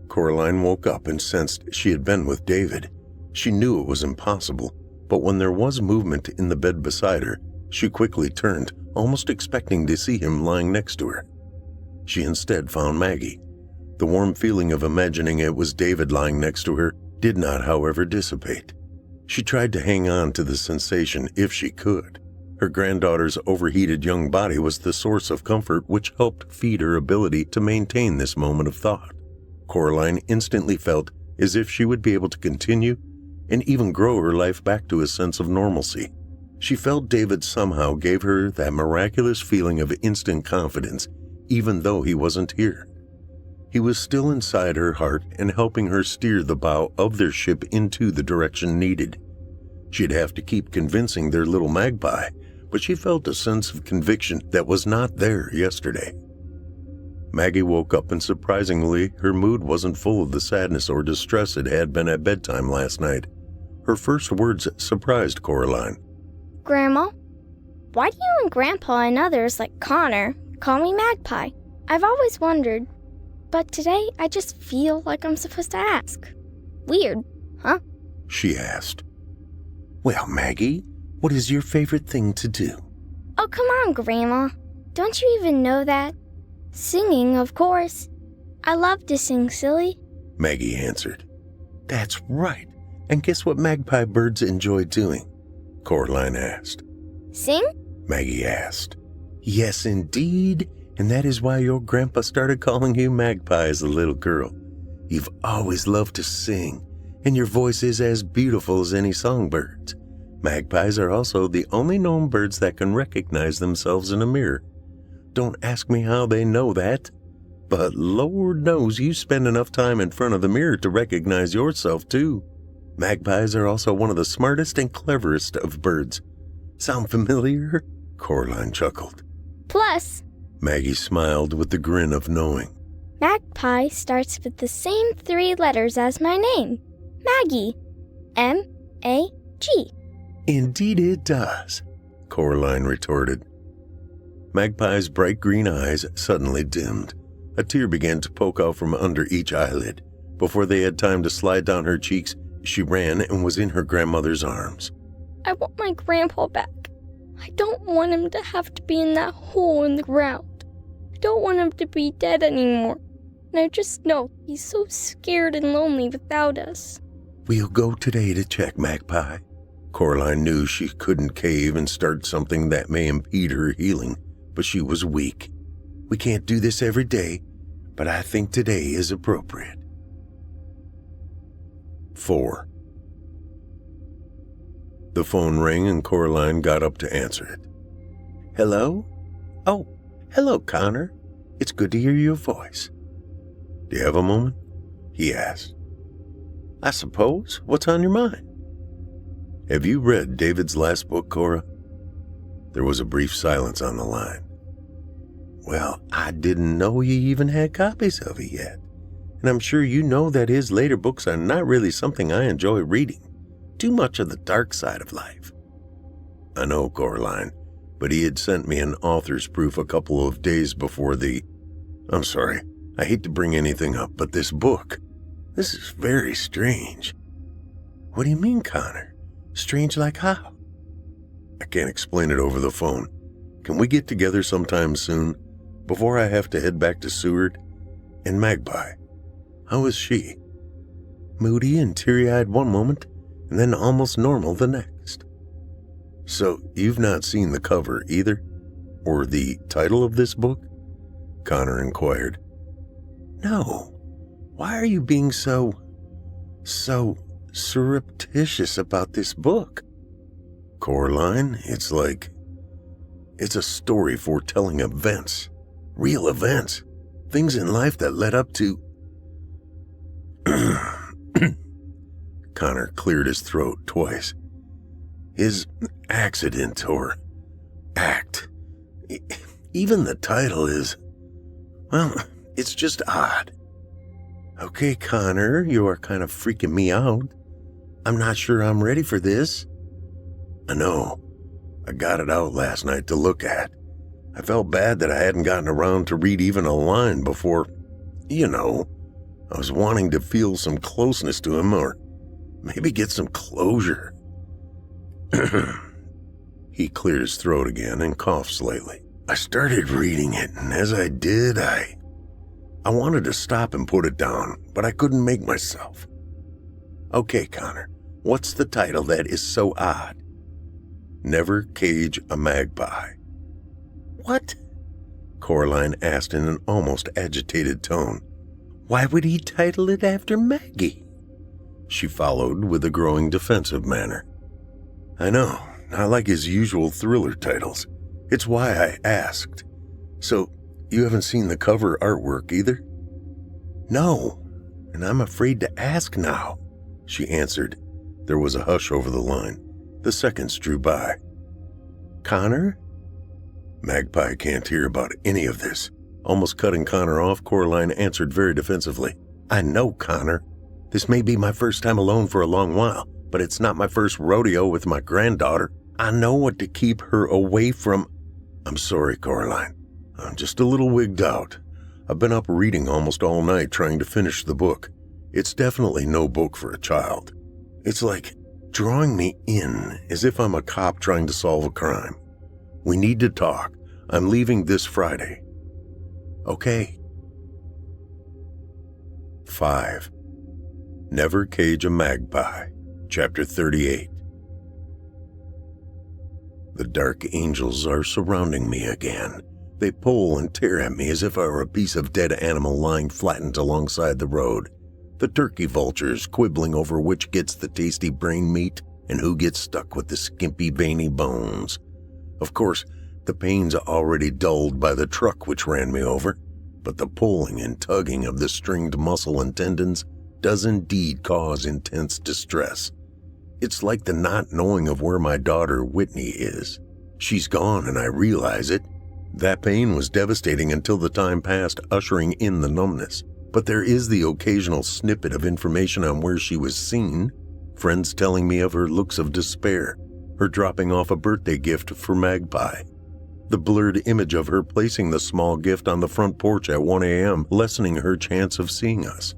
Coraline woke up and sensed she had been with David. She knew it was impossible, but when there was movement in the bed beside her, she quickly turned, almost expecting to see him lying next to her. She instead found Maggie. The warm feeling of imagining it was David lying next to her did not, however, dissipate. She tried to hang on to the sensation if she could. Her granddaughter's overheated young body was the source of comfort which helped feed her ability to maintain this moment of thought. Coraline instantly felt as if she would be able to continue and even grow her life back to a sense of normalcy. She felt David somehow gave her that miraculous feeling of instant confidence, even though he wasn't here. He was still inside her heart and helping her steer the bow of their ship into the direction needed. She'd have to keep convincing their little Magpie, but she felt a sense of conviction that was not there yesterday. Maggie woke up and surprisingly, her mood wasn't full of the sadness or distress it had been at bedtime last night. Her first words surprised Coraline. Grandma, why do you and Grandpa and others like Connor call me Magpie? I've always wondered, but today I just feel like I'm supposed to ask. Weird, huh? She asked. Well, Maggie, what is your favorite thing to do? Oh, come on, Grandma. Don't you even know that? Singing, of course. I love to sing, silly. Maggie answered. That's right. And guess what magpie birds enjoy doing? Coraline asked. Sing? Maggie asked. Yes, indeed. And that is why your grandpa started calling you Magpie as a little girl. You've always loved to sing, and your voice is as beautiful as any songbirds. Magpies are also the only known birds that can recognize themselves in a mirror. Don't ask me how they know that, but Lord knows you spend enough time in front of the mirror to recognize yourself too. Magpies are also one of the smartest and cleverest of birds. Sound familiar? Coraline chuckled. Plus, Maggie smiled with the grin of knowing. Magpie starts with the same 3 letters as my name, Maggie. M-A-G. Indeed it does, Coraline retorted. Magpie's bright green eyes suddenly dimmed. A tear began to poke out from under each eyelid. Before they had time to slide down her cheeks, she ran and was in her grandmother's arms. I want my grandpa back. I don't want him to have to be in that hole in the ground. I don't want him to be dead anymore. And I just know he's so scared and lonely without us. We'll go today to check, Magpie. Coraline knew she couldn't cave and start something that may impede her healing, but she was weak. We can't do this every day, but I think today is appropriate. 4. The phone rang and Coraline got up to answer it. Hello? Oh, hello, Connor. It's good to hear your voice. Do you have a moment? He asked. I suppose. What's on your mind? Have you read David's last book, Cora? There was a brief silence on the line. Well, I didn't know you even had copies of it yet. And I'm sure you know that his later books are not really something I enjoy reading. Too much of the dark side of life. I know, Coraline, but he had sent me an author's proof a couple of days before I'm sorry, I hate to bring anything up, but this book, This is very strange. What do you mean, Connor? Strange like how? I can't explain it over the phone. Can we get together sometime soon, before I have to head back to Seward? And Magpie, how is she? Moody and teary-eyed one moment, and then almost normal the next. So, you've not seen the cover either? Or the title of this book? Connor inquired. No. Why are you being so surreptitious about this book? Coraline, it's a story foretelling events. Real events. Things in life that led up to... Connor cleared his throat twice. His accident or act. Even the title is... well, it's just odd. Okay, Connor, you are kind of freaking me out. I'm not sure I'm ready for this. I know. I got it out last night to look at. I felt bad that I hadn't gotten around to read even a line before, I was wanting to feel some closeness to him or maybe get some closure. He cleared his throat again and coughed slightly. I started reading it, and as I did, I wanted to stop and put it down, but I couldn't make myself. Okay, Connor, what's the title that is so odd? Never Cage a Magpie. What? Coraline asked in an almost agitated tone. Why would he title it after Maggie? She followed with a growing defensive manner. I know, not like his usual thriller titles. It's why I asked. So, you haven't seen the cover artwork either? No, and I'm afraid to ask now, she answered. There was a hush over the line. The seconds drew by. Connor? Magpie can't hear about any of this. Almost cutting Connor off, Coraline answered very defensively. I know, Connor. This may be my first time alone for a long while, but it's not my first rodeo with my granddaughter. I know what to keep her away from... I'm sorry, Coraline. I'm just a little wigged out. I've been up reading almost all night trying to finish the book. It's definitely no book for a child. It's like drawing me in as if I'm a cop trying to solve a crime. We need to talk. I'm leaving this Friday. Okay. 5. Never Cage a Magpie, Chapter 38. The dark angels are surrounding me again. They pull and tear at me as if I were a piece of dead animal lying flattened alongside the road. The turkey vultures quibbling over which gets the tasty brain meat and who gets stuck with the skimpy veiny bones. Of course, the pain's already dulled by the truck which ran me over, but the pulling and tugging of the stringed muscle and tendons does indeed cause intense distress. It's like the not knowing of where my daughter Whitney is. She's gone and I realize it. That pain was devastating until the time passed ushering in the numbness. But there is the occasional snippet of information on where she was seen. Friends telling me of her looks of despair, her dropping off a birthday gift for Magpie. The blurred image of her placing the small gift on the front porch at 1 a.m., lessening her chance of seeing us.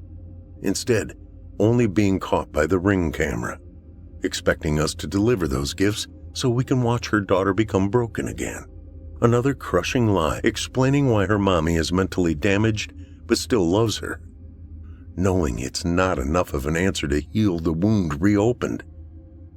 Instead, only being caught by the Ring camera, expecting us to deliver those gifts so we can watch her daughter become broken again. Another crushing lie explaining why her mommy is mentally damaged but still loves her. Knowing it's not enough of an answer to heal the wound reopened.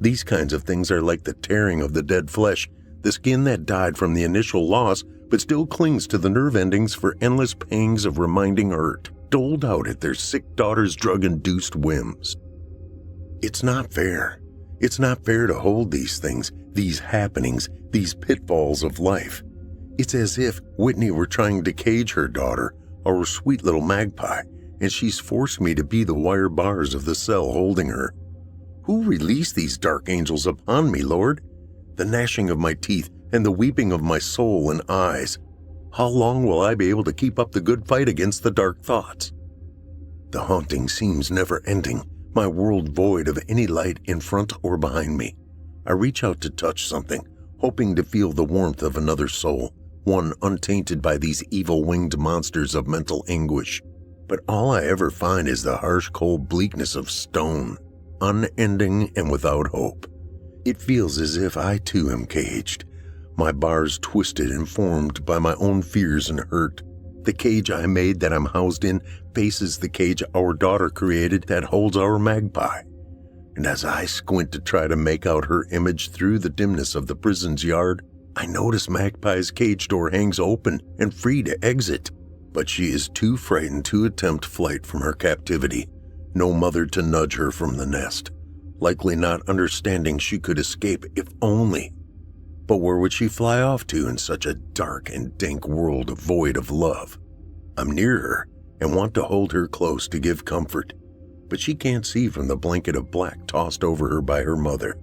These kinds of things are like the tearing of the dead flesh, the skin that died from the initial loss but still clings to the nerve endings for endless pangs of reminding hurt, doled out at their sick daughter's drug-induced whims. It's not fair. It's not fair to hold these things, these happenings, these pitfalls of life. It's as if Whitney were trying to cage her daughter, our sweet little Magpie, and she's forced me to be the wire bars of the cell holding her. Who released these dark angels upon me, Lord? The gnashing of my teeth and the weeping of my soul and eyes. How long will I be able to keep up the good fight against the dark thoughts? The haunting seems never ending, my world void of any light in front or behind me. I reach out to touch something, hoping to feel the warmth of another soul, one untainted by these evil-winged monsters of mental anguish. but all I ever find is the harsh, cold bleakness of stone, unending and without hope. It feels as if I too am caged, my bars twisted and formed by my own fears and hurt. The cage I made that I'm housed in faces the cage our daughter created that holds our Magpie. And as I squint to try to make out her image through the dimness of the prison's yard, I notice Magpie's cage door hangs open and free to exit. But she is too frightened to attempt flight from her captivity. No mother to nudge her from the nest, likely not understanding she could escape if only. But where would she fly off to in such a dark and dank world void of love? I'm near her and want to hold her close to give comfort, but she can't see from the blanket of black tossed over her by her mother,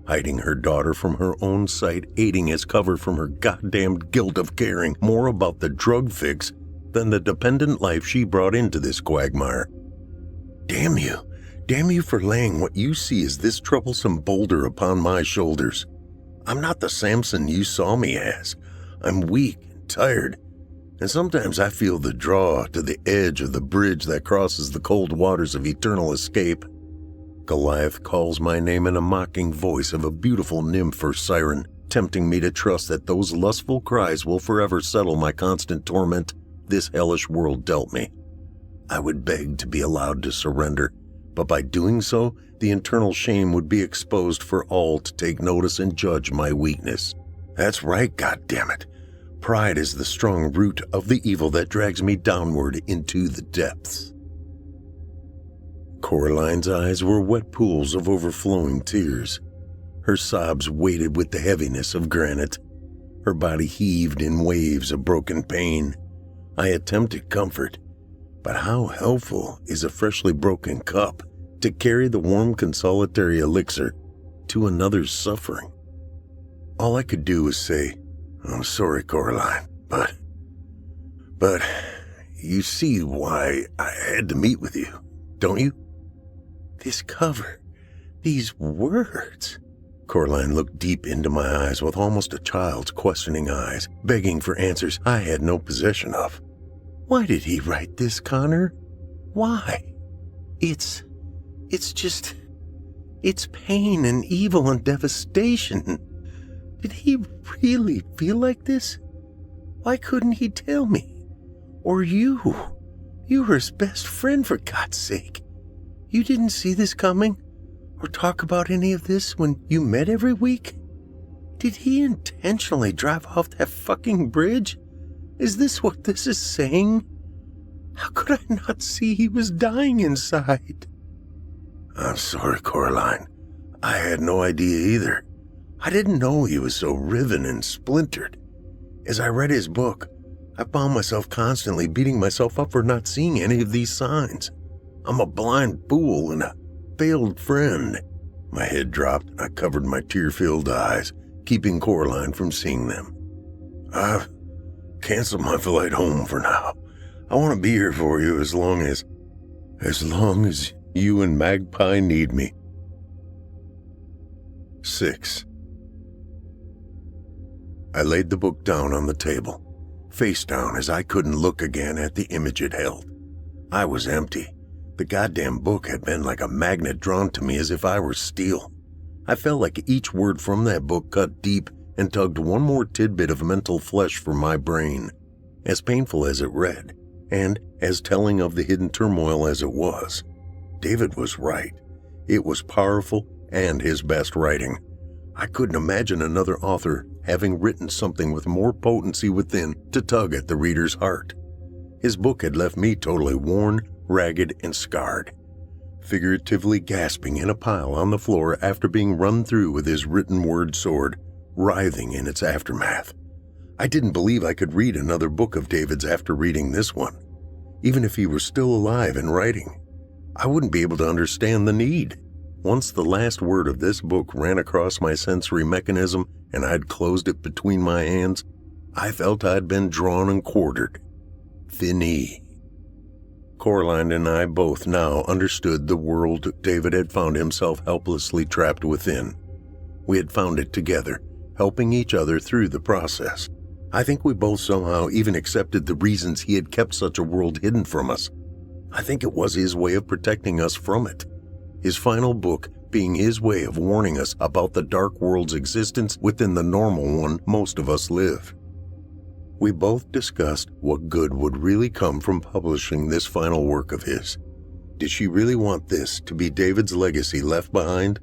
hiding her daughter from her own sight, aiding as cover from her goddamned guilt of caring more about the drug fix than the dependent life she brought into this quagmire. Damn you for laying what you see as this troublesome boulder upon my shoulders. I'm not the Samson you saw me as. I'm weak and tired, and sometimes I feel the draw to the edge of the bridge that crosses the cold waters of eternal escape. Goliath calls my name in a mocking voice of a beautiful nymph or siren, tempting me to trust that those lustful cries will forever settle my constant torment this hellish world dealt me. I would beg to be allowed to surrender, but by doing so, the internal shame would be exposed for all to take notice and judge my weakness. That's right, goddammit. Pride is the strong root of the evil that drags me downward into the depths. Coraline's eyes were wet pools of overflowing tears. Her sobs weighted with the heaviness of granite. Her body heaved in waves of broken pain. I attempted comfort, but how helpful is a freshly broken cup to carry the warm consolatory elixir to another's suffering? All I could do was say, "I'm sorry, Coraline, but you see why I had to meet with you, don't you? This cover, these words." Coraline looked deep into my eyes with almost a child's questioning eyes, begging for answers I had no possession of. Why did he write this, Connor? Why? It's pain and evil and devastation. Did he really feel like this? Why couldn't he tell me? Or you? You were his best friend, for God's sake. You didn't see this coming? Or talk about any of this when you met every week? Did he intentionally drive off that fucking bridge? Is this what this is saying? How could I not see he was dying inside? I'm sorry, Coraline. I had no idea either. I didn't know he was so riven and splintered. As I read his book, I found myself constantly beating myself up for not seeing any of these signs. I'm a blind fool and a failed friend. My head dropped and I covered my tear-filled eyes, keeping Coraline from seeing them. I've canceled my flight home for now. I want to be here for you as long as you and Magpie need me. 6. I laid the book down on the table, face down as I couldn't look again at the image it held. I was empty. The goddamn book had been like a magnet drawn to me as if I were steel. I felt like each word from that book cut deep and tugged one more tidbit of mental flesh from my brain. As painful as it read, and as telling of the hidden turmoil as it was, David was right. It was powerful and his best writing. I couldn't imagine another author having written something with more potency within to tug at the reader's heart. His book had left me totally worn, ragged, and scarred, figuratively gasping in a pile on the floor after being run through with his written word sword, writhing in its aftermath. I didn't believe I could read another book of David's after reading this one. Even if he were still alive and writing, I wouldn't be able to understand the need. Once the last word of this book ran across my sensory mechanism and I'd closed it between my hands, I felt I'd been drawn and quartered. Fini. Coraline and I both now understood the world David had found himself helplessly trapped within. We had found it together, helping each other through the process. I think we both somehow even accepted the reasons he had kept such a world hidden from us. I think it was his way of protecting us from it. His final book being his way of warning us about the dark world's existence within the normal one most of us live. We both discussed what good would really come from publishing this final work of his. Did she really want this to be David's legacy left behind?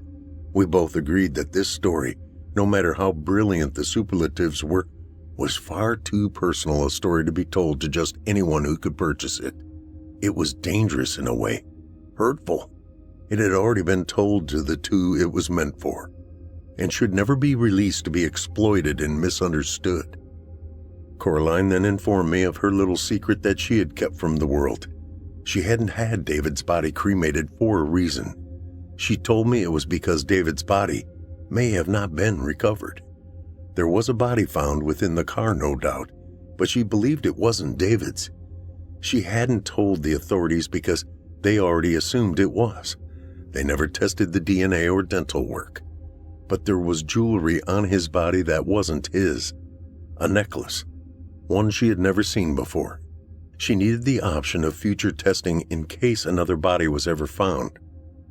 We both agreed that this story, no matter how brilliant the superlatives were, was far too personal a story to be told to just anyone who could purchase it. It was dangerous in a way, hurtful. It had already been told to the two it was meant for, and should never be released to be exploited and misunderstood. Coraline then informed me of her little secret that she had kept from the world. She hadn't had David's body cremated for a reason. She told me it was because David's body may have not been recovered. There was a body found within the car, no doubt, but she believed it wasn't David's. She hadn't told the authorities because they already assumed it was. They never tested the DNA or dental work. But there was jewelry on his body that wasn't his. A necklace. One she had never seen before. She needed the option of future testing in case another body was ever found.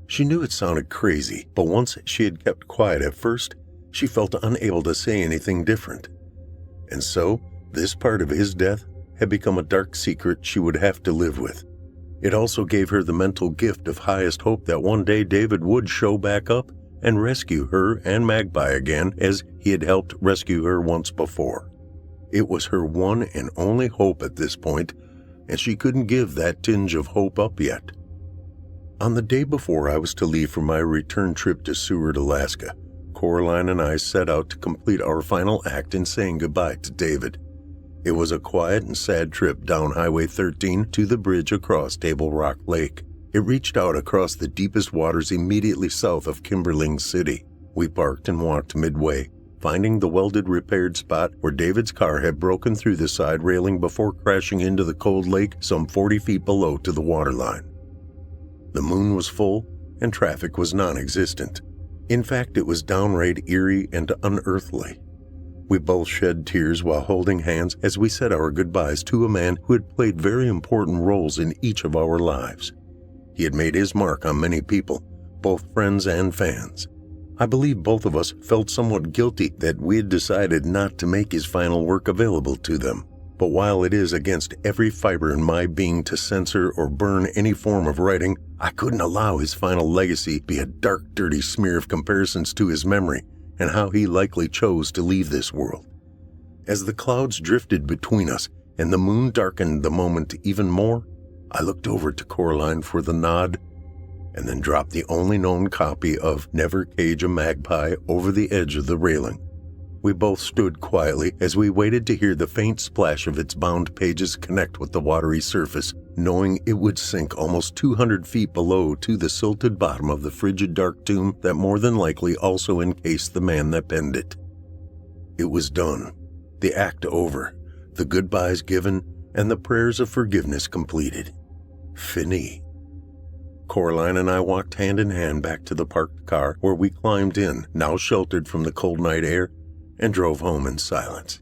She knew it sounded crazy, but once she had kept quiet at first, she felt unable to say anything different. And so, this part of his death had become a dark secret she would have to live with. It also gave her the mental gift of highest hope that one day David would show back up and rescue her and Magpie again as he had helped rescue her once before. It was her one and only hope at this point, and she couldn't give that tinge of hope up yet. On the day before I was to leave for my return trip to Seward, Alaska, Coraline and I set out to complete our final act in saying goodbye to David. It was a quiet and sad trip down Highway 13 to the bridge across Table Rock Lake. It reached out across the deepest waters immediately south of Kimberling City. We parked and walked midway, finding the welded repaired spot where David's car had broken through the side railing before crashing into the cold lake some 40 feet below to the waterline. The moon was full and traffic was non-existent. In fact, it was downright eerie and unearthly. We both shed tears while holding hands as we said our goodbyes to a man who had played very important roles in each of our lives. He had made his mark on many people, both friends and fans. I believe both of us felt somewhat guilty that we had decided not to make his final work available to them. But while it is against every fiber in my being to censor or burn any form of writing, I couldn't allow his final legacy be a dark, dirty smear of comparisons to his memory and how he likely chose to leave this world. As the clouds drifted between us and the moon darkened the moment even more, I looked over to Coraline for the nod and then dropped the only known copy of Never Cage a Magpie over the edge of the railing. We both stood quietly as we waited to hear the faint splash of its bound pages connect with the watery surface, knowing it would sink almost 200 feet below to the silted bottom of the frigid dark tomb that more than likely also encased the man that penned it. It was done, the act over, the goodbyes given, and the prayers of forgiveness completed. Fini. Coraline and I walked hand in hand back to the parked car where we climbed in, now sheltered from the cold night air, and drove home in silence.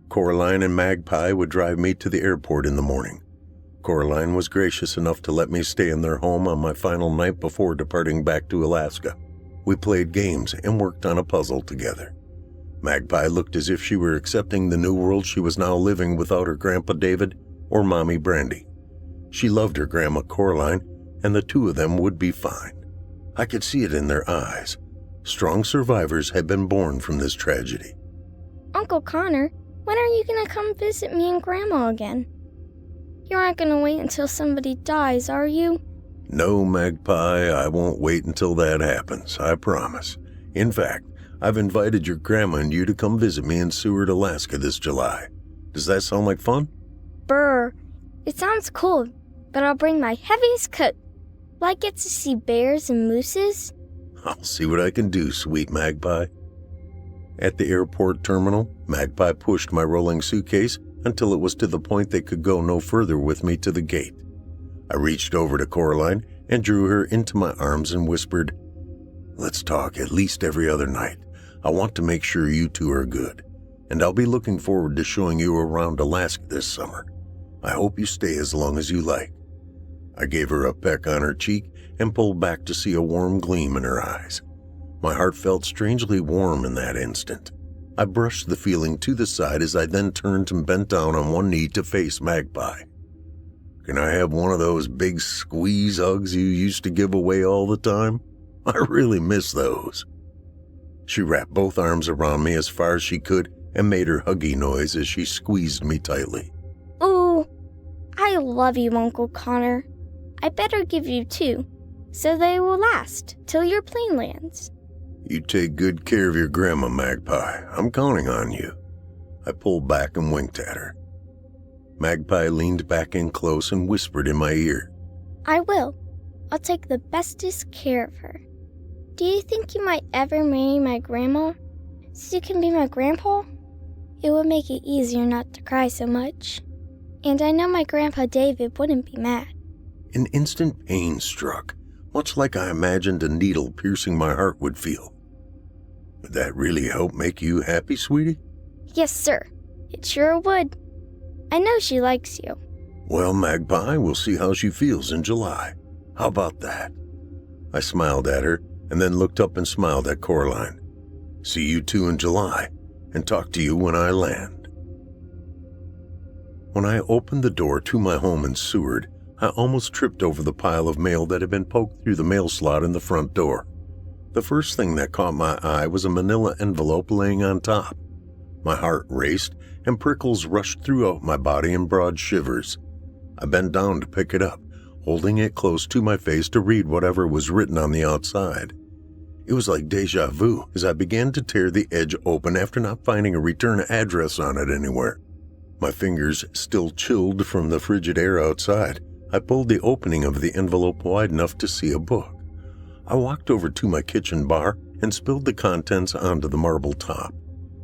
Coraline and Magpie would drive me to the airport in the morning. Coraline was gracious enough to let me stay in their home on my final night before departing back to Alaska. We played games and worked on a puzzle together. Magpie looked as if she were accepting the new world she was now living without her Grandpa David or Mommy Brandy. She loved her Grandma Coraline, and the two of them would be fine. I could see it in their eyes. Strong survivors had been born from this tragedy. Uncle Connor, when are you going to come visit me and Grandma again? You aren't going to wait until somebody dies, are you? No, Magpie, I won't wait until that happens, I promise. In fact, I've invited your grandma and you to come visit me in Seward, Alaska this July. Does that sound like fun? Brr, it sounds cool, but I'll bring my heaviest coat. Will I get to see bears and mooses? I'll see what I can do, sweet Magpie. At the airport terminal, Magpie pushed my rolling suitcase until it was to the point they could go no further with me to the gate. I reached over to Coraline and drew her into my arms and whispered, "Let's talk at least every other night. I want to make sure you two are good, and I'll be looking forward to showing you around Alaska this summer. I hope you stay as long as you like." I gave her a peck on her cheek and pulled back to see a warm gleam in her eyes. My heart felt strangely warm in that instant. I brushed the feeling to the side as I then turned and bent down on one knee to face Magpie. "Can I have one of those big squeeze hugs you used to give away all the time? I really miss those." She wrapped both arms around me as far as she could and made her huggy noise as she squeezed me tightly. Ooh, I love you, Uncle Connor. I better give you 2, so they will last till your plane lands. "You take good care of your grandma, Magpie. I'm counting on you." I pulled back and winked at her. Magpie leaned back in close and whispered in my ear. I will. I'll take the bestest care of her. Do you think you might ever marry my grandma, so you can be my grandpa? It would make it easier not to cry so much. And I know my grandpa David wouldn't be mad." An instant pain struck, much like I imagined a needle piercing my heart would feel. "Would that really help make you happy, sweetie?" Yes, sir. It sure would. I know she likes you. "Well, Magpie, we'll see how she feels in July. How about that?" I smiled at her and then looked up and smiled at Coraline. "See you two in July, and talk to you when I land." When I opened the door to my home in Seward, I almost tripped over the pile of mail that had been poked through the mail slot in the front door. The first thing that caught my eye was a manila envelope laying on top. My heart raced and prickles rushed throughout my body in broad shivers. I bent down to pick it up, holding it close to my face to read whatever was written on the outside. It was like deja vu as I began to tear the edge open after not finding a return address on it anywhere. My fingers still chilled from the frigid air outside, I pulled the opening of the envelope wide enough to see a book. I walked over to my kitchen bar and spilled the contents onto the marble top.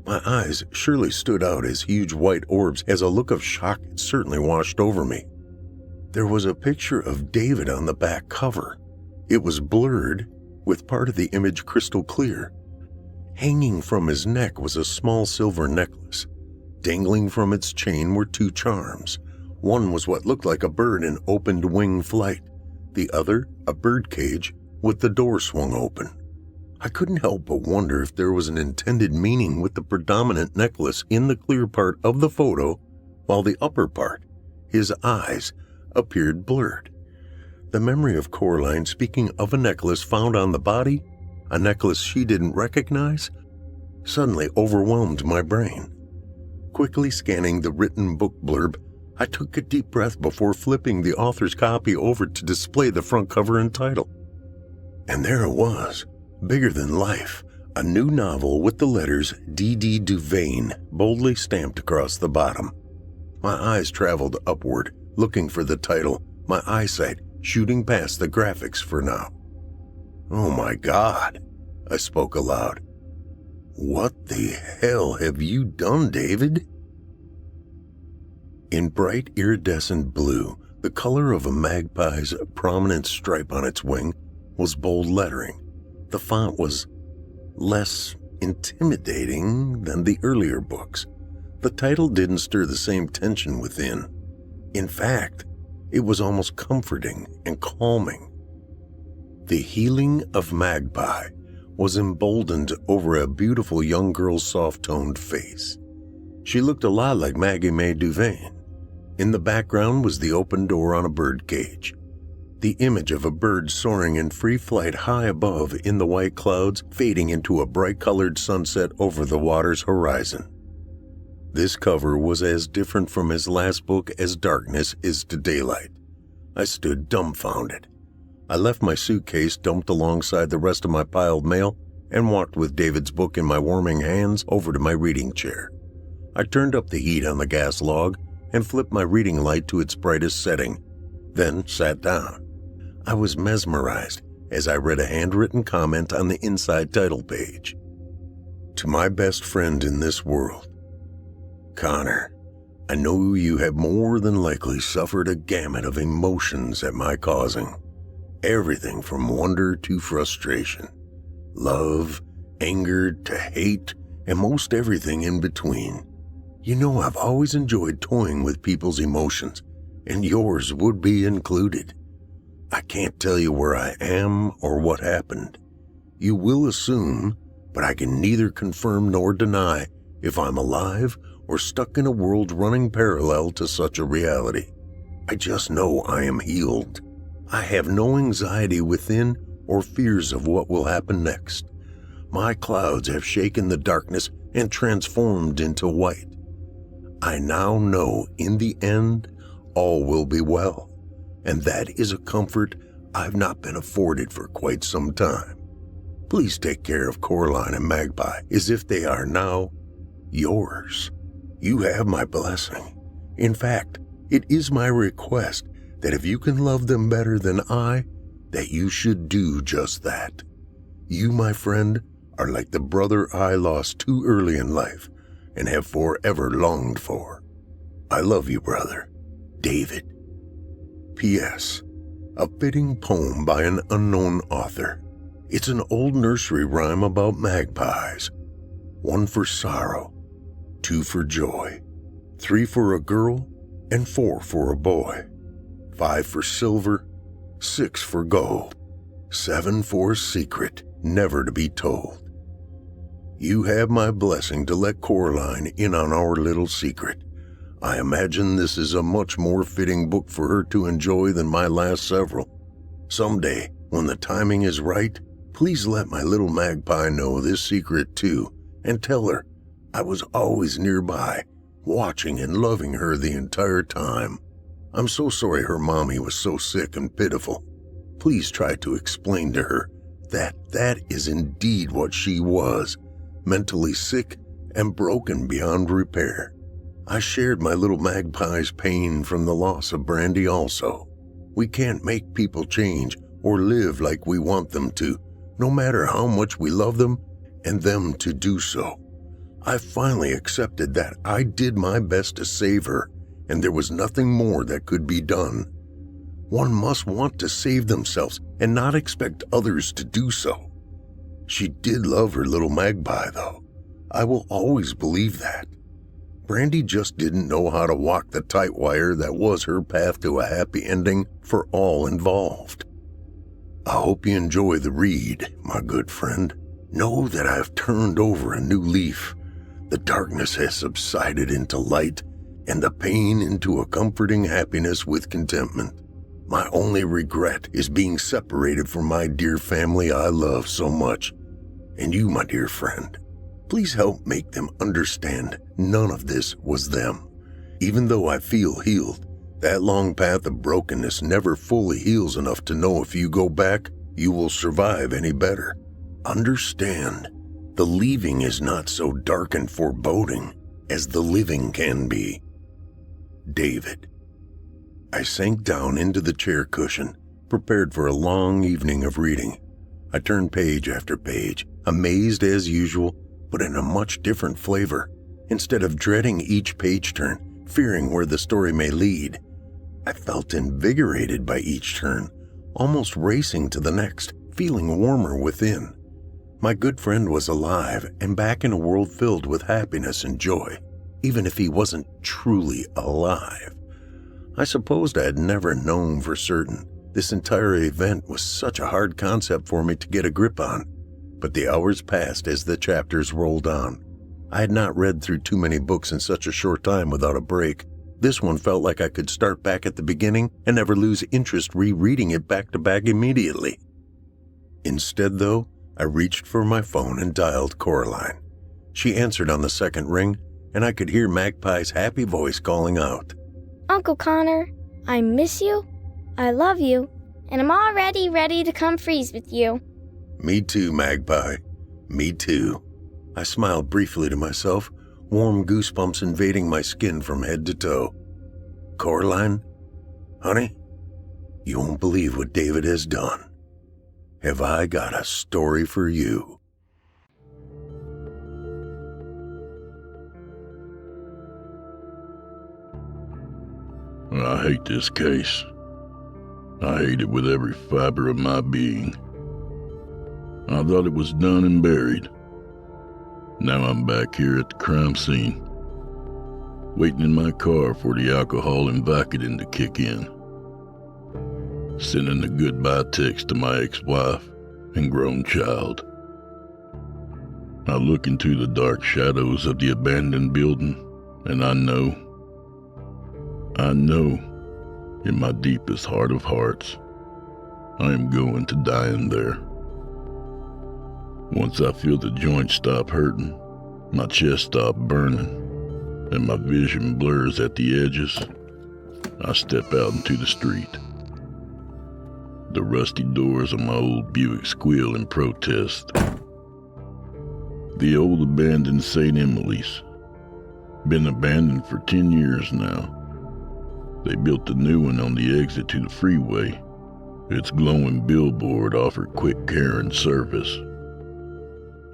My eyes surely stood out as huge white orbs as a look of shock certainly washed over me. There was a picture of David on the back cover. It was blurred, with part of the image crystal clear. Hanging from his neck was a small silver necklace. Dangling from its chain were 2 charms. One was what looked like a bird in opened wing flight. The other, a bird cage with the door swung open. I couldn't help but wonder if there was an intended meaning with the predominant necklace in the clear part of the photo, while the upper part, his eyes, appeared blurred. The memory of Coraline speaking of a necklace found on the body, a necklace she didn't recognize, suddenly overwhelmed my brain. Quickly scanning the written book blurb, I took a deep breath before flipping the author's copy over to display the front cover and title. And there it was, bigger than life, a new novel with the letters D.D. Duvain boldly stamped across the bottom. My eyes traveled upward, looking for the title, my eyesight shooting past the graphics for now. "Oh my God," I spoke aloud. "What the hell have you done, David?" In bright iridescent blue, the color of a magpie's prominent stripe on its wing, was bold lettering. The font was less intimidating than the earlier books. The title didn't stir the same tension within. In fact, it was almost comforting and calming. The Healing of Magpie was emboldened over a beautiful young girl's soft-toned face. She looked a lot like Maggie Mae Duvain. In the background was the open door on a bird cage. The image of a bird soaring in free flight high above in the white clouds, fading into a bright-colored sunset over the water's horizon. This cover was as different from his last book as darkness is to daylight. I stood dumbfounded. I left my suitcase dumped alongside the rest of my piled mail and walked with David's book in my warming hands over to my reading chair. I turned up the heat on the gas log and flipped my reading light to its brightest setting, then sat down. I was mesmerized as I read a handwritten comment on the inside title page. "To my best friend in this world, Connor, I know you have more than likely suffered a gamut of emotions at my causing. Everything from wonder to frustration, love, anger to hate, and most everything in between. You know I've always enjoyed toying with people's emotions, and yours would be included. I can't tell you where I am or what happened. You will assume, but I can neither confirm nor deny if I'm alive or stuck in a world running parallel to such a reality. I just know I am healed. I have no anxiety within or fears of what will happen next. My clouds have shaken the darkness and transformed into white. I now know in the end all will be well, and that is a comfort I've not been afforded for quite some time. Please take care of Coraline and Magpie as if they are now yours. You have my blessing. In fact, it is my request that if you can love them better than I, that you should do just that. You, my friend, are like the brother I lost too early in life and have forever longed for. I love you, brother. David. P.S. A fitting poem by an unknown author. It's an old nursery rhyme about magpies. 1 for sorrow, 2 for joy, 3 for a girl, and 4 for a boy. 5 for silver, 6 for gold, 7 for a secret never to be told. You have my blessing to let Coraline in on our little secret. I imagine this is a much more fitting book for her to enjoy than my last several. Someday, when the timing is right, please let my little Magpie know this secret too, and tell her I was always nearby, watching and loving her the entire time. I'm so sorry her mommy was so sick and pitiful. Please try to explain to her that that is indeed what she was, mentally sick and broken beyond repair. I shared my little Magpie's pain from the loss of Brandy also. We can't make people change or live like we want them to, no matter how much we love them and them to do so. I finally accepted that I did my best to save her, and there was nothing more that could be done. One must want to save themselves and not expect others to do so. She did love her little Magpie, though. I will always believe that. Brandy just didn't know how to walk the tight wire that was her path to a happy ending for all involved. I hope you enjoy the read, my good friend. Know that I've turned over a new leaf. The darkness has subsided into light, and the pain into a comforting happiness with contentment. My only regret is being separated from my dear family I love so much. And you, my dear friend, please help make them understand none of this was them. Even though I feel healed, that long path of brokenness never fully heals enough to know if you go back, you will survive any better. Understand, the leaving is not so dark and foreboding as the living can be. David. I sank down into the chair cushion, prepared for a long evening of reading. I turned page after page, amazed as usual, but in a much different flavor. Instead of dreading each page turn, fearing where the story may lead, I felt invigorated by each turn, almost racing to the next, feeling warmer within. My good friend was alive and back in a world filled with happiness and joy, even if he wasn't truly alive. I supposed I had never known for certain. This entire event was such a hard concept for me to get a grip on, but the hours passed as the chapters rolled on. I had not read through too many books in such a short time without a break. This one felt like I could start back at the beginning and never lose interest rereading it back to back immediately. Instead, though, I reached for my phone and dialed Coraline. She answered on the second ring, and I could hear Magpie's happy voice calling out, Uncle Connor, I miss you, I love you, and I'm already ready to come freeze with you. Me too, Magpie. Me too. I smiled briefly to myself, warm goosebumps invading my skin from head to toe. Coraline, honey, you won't believe what David has done. Have I got a story for you? I hate this case. I hate it with every fiber of my being. I thought it was done and buried. Now I'm back here at the crime scene, waiting in my car for the alcohol and Vicodin to kick in. sending a goodbye text to my ex-wife and grown child. I look into the dark shadows of the abandoned building, and I know, in my deepest heart of hearts, I am going to die in there. Once I feel the joints stop hurting, my chest stop burning, and my vision blurs at the edges, I step out into the street. The rusty doors of my old Buick squeal in protest. The old abandoned St. Emily's. Been abandoned for 10 years now. They built a new one on the exit to the freeway. Its glowing billboard offered quick care and service.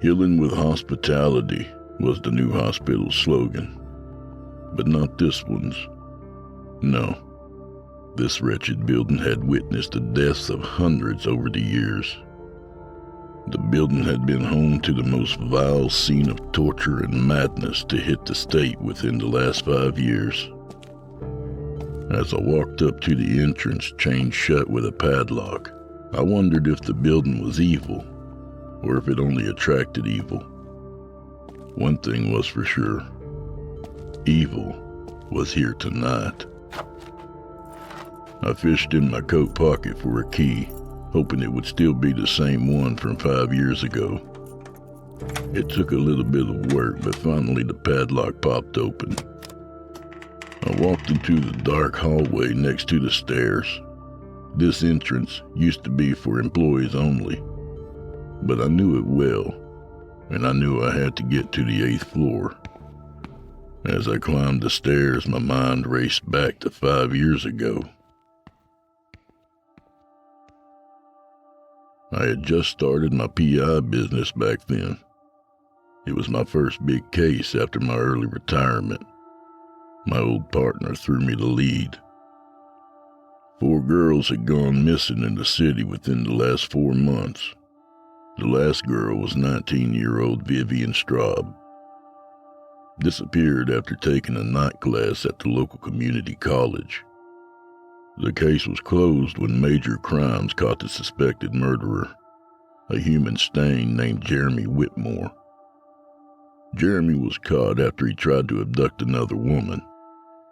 Healing with hospitality was the new hospital's slogan. But not this one's. No. This wretched building had witnessed the deaths of hundreds over the years. The building had been home to the most vile scene of torture and madness to hit the state within the last 5 years. As I walked up to the entrance chained shut with a padlock, I wondered if the building was evil, or if it only attracted evil. One thing was for sure. Evil was here tonight. I fished in my coat pocket for a key, hoping it would still be the same one from 5 years ago. It took a little bit of work, but finally the padlock popped open. I walked into the dark hallway next to the stairs. This entrance used to be for employees only, but I knew it well, and I knew I had to get to the 8th floor. As I climbed the stairs, my mind raced back to 5 years ago. I had just started my PI business back then. It was my first big case after my early retirement. My old partner threw me the lead. 4 girls had gone missing in the city within the last 4 months. The last girl was 19-year-old Vivian Straub. Disappeared after taking a night class at the local community college. The case was closed when Major Crimes caught the suspected murderer, a human stain named Jeremy Whitmore. Jeremy was caught after he tried to abduct another woman.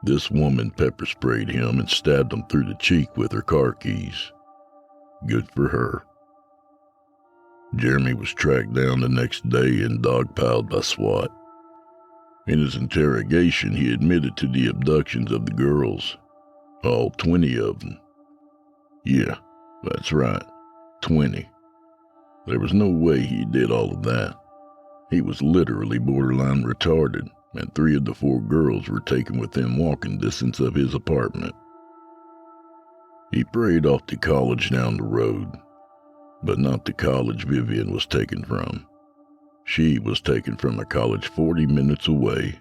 This woman pepper sprayed him and stabbed him through the cheek with her car keys. Good for her. Jeremy was tracked down the next day and dogpiled by SWAT. In his interrogation, he admitted to the abductions of the girls. All 20 of them. Yeah, that's right, 20. There was no way he did all of that. He was literally borderline retarded, and 3 of the 4 girls were taken within walking distance of his apartment. He prayed off to college down the road, but not the college Vivian was taken from. She was taken from a college 40 minutes away.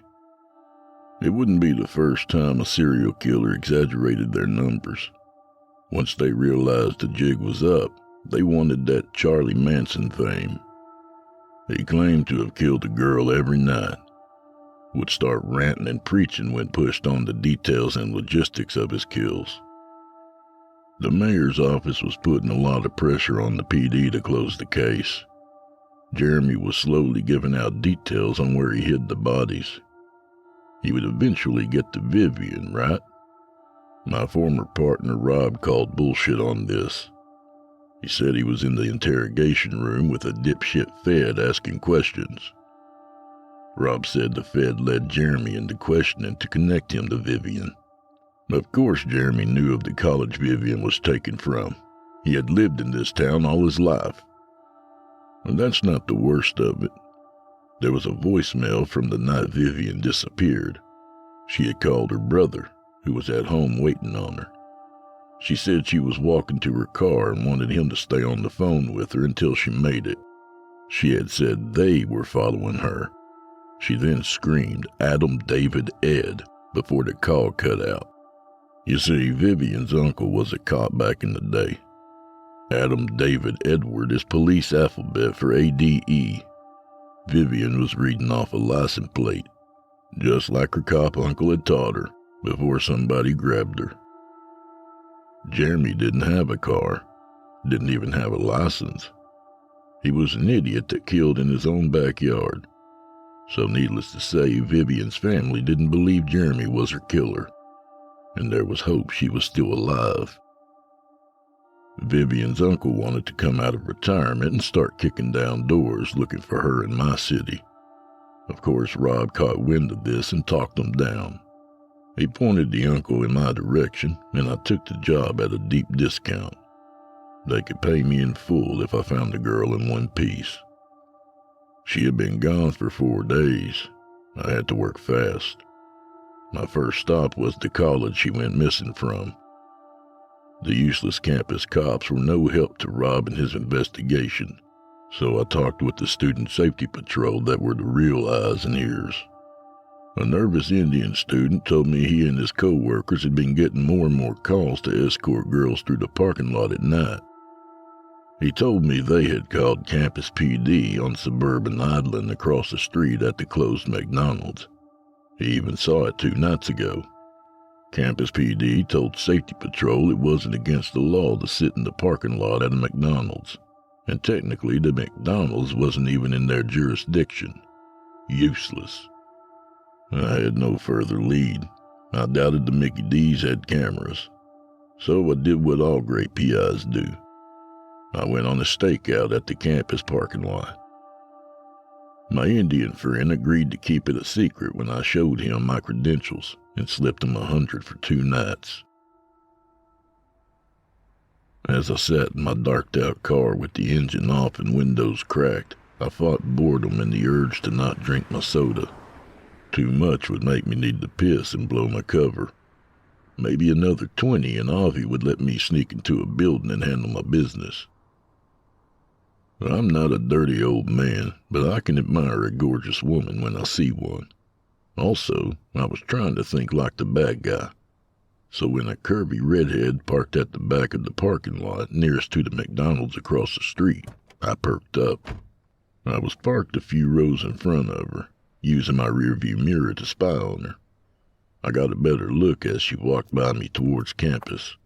It wouldn't be the first time a serial killer exaggerated their numbers. Once they realized the jig was up, they wanted that Charlie Manson fame. He claimed to have killed a girl every night. Would start ranting and preaching when pushed on the details and logistics of his kills. The mayor's office was putting a lot of pressure on the PD to close the case. Jeremy was slowly giving out details on where he hid the bodies. He would eventually get to Vivian, right? My former partner Rob called bullshit on this. He said he was in the interrogation room with a dipshit Fed asking questions. Rob said the Fed led Jeremy into questioning to connect him to Vivian. Of course Jeremy knew of the college Vivian was taken from. He had lived in this town all his life. And that's not the worst of it. There was a voicemail from the night Vivian disappeared. She had called her brother, who was at home waiting on her. She said she was walking to her car and wanted him to stay on the phone with her until she made it. She had said they were following her. She then screamed, "Adam, David, Ed," before the call cut out. You see, Vivian's uncle was a cop back in the day. Adam David Edward is police alphabet for ADE. Vivian was reading off a license plate, just like her cop uncle had taught her, before somebody grabbed her. Jeremy didn't have a car, didn't even have a license. He was an idiot that killed in his own backyard. So needless to say, Vivian's family didn't believe Jeremy was her killer, and there was hope she was still alive. Vivian's uncle wanted to come out of retirement and start kicking down doors looking for her in my city. Of course, Rob caught wind of this and talked them down. He pointed the uncle in my direction, and I took the job at a deep discount. They could pay me in full if I found the girl in one piece. She had been gone for 4 days. I had to work fast. My first stop was the college she went missing from. The useless campus cops were no help to Rob in his investigation, so I talked with the student safety patrol that were the real eyes and ears. A nervous Indian student told me he and his co-workers had been getting more and more calls to escort girls through the parking lot at night. He told me they had called Campus PD on suburban idling across the street at the closed McDonald's. He even saw it 2 nights ago. Campus PD told Safety Patrol it wasn't against the law to sit in the parking lot at a McDonald's, and technically the McDonald's wasn't even in their jurisdiction. Useless. I had no further lead. I doubted the Mickey D's had cameras. So I did what all great PIs do. I went on a stakeout at the campus parking lot. My Indian friend agreed to keep it a secret when I showed him my credentials and slipped him $100 for 2 nights. As I sat in my darked-out car with the engine off and windows cracked, I fought boredom and the urge to not drink my soda. Too much would make me need to piss and blow my cover. Maybe another 20 and Avi would let me sneak into a building and handle my business. I'm not a dirty old man, but I can admire a gorgeous woman when I see one. Also, I was trying to think like the bad guy. So when a curvy redhead parked at the back of the parking lot nearest to the McDonald's across the street, I perked up. I was parked a few rows in front of her, using my rearview mirror to spy on her. I got a better look as she walked by me towards campus.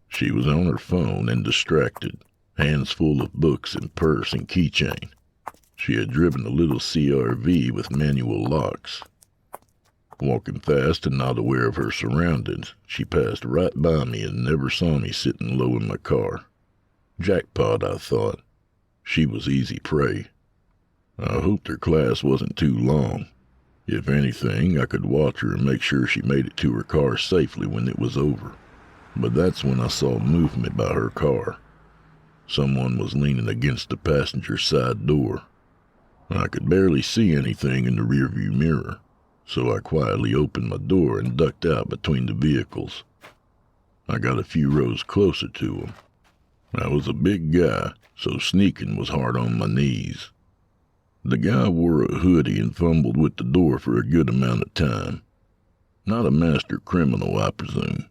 She was on her phone and distracted, hands full of books and purse and keychain. She had driven a little CRV with manual locks. Walking fast and not aware of her surroundings, she passed right by me and never saw me sitting low in my car. Jackpot, I thought. She was easy prey. I hoped her class wasn't too long. If anything, I could watch her and make sure she made it to her car safely when it was over. But that's when I saw movement by her car. Someone was leaning against the passenger side door. I could barely see anything in the rearview mirror, so I quietly opened my door and ducked out between the vehicles. I got a few rows closer to him. I was a big guy, so sneaking was hard on my knees. The guy wore a hoodie and fumbled with the door for a good amount of time. Not a master criminal, I presume.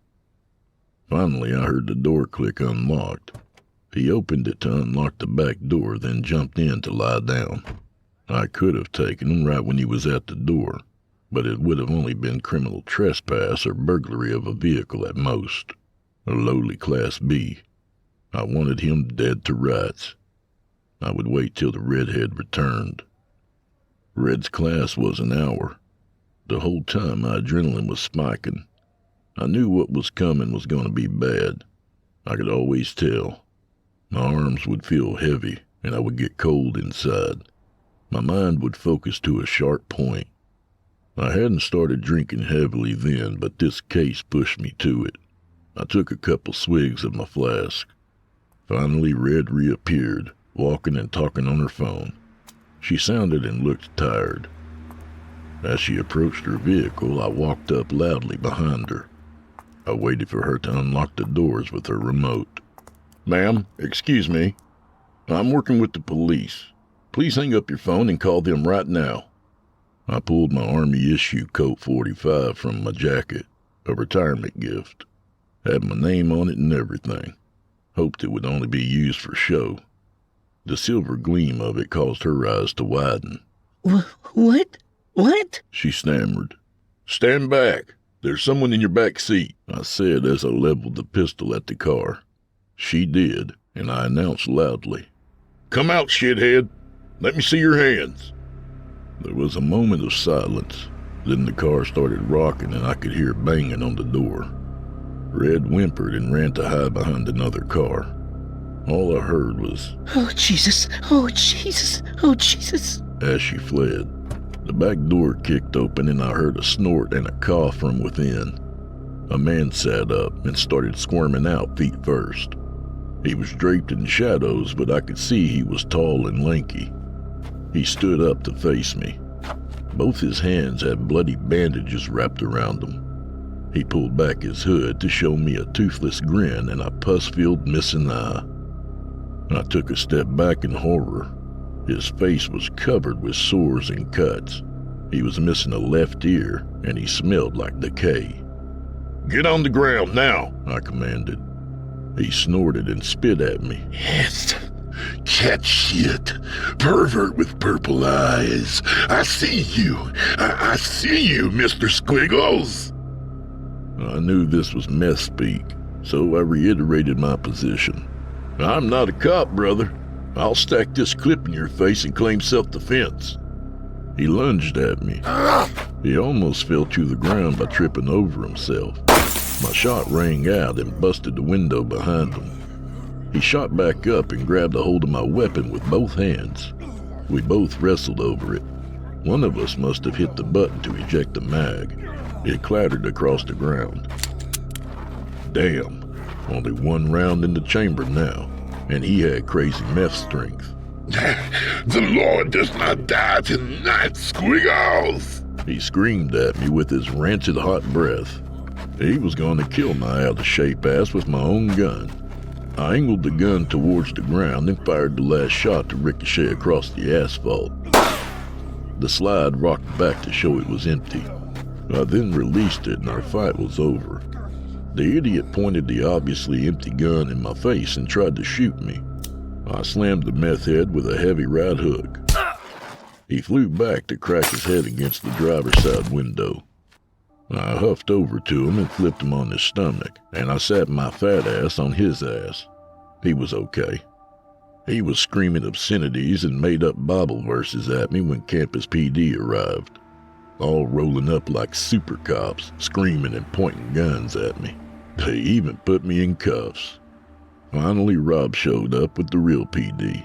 Finally, I heard the door click unlocked. He opened it to unlock the back door, then jumped in to lie down. I could have taken him right when he was at the door, but it would have only been criminal trespass or burglary of a vehicle at most. A lowly Class B. I wanted him dead to rights. I would wait till the redhead returned. Red's class was an hour. The whole time my adrenaline was spiking. I knew what was coming was going to be bad. I could always tell. My arms would feel heavy, and I would get cold inside. My mind would focus to a sharp point. I hadn't started drinking heavily then, but this case pushed me to it. I took a couple swigs of my flask. Finally, Red reappeared, walking and talking on her phone. She sounded and looked tired. As she approached her vehicle, I walked up loudly behind her. I waited for her to unlock the doors with her remote. "Ma'am, excuse me. I'm working with the police. Please hang up your phone and call them right now." I pulled my Army-issue Colt 45 from my jacket, a retirement gift. Had my name on it and everything. Hoped it would only be used for show. The silver gleam of it caused her eyes to widen. What? What? She stammered. "Stand back. There's someone in your back seat, I said as I leveled the pistol at the car. She did, and I announced loudly, "Come out, shithead. Let me see your hands." There was a moment of silence. Then the car started rocking and I could hear banging on the door. Red whimpered and ran to hide behind another car. All I heard was, "Oh, Jesus! Oh, Jesus! Oh, Jesus!" as she fled. The back door kicked open and I heard a snort and a cough from within. A man sat up and started squirming out feet first. He was draped in shadows, but I could see he was tall and lanky. He stood up to face me. Both his hands had bloody bandages wrapped around them. He pulled back his hood to show me a toothless grin and a pus-filled missing eye. I took a step back in horror. His face was covered with sores and cuts. He was missing a left ear, and he smelled like decay. "Get on the ground now," I commanded. He snorted and spit at me. "Yes, cat shit. Pervert with purple eyes. I see you. I see you, Mr. Squiggles." I knew this was meth speak, so I reiterated my position. "I'm not a cop, brother. I'll stack this clip in your face and claim self-defense." He lunged at me. He almost fell to the ground by tripping over himself. My shot rang out and busted the window behind him. He shot back up and grabbed a hold of my weapon with both hands. We both wrestled over it. One of us must have hit the button to eject the mag. It clattered across the ground. Damn, only one round in the chamber now, and he had crazy meth strength. "The Lord does not die tonight, Squiggles!" He screamed at me with his rancid hot breath. He was going to kill my out-of-shape ass with my own gun. I angled the gun towards the ground and fired the last shot to ricochet across the asphalt. The slide rocked back to show it was empty. I then released it and our fight was over. The idiot pointed the obviously empty gun in my face and tried to shoot me. I slammed the meth head with a heavy right hook. He flew back to crack his head against the driver's side window. I huffed over to him and flipped him on his stomach, and I sat my fat ass on his ass. He was okay. He was screaming obscenities and made-up Bible verses at me when Campus PD arrived, all rolling up like super cops, screaming and pointing guns at me. They even put me in cuffs. Finally, Rob showed up with the real PD.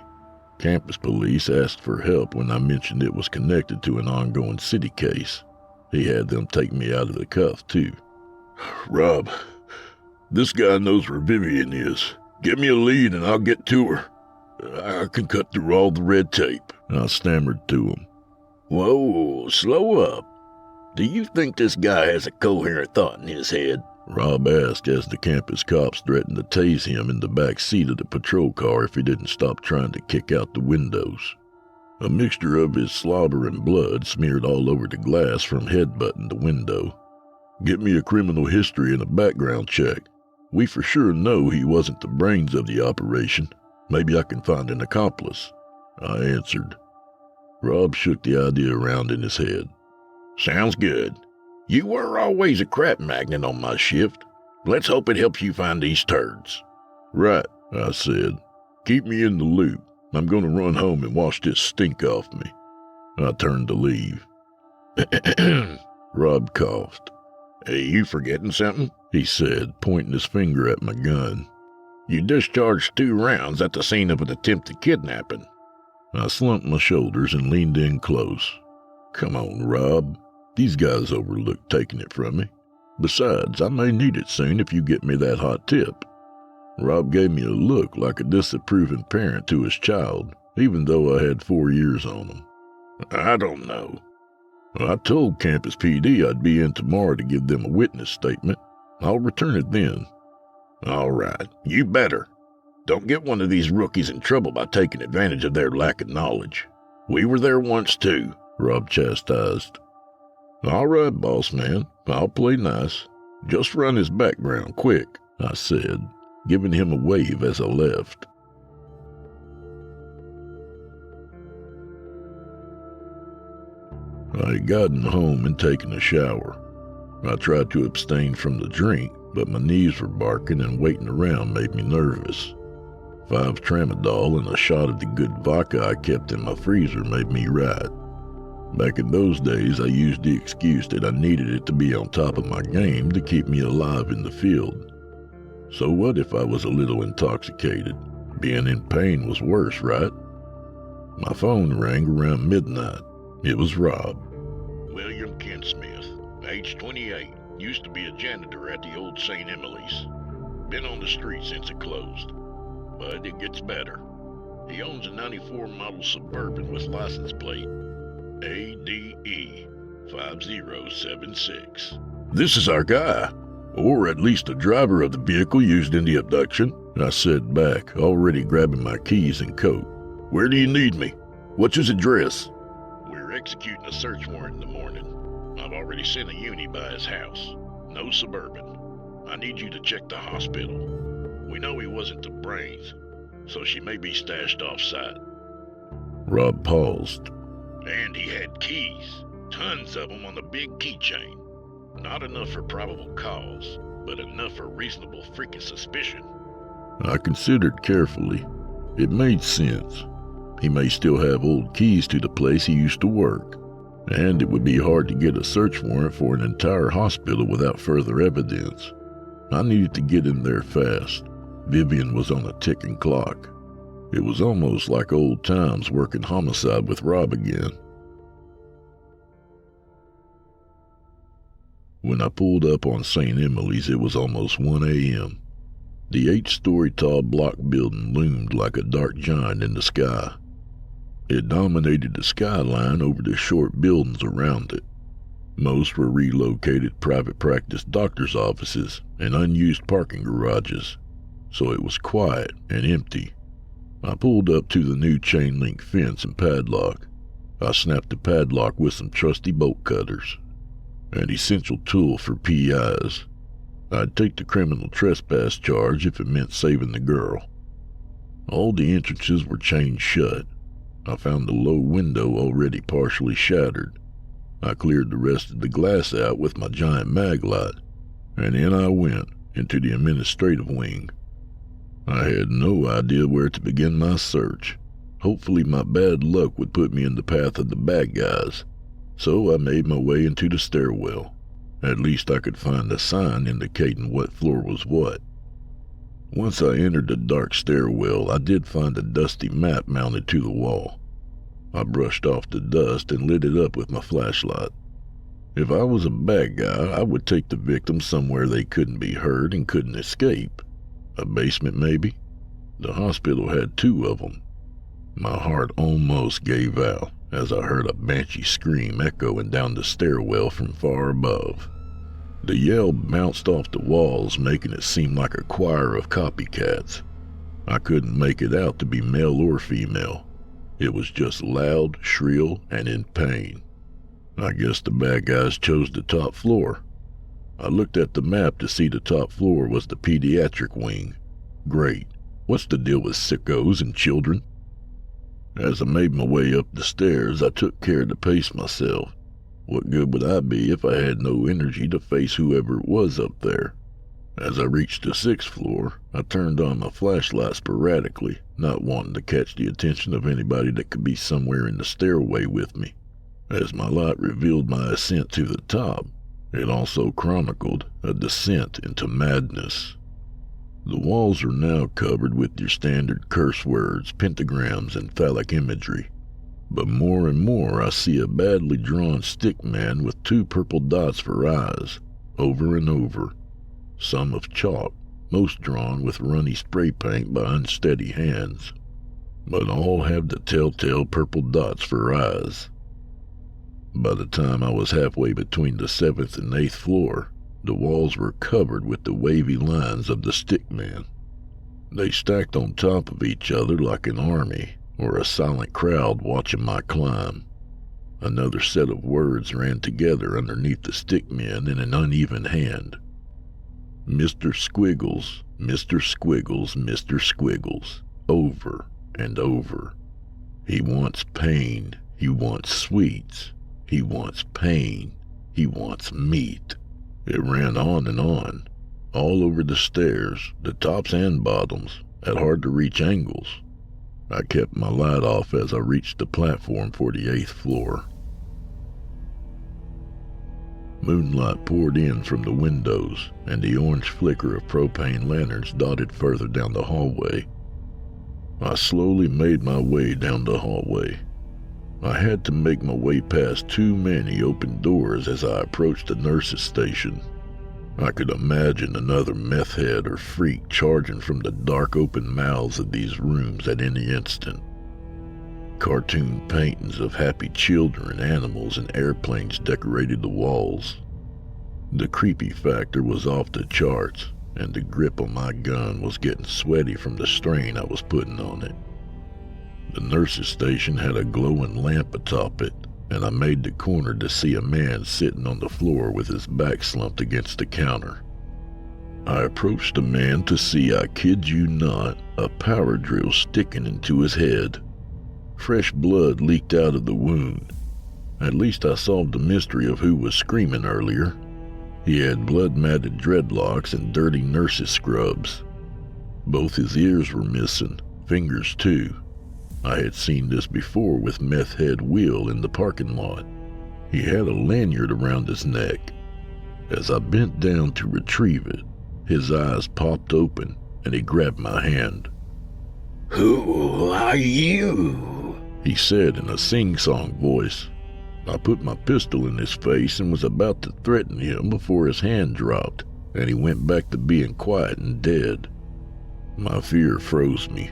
Campus police asked for help when I mentioned it was connected to an ongoing city case. He had them take me out of the cuff, too. "Rob, this guy knows where Vivian is. Give me a lead and I'll get to her. I can cut through all the red tape," I stammered to him. "Whoa, slow up. Do you think this guy has a coherent thought in his head?" Rob asked as the campus cops threatened to tase him in the back seat of the patrol car if he didn't stop trying to kick out the windows. A mixture of his slobber and blood smeared all over the glass from headbutting the window. "Get me a criminal history and a background check. We for sure know he wasn't the brains of the operation. Maybe I can find an accomplice," I answered. Rob shook the idea around in his head. "Sounds good. You were always a crap magnet on my shift. Let's hope it helps you find these turds." "Right," I said. "Keep me in the loop. I'm going to run home and wash this stink off me." I turned to leave. Rob coughed. "Hey, you forgetting something?" he said, pointing his finger at my gun. "You discharged 2 rounds at the scene of an attempted kidnapping." I slumped my shoulders and leaned in close. "Come on, Rob. These guys overlooked taking it from me. Besides, I may need it soon if you get me that hot tip." Rob gave me a look like a disapproving parent to his child, even though I had 4 years on him. "I don't know." "I told Campus PD I'd be in tomorrow to give them a witness statement. I'll return it then." "All right, you better. Don't get one of these rookies in trouble by taking advantage of their lack of knowledge. We were there once too," Rob chastised. "All right, boss man, I'll play nice. Just run his background quick," I said, giving him a wave as I left. I had gotten home and taken a shower. I tried to abstain from the drink, but my knees were barking and waiting around made me nervous. 5 tramadol and a shot of the good vodka I kept in my freezer made me right. Back in those days, I used the excuse that I needed it to be on top of my game to keep me alive in the field. So what if I was a little intoxicated? Being in pain was worse, right? My phone rang around midnight. It was Rob. William Kent Smith, age 28, used to be a janitor at the old St. Emily's. Been on the street since it closed. But it gets better. He owns a 94 model Suburban with license plate ADE 5076. This is our guy, or at least the driver of the vehicle used in the abduction. I said back, already grabbing my keys and coat. Where do you need me? What's his address? We're executing a search warrant in the morning. I've already sent a uni by his house. No Suburban. I need you to check the hospital. We know he wasn't the brains, so she may be stashed off-site. Rob paused. And he had keys. Tons of them on the big keychain. Not enough for probable cause, but enough for reasonable freaking suspicion. I considered carefully. It made sense. He may still have old keys to the place he used to work, and it would be hard to get a search warrant for an entire hospital without further evidence. I needed to get in there fast. Vivian was on a ticking clock. It was almost like old times working homicide with Rob again. When I pulled up on St. Emily's, it was almost 1 a.m. The 8-story tall block building loomed like a dark giant in the sky. It dominated the skyline over the short buildings around it. Most were relocated private practice doctors' offices and unused parking garages, so it was quiet and empty. I pulled up to the new chain-link fence and padlock. I snapped the padlock with some trusty bolt cutters, an essential tool for PIs. I'd take the criminal trespass charge if it meant saving the girl. All the entrances were chained shut. I found the low window already partially shattered. I cleared the rest of the glass out with my giant mag light, and in I went into the administrative wing. I had no idea where to begin my search. Hopefully my bad luck would put me in the path of the bad guys, so I made my way into the stairwell. At least I could find a sign indicating what floor was what. Once I entered the dark stairwell, I did find a dusty map mounted to the wall. I brushed off the dust and lit it up with my flashlight. If I was a bad guy, I would take the victim somewhere they couldn't be heard and couldn't escape. A basement, maybe? The hospital had 2 of them. My heart almost gave out as I heard a banshee scream echoing down the stairwell from far above. The yell bounced off the walls, making it seem like a choir of copycats. I couldn't make it out to be male or female. It was just loud, shrill, and in pain. I guess the bad guys chose the top floor. I looked at the map to see the top floor was the pediatric wing. Great. What's the deal with sickos and children? As I made my way up the stairs, I took care to pace myself. What good would I be if I had no energy to face whoever it was up there? As I reached the 6th floor, I turned on my flashlight sporadically, not wanting to catch the attention of anybody that could be somewhere in the stairway with me. As my light revealed my ascent to the top, it also chronicled a descent into madness. The walls are now covered with your standard curse words, pentagrams, and phallic imagery. But more and more I see a badly drawn stick man with 2 purple dots for eyes, over and over. Some of chalk, most drawn with runny spray paint by unsteady hands. But all have the telltale purple dots for eyes. By the time I was halfway between the 7th and 8th floor, the walls were covered with the wavy lines of the stick man. They stacked on top of each other like an army, or a silent crowd watching my climb. Another set of words ran together underneath the stick men in an uneven hand. Mr. Squiggles, Mr. Squiggles, Mr. Squiggles, over and over. He wants pain, he wants sweets, he wants pain, he wants meat, It ran on and on, all over the stairs, the tops and bottoms, at hard-to-reach angles. I kept my light off as I reached the platform for the 8th floor. Moonlight poured in from the windows, and the orange flicker of propane lanterns dotted further down the hallway. I slowly made my way down the hallway. I had to make my way past too many open doors as I approached the nurse's station. I could imagine another meth head or freak charging from the dark open mouths of these rooms at any instant. Cartoon paintings of happy children, animals, and airplanes decorated the walls. The creepy factor was off the charts, and the grip on my gun was getting sweaty from the strain I was putting on it. The nurse's station had a glowing lamp atop it, and I made the corner to see a man sitting on the floor with his back slumped against the counter. I approached the man to see, I kid you not, a power drill sticking into his head. Fresh blood leaked out of the wound. At least I solved the mystery of who was screaming earlier. He had blood-matted dreadlocks and dirty nurse's scrubs. Both his ears were missing, fingers too. I had seen this before with Meth Head Will in the parking lot. He had a lanyard around his neck. As I bent down to retrieve it, his eyes popped open and he grabbed my hand. "Who are you?" he said in a sing-song voice. I put my pistol in his face and was about to threaten him before his hand dropped, and he went back to being quiet and dead. My fear froze me.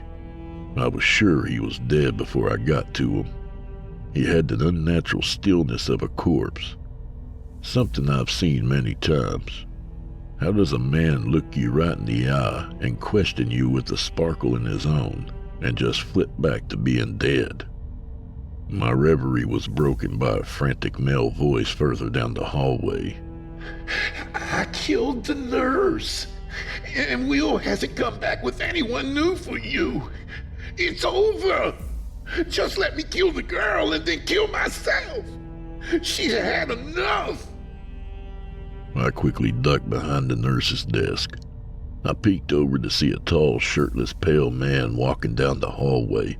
I was sure he was dead before I got to him. He had the unnatural stillness of a corpse, something I've seen many times. How does a man look you right in the eye and question you with a sparkle in his own, and just flip back to being dead? My reverie was broken by a frantic male voice further down the hallway. "I killed the nurse, and Will hasn't come back with anyone new for you. It's over. Just let me kill the girl and then kill myself. She's had enough." I quickly ducked behind the nurse's desk. I peeked over to see a tall, shirtless, pale man walking down the hallway,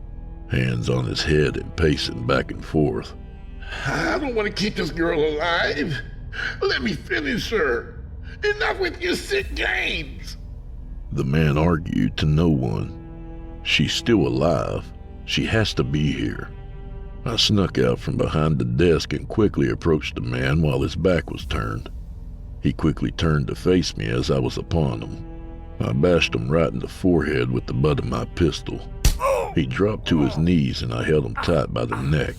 hands on his head and pacing back and forth. "I don't want to keep this girl alive. Let me finish her. Enough with your sick games." The man argued to no one. She's still alive. She has to be here. I snuck out from behind the desk and quickly approached the man while his back was turned. He quickly turned to face me as I was upon him. I bashed him right in the forehead with the butt of my pistol. He dropped to his knees and I held him tight by the neck.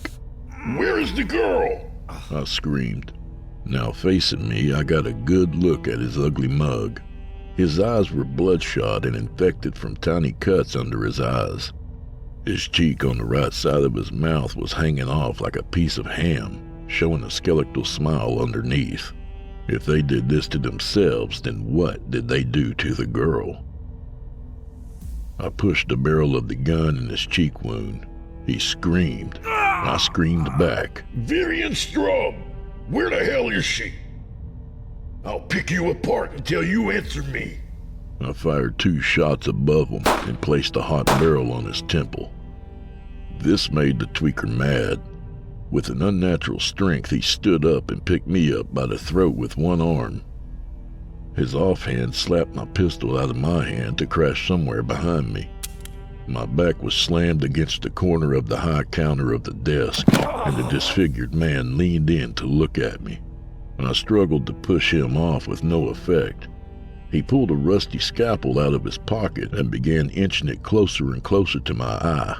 "Where is the girl?" I screamed. Now facing me, I got a good look at his ugly mug. His eyes were bloodshot and infected from tiny cuts under his eyes. His cheek on the right side of his mouth was hanging off like a piece of ham, showing a skeletal smile underneath. If they did this to themselves, then what did they do to the girl? I pushed the barrel of the gun in his cheek wound. He screamed. I screamed back. "Vivian Straub, where the hell is she? I'll pick you apart until you answer me." I fired 2 shots above him and placed a hot barrel on his temple. This made the tweaker mad. With an unnatural strength, he stood up and picked me up by the throat with one arm. His offhand slapped my pistol out of my hand to crash somewhere behind me. My back was slammed against the corner of the high counter of the desk, and the disfigured man leaned in to look at me. I struggled to push him off with no effect. He pulled a rusty scalpel out of his pocket and began inching it closer and closer to my eye,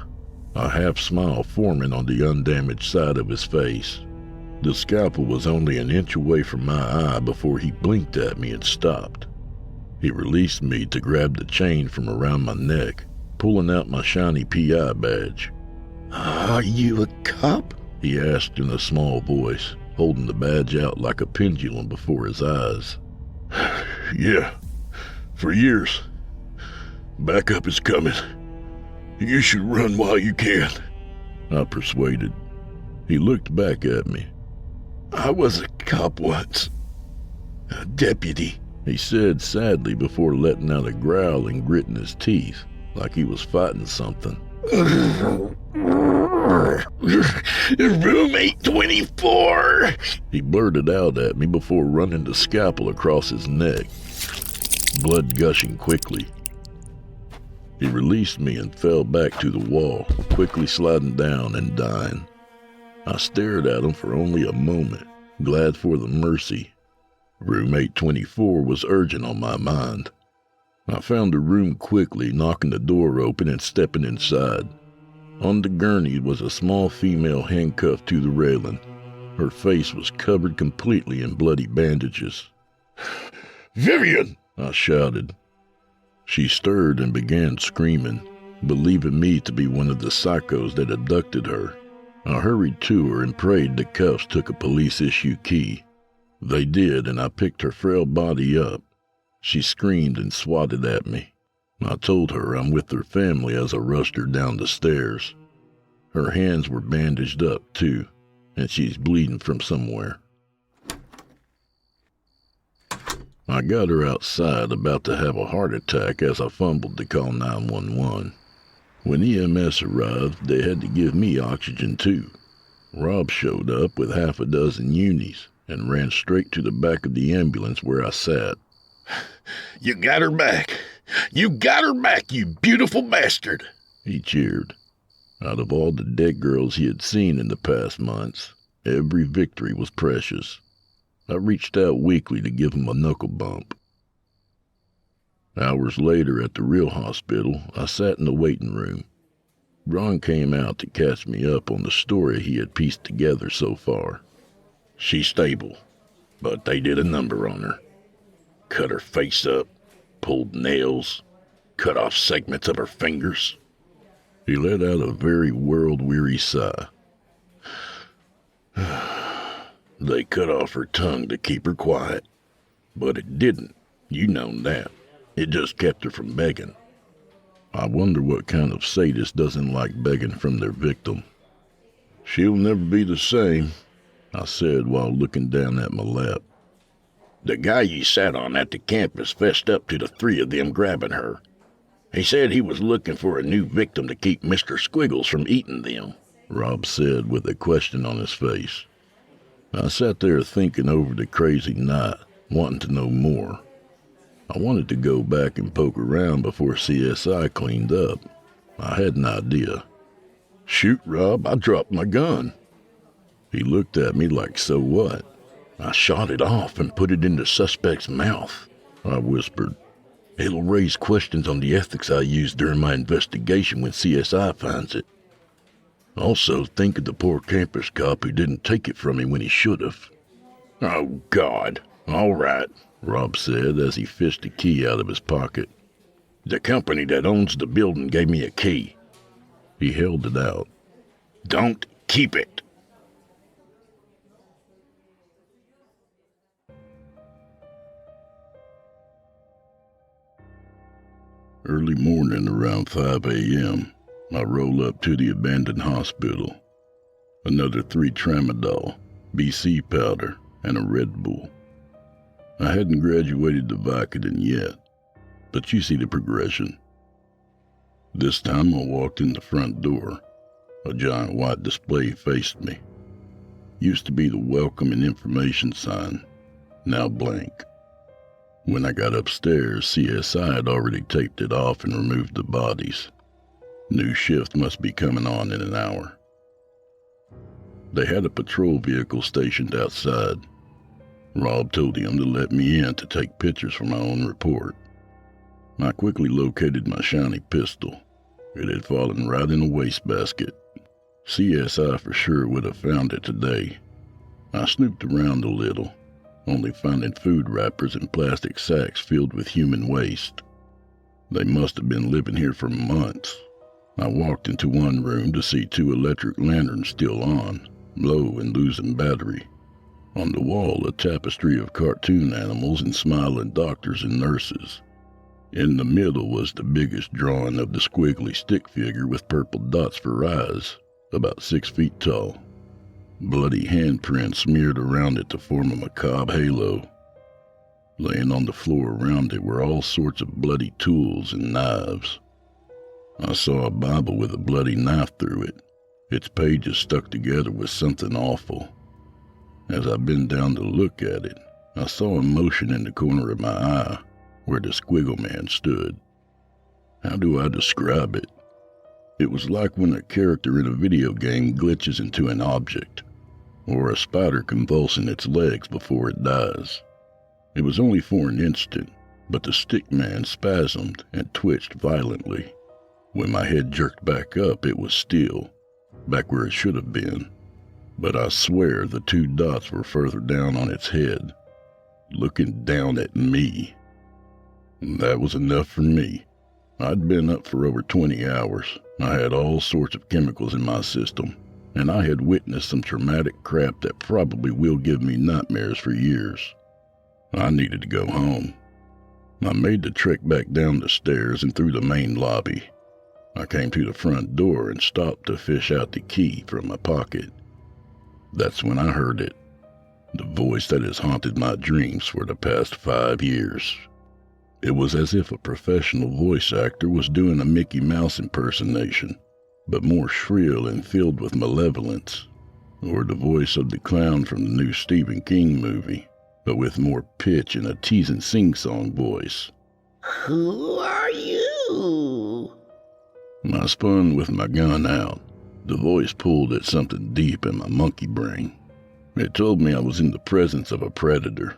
a half smile forming on the undamaged side of his face. The scalpel was only an inch away from my eye before he blinked at me and stopped. He released me to grab the chain from around my neck, pulling out my shiny PI badge. "Are you a cop?" he asked in a small voice, holding the badge out like a pendulum before his eyes. "Yeah, for years. Backup is coming. You should run while you can," I persuaded. He looked back at me. "I was a cop once. Deputy, he said sadly before letting out a growl and gritting his teeth like he was fighting something. Room 824! He blurted out at me before running the scalpel across his neck, blood gushing quickly. He released me and fell back to the wall, quickly sliding down and dying. I stared at him for only a moment, glad for the mercy. Room 824 was urgent on my mind. I found the room quickly, knocking the door open and stepping inside. On the gurney was a small female handcuffed to the railing. Her face was covered completely in bloody bandages. Vivian! I shouted. She stirred and began screaming, believing me to be one of the psychos that abducted her. I hurried to her and prayed the cuffs took a police-issue key. They did, and I picked her frail body up. She screamed and swatted at me. I told her I'm with her family as I rushed her down the stairs. Her hands were bandaged up, too, and she's bleeding from somewhere. I got her outside, about to have a heart attack as I fumbled to call 911. When EMS arrived, they had to give me oxygen, too. Rob showed up with half a dozen unis and ran straight to the back of the ambulance where I sat. You got her back! You got her back, you beautiful bastard! He cheered. Out of all the dead girls he had seen in the past months, every victory was precious. I reached out weakly to give him a knuckle bump. Hours later at the real hospital, I sat in the waiting room. Ron came out to catch me up on the story he had pieced together so far. She's stable, but they did a number on her. Cut her face up, pulled nails, cut off segments of her fingers. He let out a very world-weary sigh. They cut off her tongue to keep her quiet, but it didn't. You know that. It just kept her from begging. I wonder what kind of sadist doesn't like begging from their victim. She'll never be the same, I said while looking down at my lap. The guy you sat on at the campus fessed up to the three of them grabbing her. He said he was looking for a new victim to keep Mr. Squiggles from eating them, Rob said with a question on his face. I sat there thinking over the crazy night, wanting to know more. I wanted to go back and poke around before CSI cleaned up. I had an idea. Shoot, Rob, I dropped my gun. He looked at me like, so what? I shot it off and put it in the suspect's mouth, I whispered. It'll raise questions on the ethics I used during my investigation when CSI finds it. Also, think of the poor campus cop who didn't take it from me when he should have. Oh, God. All right, Rob said as he fished a key out of his pocket. The company that owns the building gave me a key. He held it out. Don't keep it. Early morning around 5 a.m., I roll up to the abandoned hospital. Another 3 tramadol, BC powder, and a Red Bull. I hadn't graduated to Vicodin yet, but you see the progression. This time I walked in the front door. A giant white display faced me. Used to be the welcome and information sign, now blank. When I got upstairs, CSI had already taped it off and removed the bodies. New shift must be coming on in an hour. They had a patrol vehicle stationed outside. Rob told him to let me in to take pictures for my own report. I quickly located my shiny pistol. It had fallen right in a wastebasket. CSI for sure would have found it today. I snooped around a little, only finding food wrappers and plastic sacks filled with human waste. They must have been living here for months. I walked into one room to see 2 electric lanterns still on, low and losing battery. On the wall, a tapestry of cartoon animals and smiling doctors and nurses. In the middle was the biggest drawing of the squiggly stick figure with purple dots for eyes, about 6 feet tall. Bloody handprints smeared around it to form a macabre halo. Laying on the floor around it were all sorts of bloody tools and knives. I saw a Bible with a bloody knife through it, its pages stuck together with something awful. As I bent down to look at it, I saw a motion in the corner of my eye where the squiggle man stood. How do I describe it? It was like when a character in a video game glitches into an object, or a spider convulsing its legs before it dies. It was only for an instant, but the stick man spasmed and twitched violently. When my head jerked back up, it was Steele, back where it should have been. But I swear the 2 dots were further down on its head, looking down at me. That was enough for me. I'd been up for over 20 hours. I had all sorts of chemicals in my system, and I had witnessed some traumatic crap that probably will give me nightmares for years. I needed to go home. I made the trek back down the stairs and through the main lobby. I came to the front door and stopped to fish out the key from my pocket. That's when I heard it, the voice that has haunted my dreams for the past 5 years. It was as if a professional voice actor was doing a Mickey Mouse impersonation, but more shrill and filled with malevolence, or the voice of the clown from the new Stephen King movie, but with more pitch and a teasing sing-song voice. Who are you? I spun with my gun out. The voice pulled at something deep in my monkey brain. It told me I was in the presence of a predator.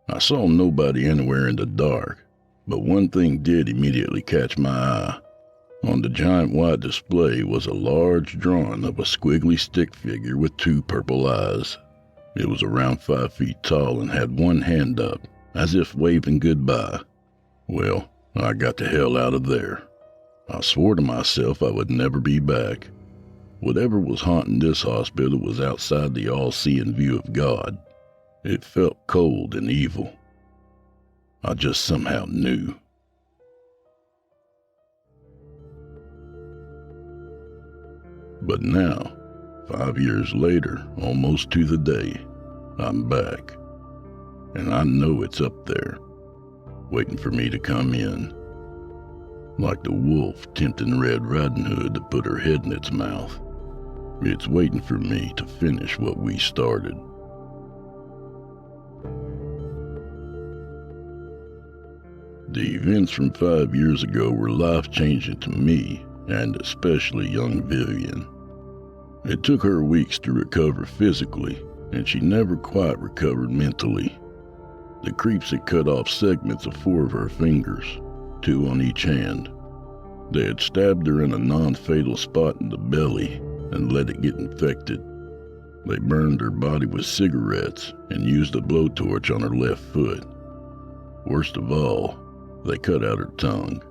I saw nobody anywhere in the dark, but one thing did immediately catch my eye. On the giant wide display was a large drawing of a squiggly stick figure with 2 purple eyes. It was around 5 feet tall and had one hand up, as if waving goodbye. Well, I got the hell out of there. I swore to myself I would never be back. Whatever was haunting this hospital was outside the all-seeing view of God. It felt cold and evil. I just somehow knew. But now, 5 years later, almost to the day, I'm back. And I know it's up there, waiting for me to come in. Like the wolf tempting Red Riding Hood to put her head in its mouth. It's waiting for me to finish what we started. The events from 5 years ago were life-changing to me, and especially young Vivian. It took her weeks to recover physically, and she never quite recovered mentally. The creeps had cut off segments of 4 of her fingers, 2 on each hand. They had stabbed her in a non-fatal spot in the belly and let it get infected. They burned her body with cigarettes and used a blowtorch on her left foot. Worst of all, they cut out her tongue.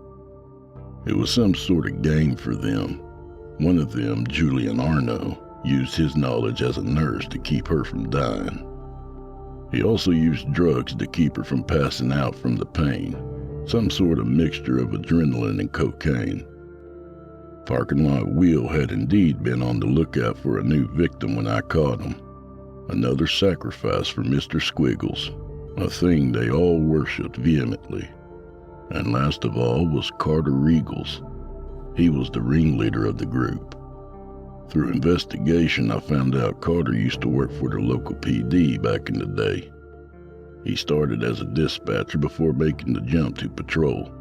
It was some sort of game for them. One of them, Julian Arno, used his knowledge as a nurse to keep her from dying. He also used drugs to keep her from passing out from the pain, some sort of mixture of adrenaline and cocaine. Parking Lot Will had indeed been on the lookout for a new victim when I caught him. Another sacrifice for Mr. Squiggles, a thing they all worshipped vehemently. And last of all was Carter Regals. He was the ringleader of the group. Through investigation, I found out Carter used to work for the local PD back in the day. He started as a dispatcher before making the jump to patrol.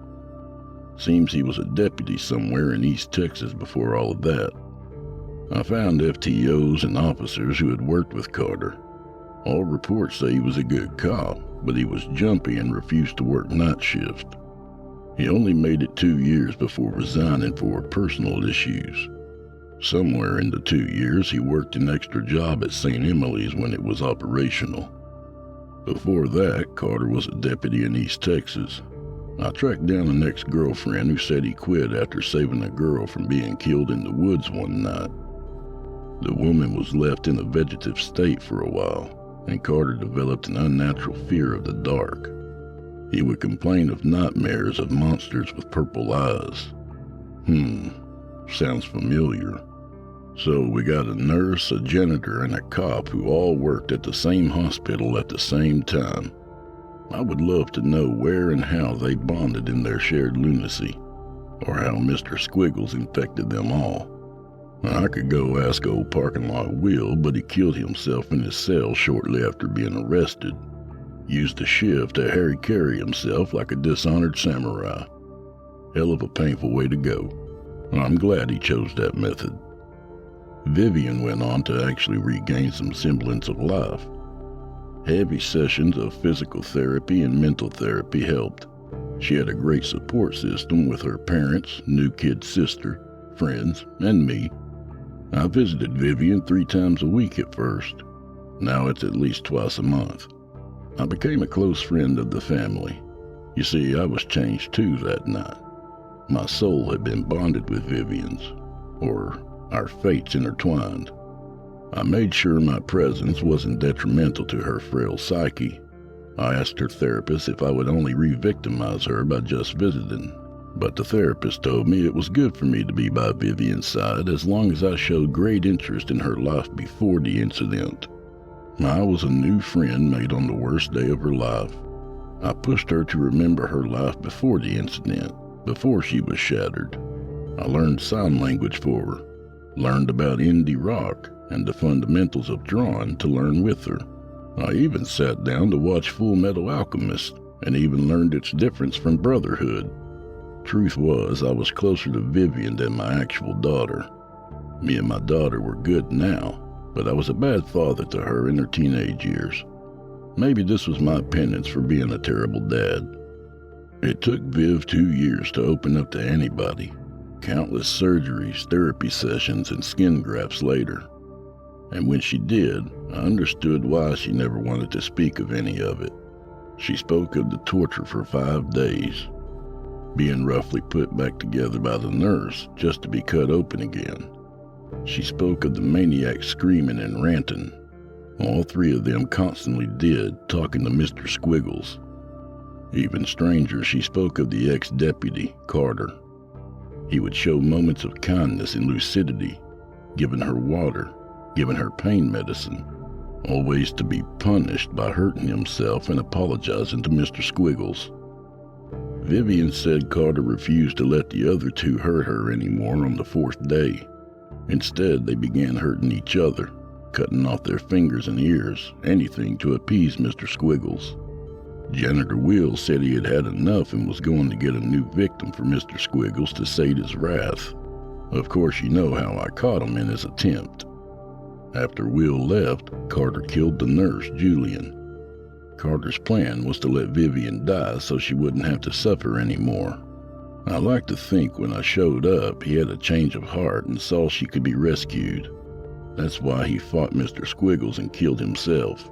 Seems he was a deputy somewhere in East Texas before all of that. I found FTOs and officers who had worked with Carter. All reports say he was a good cop, but he was jumpy and refused to work night shift. He only made it 2 years before resigning for personal issues. Somewhere in the 2 years, he worked an extra job at St. Emily's when it was operational. Before that, Carter was a deputy in East Texas. I tracked down an ex-girlfriend who said he quit after saving a girl from being killed in the woods one night. The woman was left in a vegetative state for a while, and Carter developed an unnatural fear of the dark. He would complain of nightmares of monsters with purple eyes. Sounds familiar. So we got a nurse, a janitor, and a cop who all worked at the same hospital at the same time. I would love to know where and how they bonded in their shared lunacy, or how Mr. Squiggles infected them all. I could go ask old parking lot Will, but he killed himself in his cell shortly after being arrested. Used a shiv to harry-carry himself like a dishonored samurai. Hell of a painful way to go. I'm glad he chose that method. Vivian went on to actually regain some semblance of life. Heavy sessions of physical therapy and mental therapy helped. She had a great support system with her parents, new kid sister, friends, and me. I visited Vivian 3 times a week at first. Now it's at least twice a month. I became a close friend of the family. You see, I was changed too that night. My soul had been bonded with Vivian's, or our fates intertwined. I made sure my presence wasn't detrimental to her frail psyche. I asked her therapist if I would only re-victimize her by just visiting, but the therapist told me it was good for me to be by Vivian's side as long as I showed great interest in her life before the incident. I was a new friend made on the worst day of her life. I pushed her to remember her life before the incident, before she was shattered. I learned sign language for her, learned about indie rock and the fundamentals of drawing to learn with her. I even sat down to watch Full Metal Alchemist and even learned its difference from Brotherhood. Truth was, I was closer to Vivian than my actual daughter. Me and my daughter were good now, but I was a bad father to her in her teenage years. Maybe this was my penance for being a terrible dad. It took Viv 2 years to open up to anybody. Countless surgeries, therapy sessions, and skin grafts later. And when she did, I understood why she never wanted to speak of any of it. She spoke of the torture for 5 days, being roughly put back together by the nurse just to be cut open again. She spoke of the maniac screaming and ranting. All 3 of them constantly did, talking to Mr. Squiggles. Even stranger, she spoke of the ex-deputy, Carter. He would show moments of kindness and lucidity, giving her water, giving her pain medicine, always to be punished by hurting himself and apologizing to Mr. Squiggles. Vivian said Carter refused to let the other 2 hurt her anymore on the 4th day. Instead, they began hurting each other, cutting off their fingers and ears, anything to appease Mr. Squiggles. Janitor Will said he had had enough and was going to get a new victim for Mr. Squiggles to sate his wrath. Of course, you know how I caught him in his attempt. After Will left, Carter killed the nurse, Julian. Carter's plan was to let Vivian die so she wouldn't have to suffer anymore. I like to think when I showed up, he had a change of heart and saw she could be rescued. That's why he fought Mr. Squiggles and killed himself.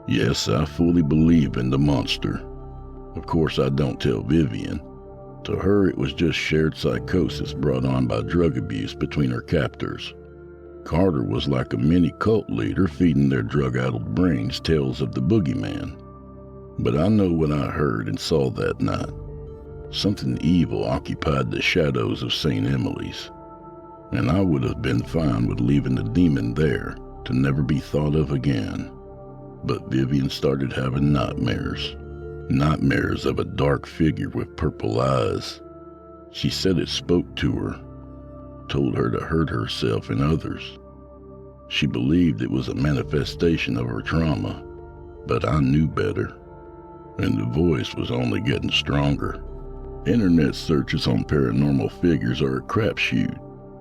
Yes, I fully believe in the monster. Of course, I don't tell Vivian. To her, it was just shared psychosis brought on by drug abuse between her captors. Carter was like a mini cult leader feeding their drug-addled brains tales of the boogeyman. But I know what I heard and saw that night. Something evil occupied the shadows of St. Emily's, and I would have been fine with leaving the demon there to never be thought of again. But Vivian started having nightmares. Nightmares of a dark figure with purple eyes. She said it spoke to her, told her to hurt herself and others. She believed it was a manifestation of her trauma, but I knew better, and the voice was only getting stronger. Internet searches on paranormal figures are a crapshoot.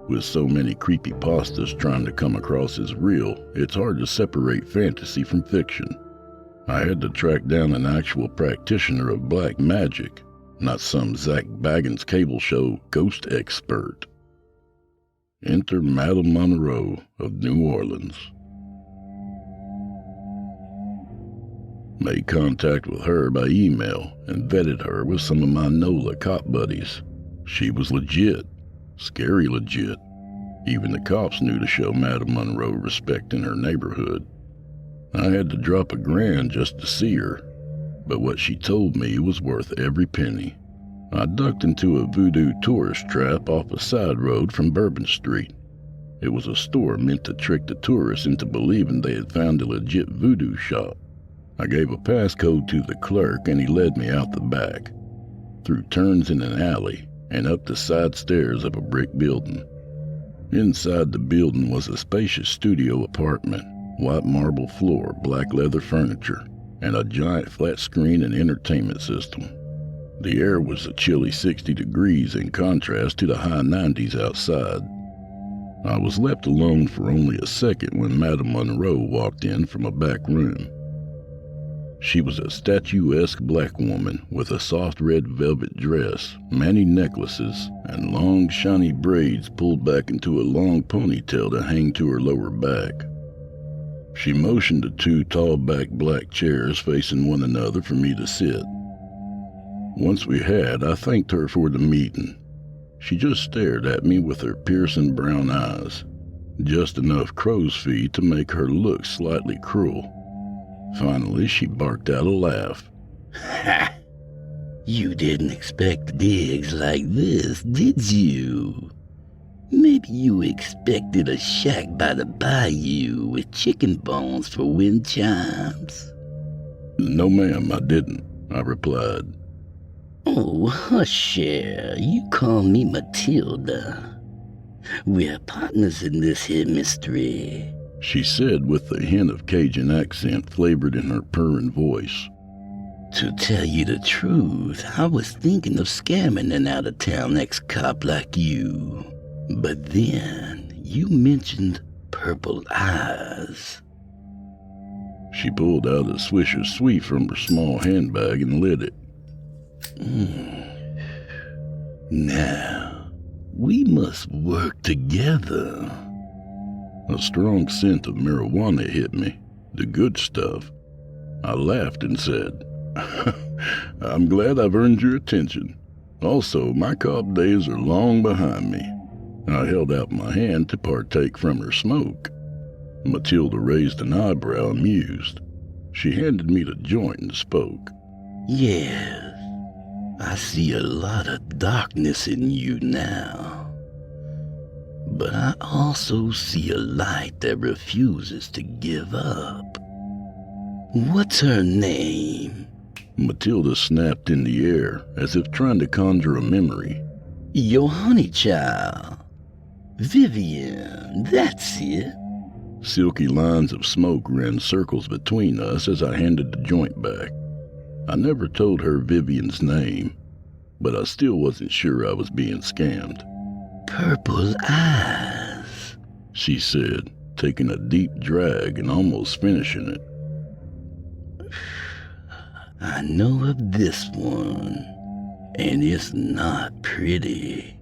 With so many creepypastas trying to come across as real, it's hard to separate fantasy from fiction. I had to track down an actual practitioner of black magic, not some Zach Baggins cable show ghost expert. Enter Madame Monroe of New Orleans. Made contact with her by email and vetted her with some of my NOLA cop buddies. She was legit. Scary legit. Even the cops knew to show Madame Monroe respect in her neighborhood. I had to drop $1,000 just to see her, but what she told me was worth every penny. I ducked into a voodoo tourist trap off a side road from Bourbon Street. It was a store meant to trick the tourists into believing they had found a legit voodoo shop. I gave a passcode to the clerk and he led me out the back, through turns in an alley, and up the side stairs of a brick building. Inside the building was a spacious studio apartment, white marble floor, black leather furniture, and a giant flat screen and entertainment system. The air was a chilly 60 degrees in contrast to the high 90s outside. I was left alone for only a second when Madame Monroe walked in from a back room. She was a statuesque black woman with a soft red velvet dress, many necklaces, and long shiny braids pulled back into a long ponytail to hang to her lower back. She motioned to two tall back black chairs facing one another for me to sit. Once we had, I thanked her for the meeting. She just stared at me with her piercing brown eyes, just enough crow's feet to make her look slightly cruel. Finally, she barked out a laugh. Ha! You didn't expect digs like this, did you? Maybe you expected a shack by the bayou with chicken bones for wind chimes. No, ma'am, I didn't, I replied. Oh, hush there. You call me Matilda. We're partners in this here mystery, she said with a hint of Cajun accent flavored in her purring voice. To tell you the truth, I was thinking of scamming an out-of-town ex-cop like you. But then you mentioned purple eyes. She pulled out a Swisher Sweet from her small handbag and lit it. Now, we must work together. A strong scent of marijuana hit me, the good stuff. I laughed and said, I'm glad I've earned your attention. Also, my cop days are long behind me. I held out my hand to partake from her smoke. Matilda raised an eyebrow, amused. She handed me the joint and spoke. Yes, I see a lot of darkness in you now. But I also see a light that refuses to give up. What's her name? Matilda snapped in the air, as if trying to conjure a memory. Your honey child. Vivian, that's it. Silky lines of smoke ran circles between us as I handed the joint back. I never told her Vivian's name, but I still wasn't sure I was being scammed. Purple eyes, she said, taking a deep drag and almost finishing it. I know of this one, and it's not pretty.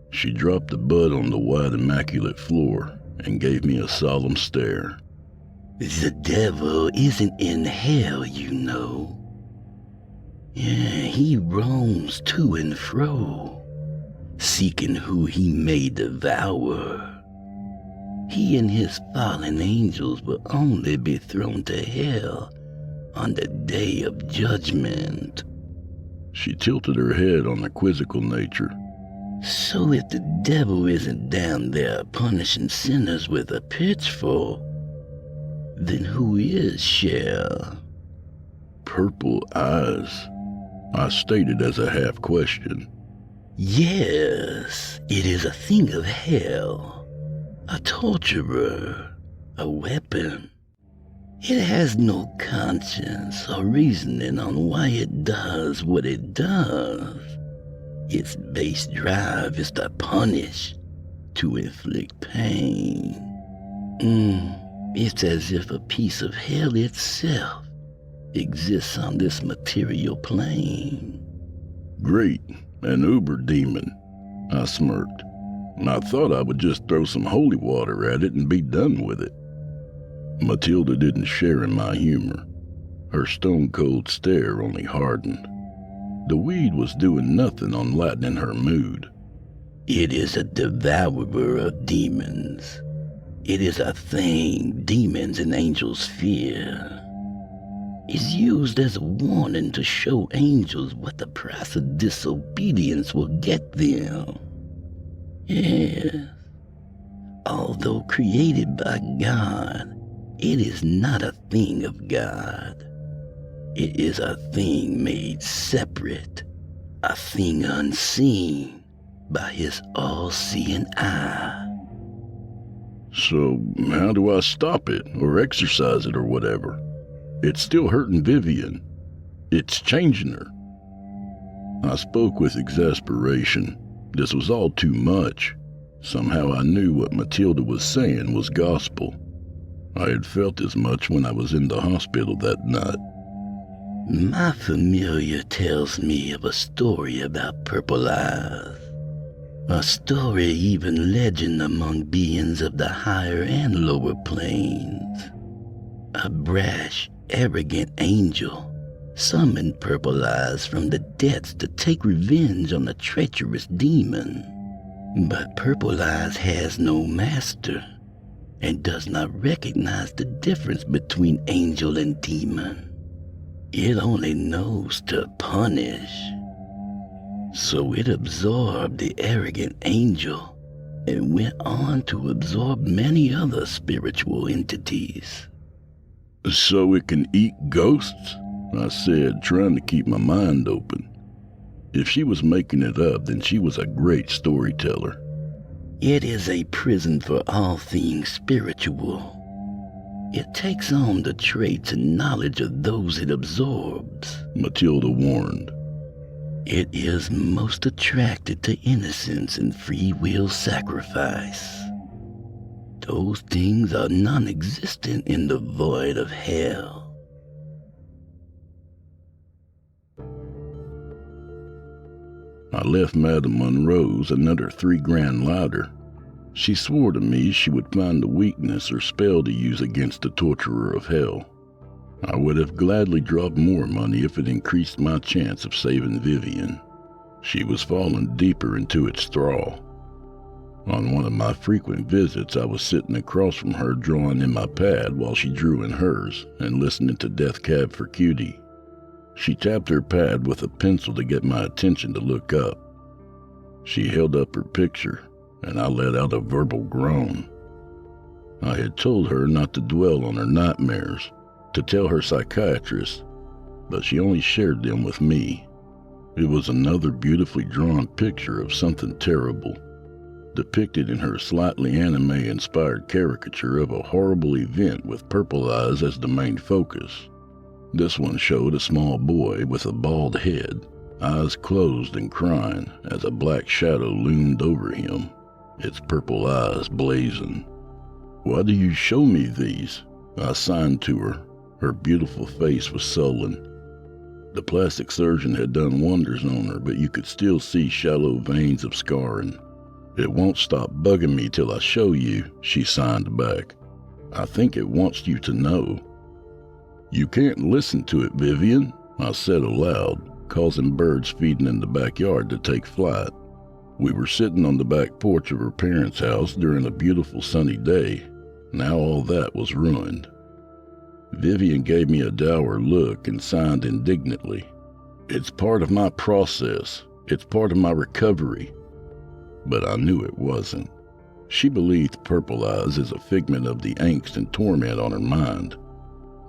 She dropped the bud on the white immaculate floor and gave me a solemn stare. The devil isn't in hell, you know. Yeah, he roams to and fro, seeking who he may devour. He and his fallen angels will only be thrown to hell on the day of judgment. She tilted her head on the quizzical nature. So if the devil isn't down there punishing sinners with a pitchfork, then who is, Cher? Purple eyes, I stated as a half question. Yes, it is a thing of hell, a torturer, a weapon. It has no conscience or reasoning on why it does what it does. Its base drive is to punish, to inflict pain. It's as if a piece of hell itself exists on this material plane. Great, an uber demon, I smirked. I thought I would just throw some holy water at it and be done with it. Matilda didn't share in my humor. Her stone-cold stare only hardened. The weed was doing nothing on lightening her mood. It is a devourer of demons. It is a thing demons and angels fear. It's used as a warning to show angels what the price of disobedience will get them. Yes, although created by God, It is not a thing of God. It is a thing made separate, a thing unseen by his all-seeing eye. So, how do I stop it, or exorcise it, or whatever? It's still hurting Vivian. It's changing her. I spoke with exasperation. This was all too much. Somehow I knew what Matilda was saying was gospel. I had felt as much when I was in the hospital that night. My familiar tells me of a story about purple eyes. A story even legend among beings of the higher and lower planes. A brash, arrogant angel summoned Purple Eyes from the depths to take revenge on a treacherous demon. But Purple Eyes has no master and does not recognize the difference between angel and demon. It only knows to punish. So it absorbed the arrogant angel and went on to absorb many other spiritual entities. So it can eat ghosts? I said, trying to keep my mind open. If she was making it up, then she was a great storyteller. It is a prison for all things spiritual. It takes on the traits and knowledge of those it absorbs, Matilda warned. It is most attracted to innocence and free will sacrifice. Those things are non-existent in the void of hell. I left Madame Monroe's another $3,000 louder. She swore to me she would find a weakness or spell to use against the torturer of hell. I would have gladly dropped more money if it increased my chance of saving Vivian. She was falling deeper into its thrall. On one of my frequent visits, I was sitting across from her drawing in my pad while she drew in hers and listening to Death Cab for Cutie. She tapped her pad with a pencil to get my attention to look up. She held up her picture, and I let out a verbal groan. I had told her not to dwell on her nightmares, to tell her psychiatrist, but she only shared them with me. It was another beautifully drawn picture of something terrible, depicted in her slightly anime-inspired caricature of a horrible event with Purple Eyes as the main focus. This one showed a small boy with a bald head, eyes closed and crying as a black shadow loomed over him, its purple eyes blazing. "Why do you show me these?" I signed to her. Her beautiful face was sullen. The plastic surgeon had done wonders on her, but you could still see shallow veins of scarring. "It won't stop bugging me till I show you," she signed back. "I think it wants you to know." "You can't listen to it, Vivian," I said aloud, causing birds feeding in the backyard to take flight. We were sitting on the back porch of her parents' house during a beautiful sunny day. Now all that was ruined. Vivian gave me a dour look and signed indignantly. "It's part of my process. It's part of my recovery." But I knew it wasn't. She believed Purple Eyes as a figment of the angst and torment on her mind.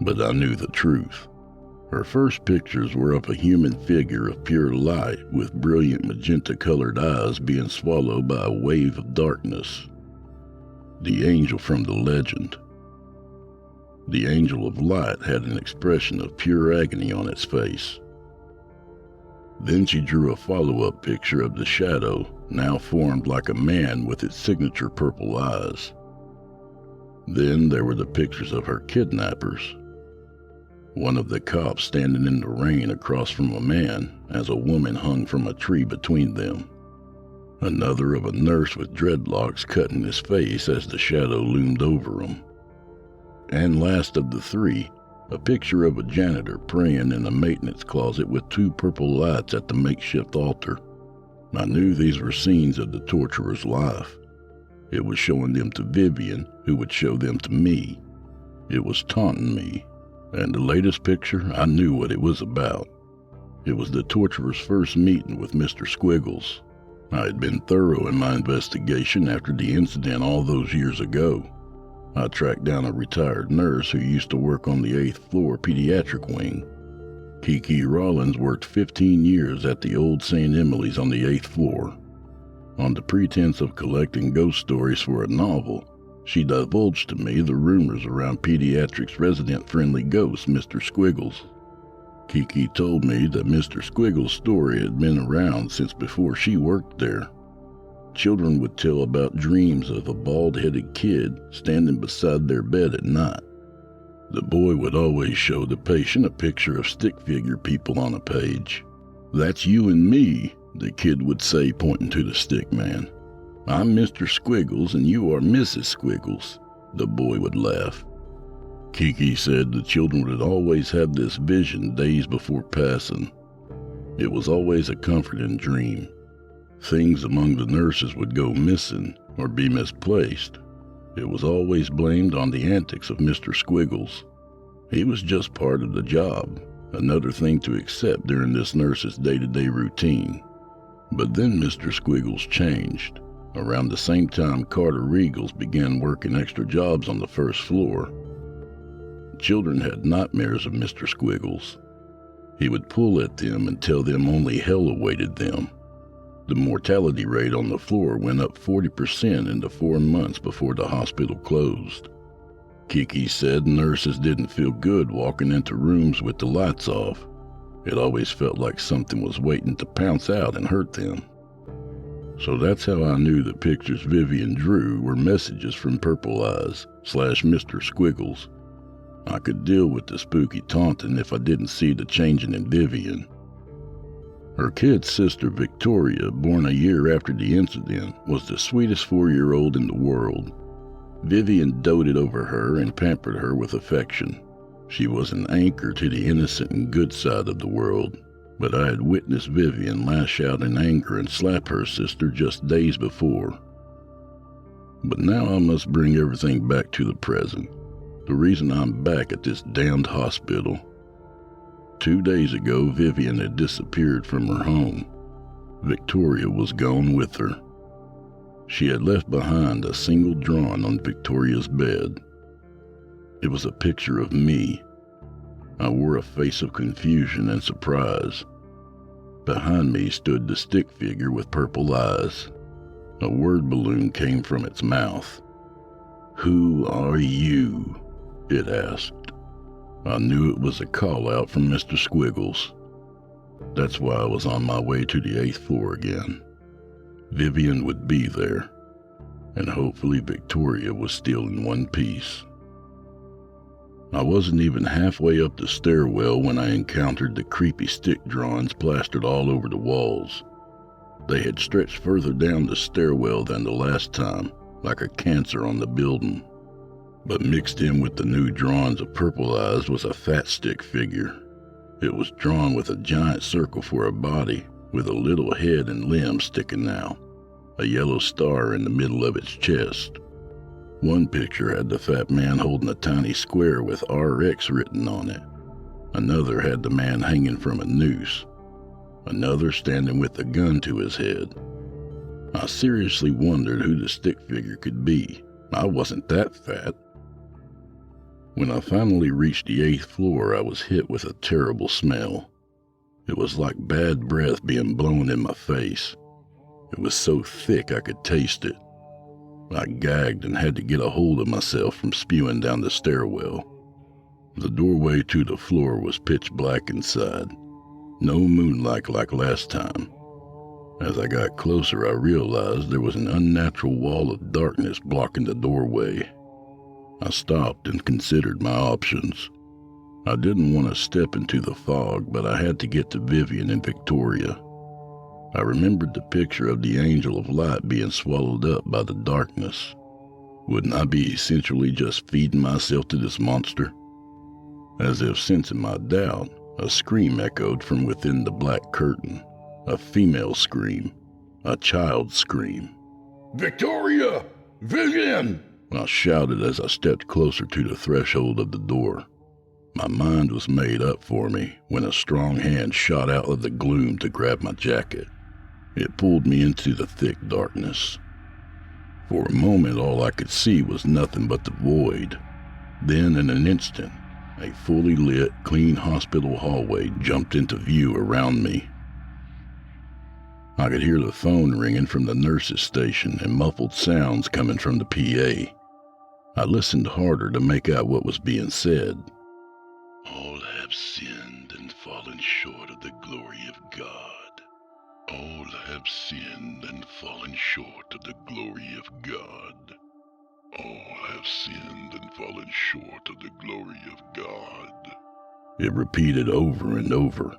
But I knew the truth. Her first pictures were of a human figure of pure light with brilliant magenta-colored eyes being swallowed by a wave of darkness. The angel from the legend. The angel of light had an expression of pure agony on its face. Then she drew a follow-up picture of the shadow, now formed like a man with its signature purple eyes. Then there were the pictures of her kidnappers. One of the cops standing in the rain across from a man as a woman hung from a tree between them. Another of a nurse with dreadlocks cutting his face as the shadow loomed over him. And last of the three, a picture of a janitor praying in a maintenance closet with two purple lights at the makeshift altar. I knew these were scenes of the torturer's life. It was showing them to Vivian, who would show them to me. It was taunting me. And the latest picture, I knew what it was about. It was the torturer's first meeting with Mr. Squiggles. I had been thorough in my investigation after the incident all those years ago. I tracked down a retired nurse who used to work on the 8th floor pediatric wing. Kiki Rollins worked 15 years at the old St. Emily's on the 8th floor. On the pretense of collecting ghost stories for a novel, she divulged to me the rumors around pediatrics' resident-friendly ghost, Mr. Squiggles. Kiki told me that Mr. Squiggles' story had been around since before she worked there. Children would tell about dreams of a bald-headed kid standing beside their bed at night. The boy would always show the patient a picture of stick figure people on a page. "That's you and me," the kid would say, pointing to the stick man. "I'm Mr. Squiggles and you are Mrs. Squiggles," the boy would laugh. Kiki said the children would always have this vision days before passing. It was always a comforting dream. Things among the nurses would go missing or be misplaced. It was always blamed on the antics of Mr. Squiggles. He was just part of the job, another thing to accept during this nurse's day-to-day routine. But then Mr. Squiggles changed. Around the same time Carter Regals began working extra jobs on the first floor. Children had nightmares of Mr. Squiggles. He would pull at them and tell them only hell awaited them. The mortality rate on the floor went up 40% in the 4 months before the hospital closed. Kiki said nurses didn't feel good walking into rooms with the lights off. It always felt like something was waiting to pounce out and hurt them. So that's how I knew the pictures Vivian drew were messages from Purple Eyes / Mr. Squiggles. I could deal with the spooky taunting if I didn't see the changing in Vivian. Her kid sister Victoria, born a year after the incident, was the sweetest 4-year-old in the world. Vivian doted over her and pampered her with affection. She was an anchor to the innocent and good side of the world, but I had witnessed Vivian lash out in anger and slap her sister just days before. But now I must bring everything back to the present. The reason I'm back at this damned hospital. 2 days ago, Vivian had disappeared from her home. Victoria was gone with her. She had left behind a single drawing on Victoria's bed. It was a picture of me. I wore a face of confusion and surprise. Behind me stood the stick figure with purple eyes. A word balloon came from its mouth. "Who are you?" it asked. I knew it was a call-out from Mr. Squiggles. That's why I was on my way to the 8th floor again. Vivian would be there, and hopefully Victoria was still in one piece. I wasn't even halfway up the stairwell when I encountered the creepy stick drawings plastered all over the walls. They had stretched further down the stairwell than the last time, like a cancer on the building. But mixed in with the new drawings of Purple Eyes was a fat stick figure. It was drawn with a giant circle for a body, with a little head and limbs sticking out, a yellow star in the middle of its chest. One picture had the fat man holding a tiny square with RX written on it. Another had the man hanging from a noose. Another standing with a gun to his head. I seriously wondered who the stick figure could be. I wasn't that fat. When I finally reached the 8th floor, I was hit with a terrible smell. It was like bad breath being blown in my face. It was so thick I could taste it. I gagged and had to get a hold of myself from spewing down the stairwell. The doorway to the floor was pitch black inside. No moonlight like last time. As I got closer, I realized there was an unnatural wall of darkness blocking the doorway. I stopped and considered my options. I didn't want to step into the fog, but I had to get to Vivian and Victoria. I remembered the picture of the angel of light being swallowed up by the darkness. Wouldn't I be essentially just feeding myself to this monster? As if sensing my doubt, a scream echoed from within the black curtain. A female scream. A child's scream. "Victoria! Vivian!" I shouted as I stepped closer to the threshold of the door. My mind was made up for me when a strong hand shot out of the gloom to grab my jacket. It pulled me into the thick darkness. For a moment, all I could see was nothing but the void. Then, in an instant, a fully lit, clean hospital hallway jumped into view around me. I could hear the phone ringing from the nurse's station and muffled sounds coming from the PA. I listened harder to make out what was being said. All have sinned and fallen short of the glory of God. All have sinned and fallen short of the glory of God. All have sinned and fallen short of the glory of God. It repeated over and over.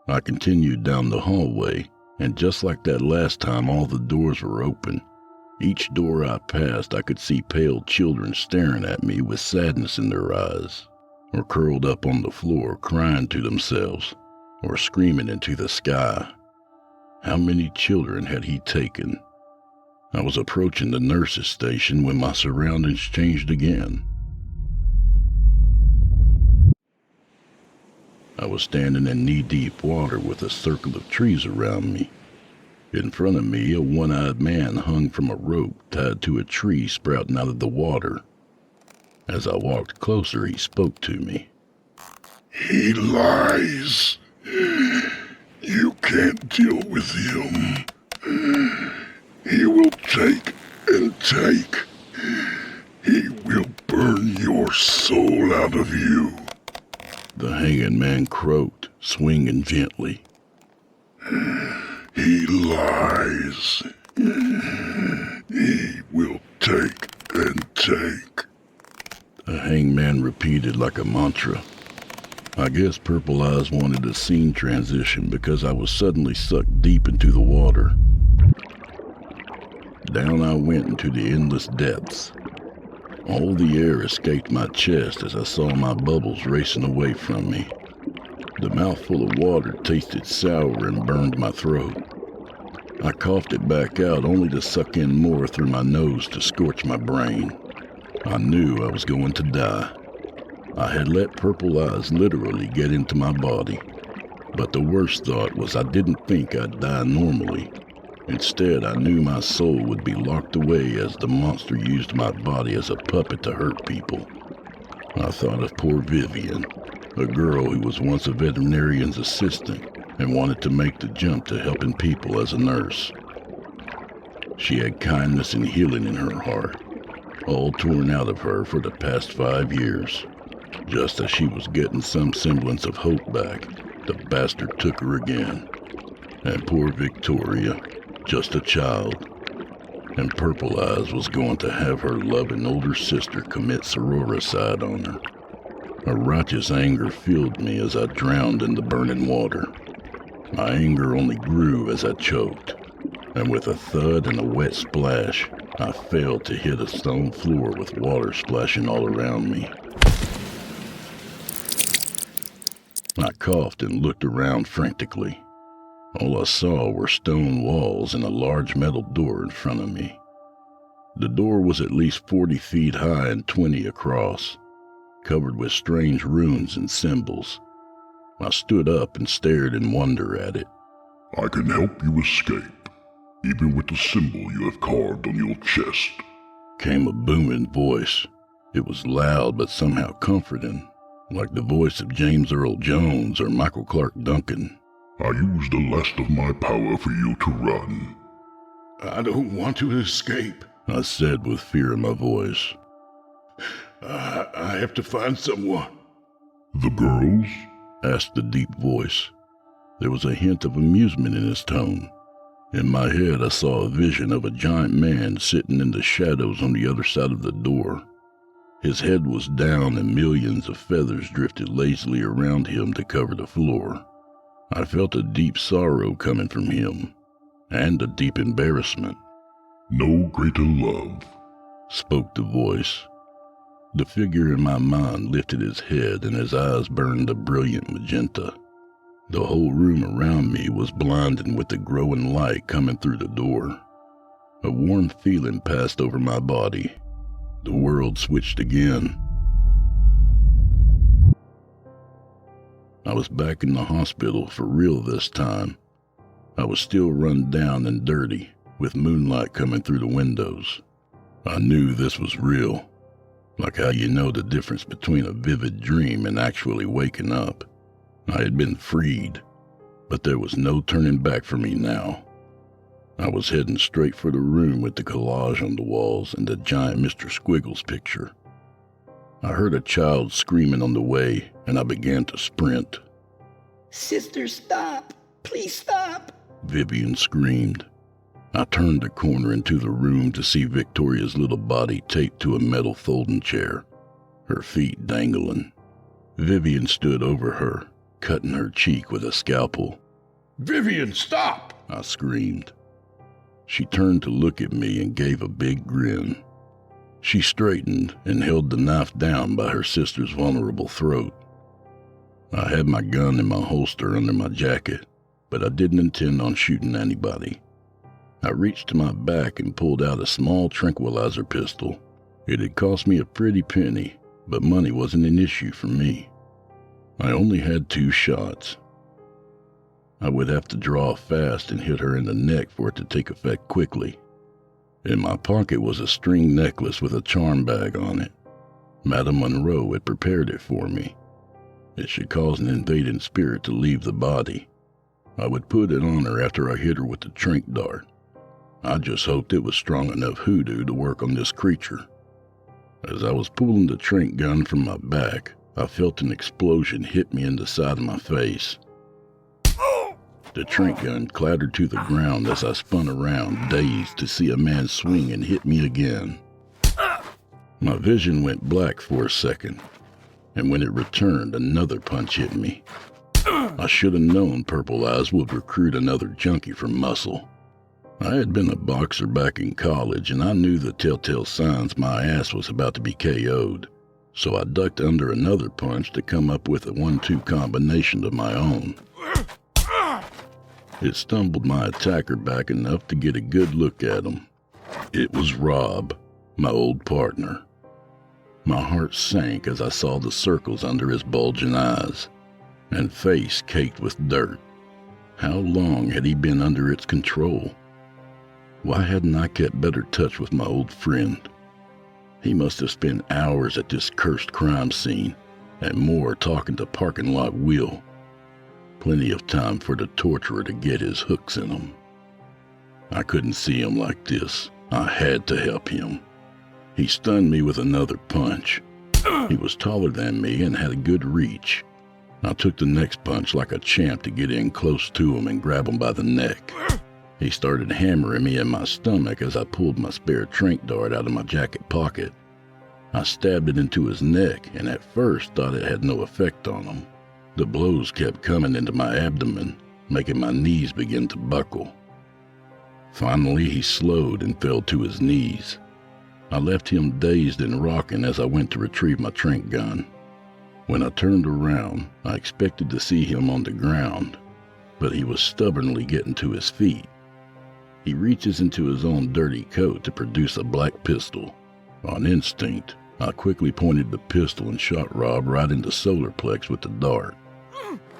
I continued down the hallway, and just like that last time, all the doors were open. Each door I passed, I could see pale children staring at me with sadness in their eyes, or curled up on the floor crying to themselves, or screaming into the sky. How many children had he taken? I was approaching the nurse's station when my surroundings changed again. I was standing in knee-deep water with a circle of trees around me. In front of me, a one-eyed man hung from a rope tied to a tree sprouting out of the water. As I walked closer, he spoke to me. He lies. You can't deal with him. He will take and take. He will burn your soul out of you. The hanging man croaked, swinging gently. He lies. He will take and take. The hangman repeated like a mantra. I guess Purple Eyes wanted a scene transition because I was suddenly sucked deep into the water. Down I went into the endless depths. All the air escaped my chest as I saw my bubbles racing away from me. The mouthful of water tasted sour and burned my throat. I coughed it back out only to suck in more through my nose to scorch my brain. I knew I was going to die. I had let Purple Eyes literally get into my body. But the worst thought was I didn't think I'd die normally. Instead, I knew my soul would be locked away as the monster used my body as a puppet to hurt people. I thought of poor Vivian, a girl who was once a veterinarian's assistant and wanted to make the jump to helping people as a nurse. She had kindness and healing in her heart, all torn out of her for the past 5 years. Just as she was getting some semblance of hope back, the bastard took her again. And poor Victoria, just a child. And Purple Eyes was going to have her loving older sister commit sororicide on her. A righteous anger filled me as I drowned in the burning water. My anger only grew as I choked, and with a thud and a wet splash, I fell to hit a stone floor with water splashing all around me. I coughed and looked around frantically. All I saw were stone walls and a large metal door in front of me. The door was at least 40 feet high and 20 across, covered with strange runes and symbols. I stood up and stared in wonder at it. I can help you escape, even with the symbol you have carved on your chest. Came a booming voice. It was loud but somehow comforting, like the voice of James Earl Jones or Michael Clark Duncan. I used the last of my power for you to run. I don't want to escape, I said with fear in my voice. I have to find someone. The girls? Asked the deep voice. There was a hint of amusement in his tone. In my head, I saw a vision of a giant man sitting in the shadows on the other side of the door. His head was down and millions of feathers drifted lazily around him to cover the floor. I felt a deep sorrow coming from him, and a deep embarrassment. No greater love, spoke the voice. The figure in my mind lifted his head and his eyes burned a brilliant magenta. The whole room around me was blinding with the growing light coming through the door. A warm feeling passed over my body. The world switched again. I was back in the hospital for real this time. I was still run down and dirty, with moonlight coming through the windows. I knew this was real, like how you know the difference between a vivid dream and actually waking up. I had been freed, but there was no turning back for me now. I was heading straight for the room with the collage on the walls and the giant Mr. Squiggles picture. I heard a child screaming on the way, and I began to sprint. Sister, stop! Please stop! Vivian screamed. I turned the corner into the room to see Victoria's little body taped to a metal folding chair, her feet dangling. Vivian stood over her, cutting her cheek with a scalpel. Vivian, stop! I screamed. She turned to look at me and gave a big grin. She straightened and held the knife down by her sister's vulnerable throat. I had my gun in my holster under my jacket, but I didn't intend on shooting anybody. I reached to my back and pulled out a small tranquilizer pistol. It had cost me a pretty penny, but money wasn't an issue for me. I only had 2 shots. I would have to draw fast and hit her in the neck for it to take effect quickly. In my pocket was a string necklace with a charm bag on it. Madame Monroe had prepared it for me. It should cause an invading spirit to leave the body. I would put it on her after I hit her with the tranq dart. I just hoped it was strong enough hoodoo to work on this creature. As I was pulling the tranq gun from my back, I felt an explosion hit me in the side of my face. The tranq gun clattered to the ground as I spun around, dazed to see a man swing and hit me again. My vision went black for a second, and when it returned, another punch hit me. I should have known Purple Eyes would recruit another junkie from Muscle. I had been a boxer back in college, and I knew the telltale signs my ass was about to be KO'd, so I ducked under another punch to come up with a 1-2 combination of my own. It stumbled my attacker back enough to get a good look at him. It was Rob, my old partner. My heart sank as I saw the circles under his bulging eyes, and face caked with dirt. How long had he been under its control? Why hadn't I kept better touch with my old friend? He must have spent hours at this cursed crime scene, and more talking to parking lot Will. Plenty of time for the torturer to get his hooks in him. I couldn't see him like this. I had to help him. He stunned me with another punch. He was taller than me and had a good reach. I took the next punch like a champ to get in close to him and grab him by the neck. He started hammering me in my stomach as I pulled my spare tranq dart out of my jacket pocket. I stabbed it into his neck and at first thought it had no effect on him. The blows kept coming into my abdomen, making my knees begin to buckle. Finally, he slowed and fell to his knees. I left him dazed and rocking as I went to retrieve my tranq gun. When I turned around, I expected to see him on the ground, but he was stubbornly getting to his feet. He reaches into his own dirty coat to produce a black pistol. On instinct, I quickly pointed the pistol and shot Rob right in the solar plex with the dart.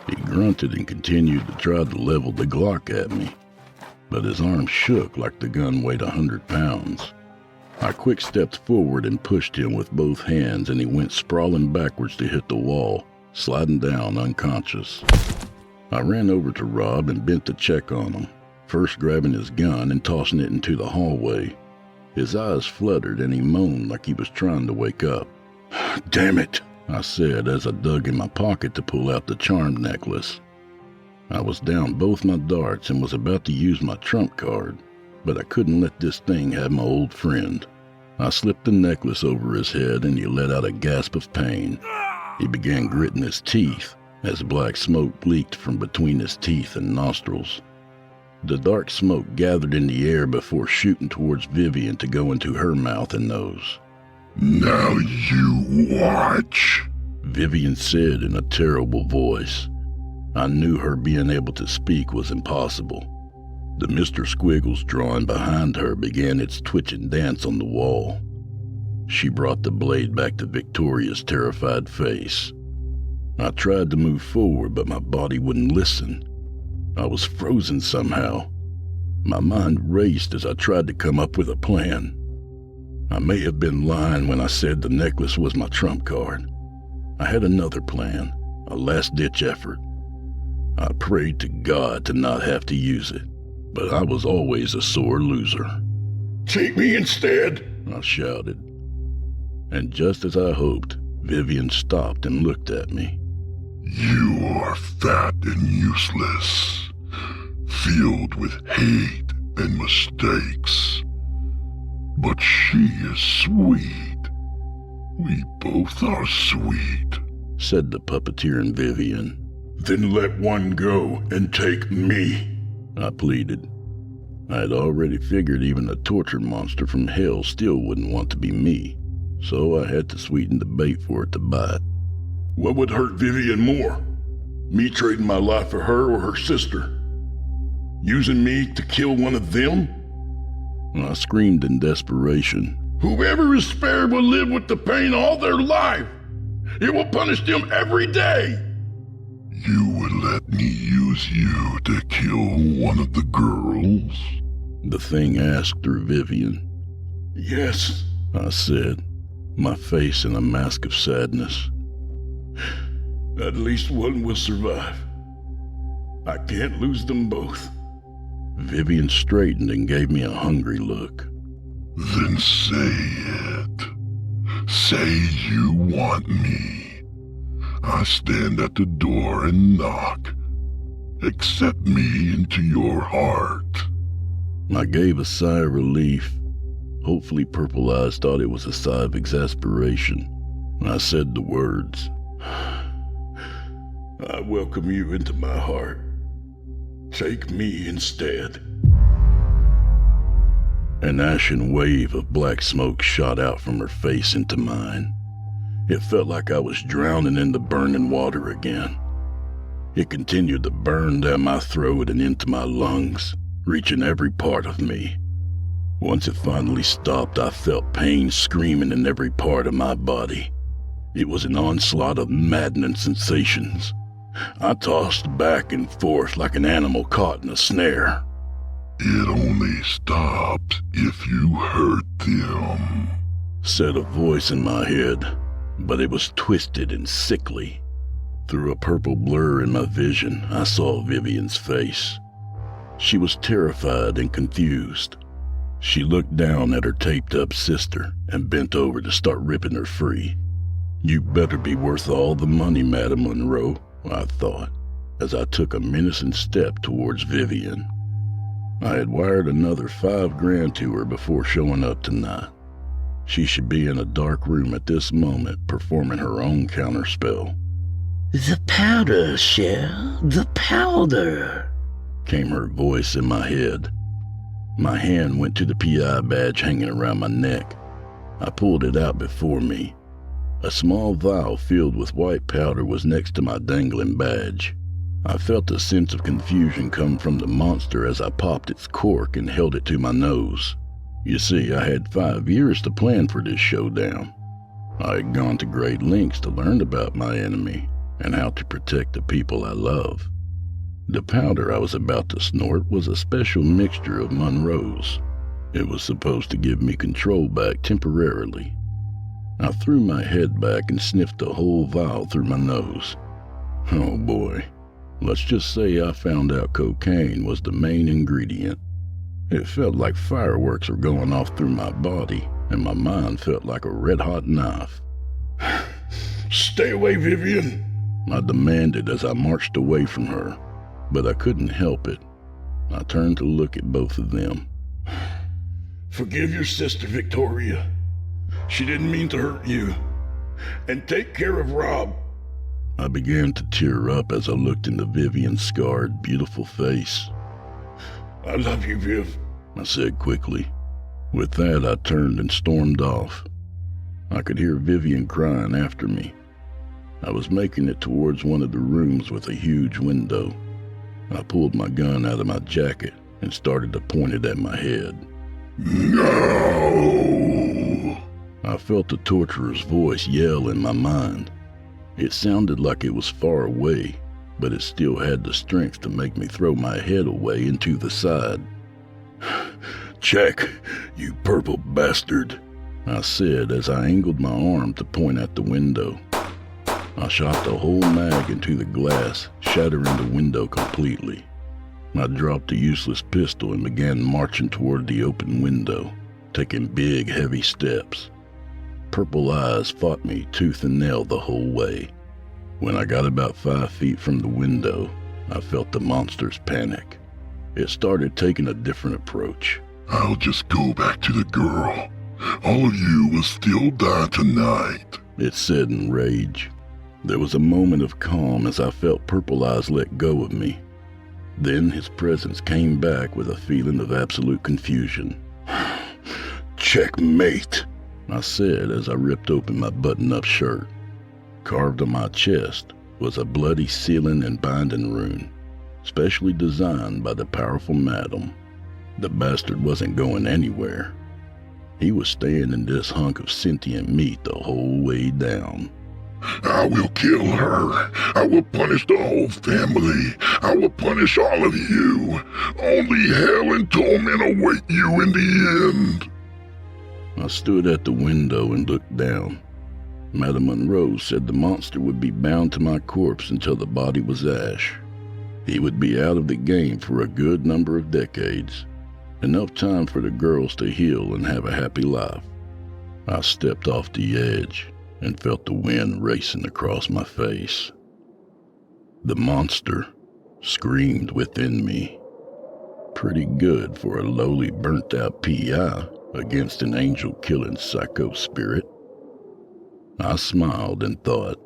He grunted and continued to try to level the Glock at me, but his arm shook like the gun weighed 100 pounds. I quick-stepped forward and pushed him with both hands, and he went sprawling backwards to hit the wall, sliding down unconscious. I ran over to Rob and bent to check on him, first grabbing his gun and tossing it into the hallway. His eyes fluttered and he moaned like he was trying to wake up. "Damn it," I said as I dug in my pocket to pull out the charm necklace. I was down both my darts and was about to use my trump card, but I couldn't let this thing have my old friend. I slipped the necklace over his head and he let out a gasp of pain. He began gritting his teeth as black smoke leaked from between his teeth and nostrils. The dark smoke gathered in the air before shooting towards Vivian to go into her mouth and nose. "Now you watch," Vivian said in a terrible voice. I knew her being able to speak was impossible. The Mr. Squiggles drawing behind her began its twitching dance on the wall. She brought the blade back to Victoria's terrified face. I tried to move forward, but my body wouldn't listen. I was frozen somehow. My mind raced as I tried to come up with a plan. I may have been lying when I said the necklace was my trump card. I had another plan, a last-ditch effort. I prayed to God to not have to use it, but I was always a sore loser. Take me instead, I shouted. And just as I hoped, Vivian stopped and looked at me. You are fat and useless, filled with hate and mistakes. But she is sweet. We both are sweet, said the puppeteering Vivian. Then let one go and take me, I pleaded. I had already figured even a torture monster from hell still wouldn't want to be me, so I had to sweeten the bait for it to bite. What would hurt Vivian more? Me trading my life for her or her sister? Using me to kill one of them? I screamed in desperation. Whoever is spared will live with the pain all their life. It will punish them every day. You would let me use you to kill one of the girls? The thing asked through Vivian. Yes, I said, my face in a mask of sadness. At least one will survive. I can't lose them both. Vivian straightened and gave me a hungry look. Then say it. Say you want me. I stand at the door and knock. Accept me into your heart. I gave a sigh of relief. Hopefully Purple Eyes thought it was a sigh of exasperation. I said the words. I welcome you into my heart. Take me instead. An ashen wave of black smoke shot out from her face into mine. It felt like I was drowning in the burning water again. It continued to burn down my throat and into my lungs, reaching every part of me. Once it finally stopped, I felt pain screaming in every part of my body. It was an onslaught of maddening sensations. I tossed back and forth like an animal caught in a snare. It only stops if you hurt them, said a voice in my head, but it was twisted and sickly. Through a purple blur in my vision, I saw Vivian's face. She was terrified and confused. She looked down at her taped-up sister and bent over to start ripping her free. You better be worth all the money, Madam Monroe, I thought, as I took a menacing step towards Vivian. I had wired another $5,000 to her before showing up tonight. She should be in a dark room at this moment performing her own counterspell. The powder, Cher, the powder, came her voice in my head. My hand went to the PI badge hanging around my neck. I pulled it out before me. A small vial filled with white powder was next to my dangling badge. I felt a sense of confusion come from the monster as I popped its cork and held it to my nose. You see, I had 5 years to plan for this showdown. I had gone to great lengths to learn about my enemy and how to protect the people I love. The powder I was about to snort was a special mixture of Monroe's. It was supposed to give me control back temporarily. I threw my head back and sniffed the whole vial through my nose. Oh boy, let's just say I found out cocaine was the main ingredient. It felt like fireworks were going off through my body, and my mind felt like a red-hot knife. Stay away, Vivian, I demanded as I marched away from her, but I couldn't help it. I turned to look at both of them. Forgive your sister, Victoria. She didn't mean to hurt you. And take care of Rob. I began to tear up as I looked into Vivian's scarred, beautiful face. I love you, Viv, I said quickly. With that, I turned and stormed off. I could hear Vivian crying after me. I was making it towards one of the rooms with a huge window. I pulled my gun out of my jacket and started to point it at my head. No! I felt the torturer's voice yell in my mind. It sounded like it was far away, but it still had the strength to make me throw my head away and to the side. Check, you purple bastard. I said as I angled my arm to point at the window. I shot the whole mag into the glass, shattering the window completely. I dropped the useless pistol and began marching toward the open window, taking big, heavy steps. Purple eyes fought me tooth and nail the whole way. When I got about 5 feet from the window, I felt the monster's panic. It started taking a different approach. I'll just go back to the girl. All of you will still die tonight, it said in rage. There was a moment of calm as I felt Purple Eyes let go of me. Then his presence came back with a feeling of absolute confusion. Checkmate, I said as I ripped open my button-up shirt. Carved on my chest was a bloody sealing and binding rune, specially designed by the powerful madam. The bastard wasn't going anywhere. He was staying in this hunk of sentient meat the whole way down. I will kill her. I will punish the whole family. I will punish all of you. Only hell and torment await you in the end. I stood at the window and looked down. Madame Monroe said the monster would be bound to my corpse until the body was ash. He would be out of the game for a good number of decades. Enough time for the girls to heal and have a happy life. I stepped off the edge and felt the wind racing across my face. The monster screamed within me. Pretty good for a lowly burnt-out PI against an angel-killing psycho spirit. I smiled and thought,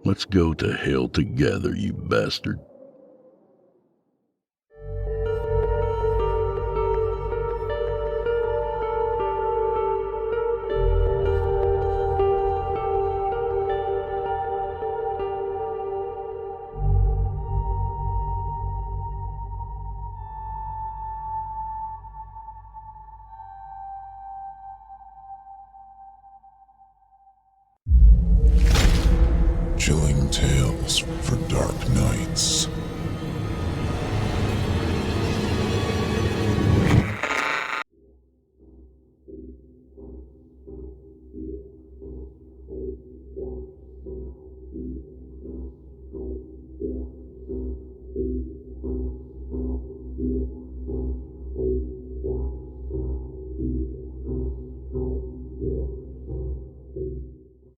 let's go to hell together, you bastard. Chilling tales for dark nights.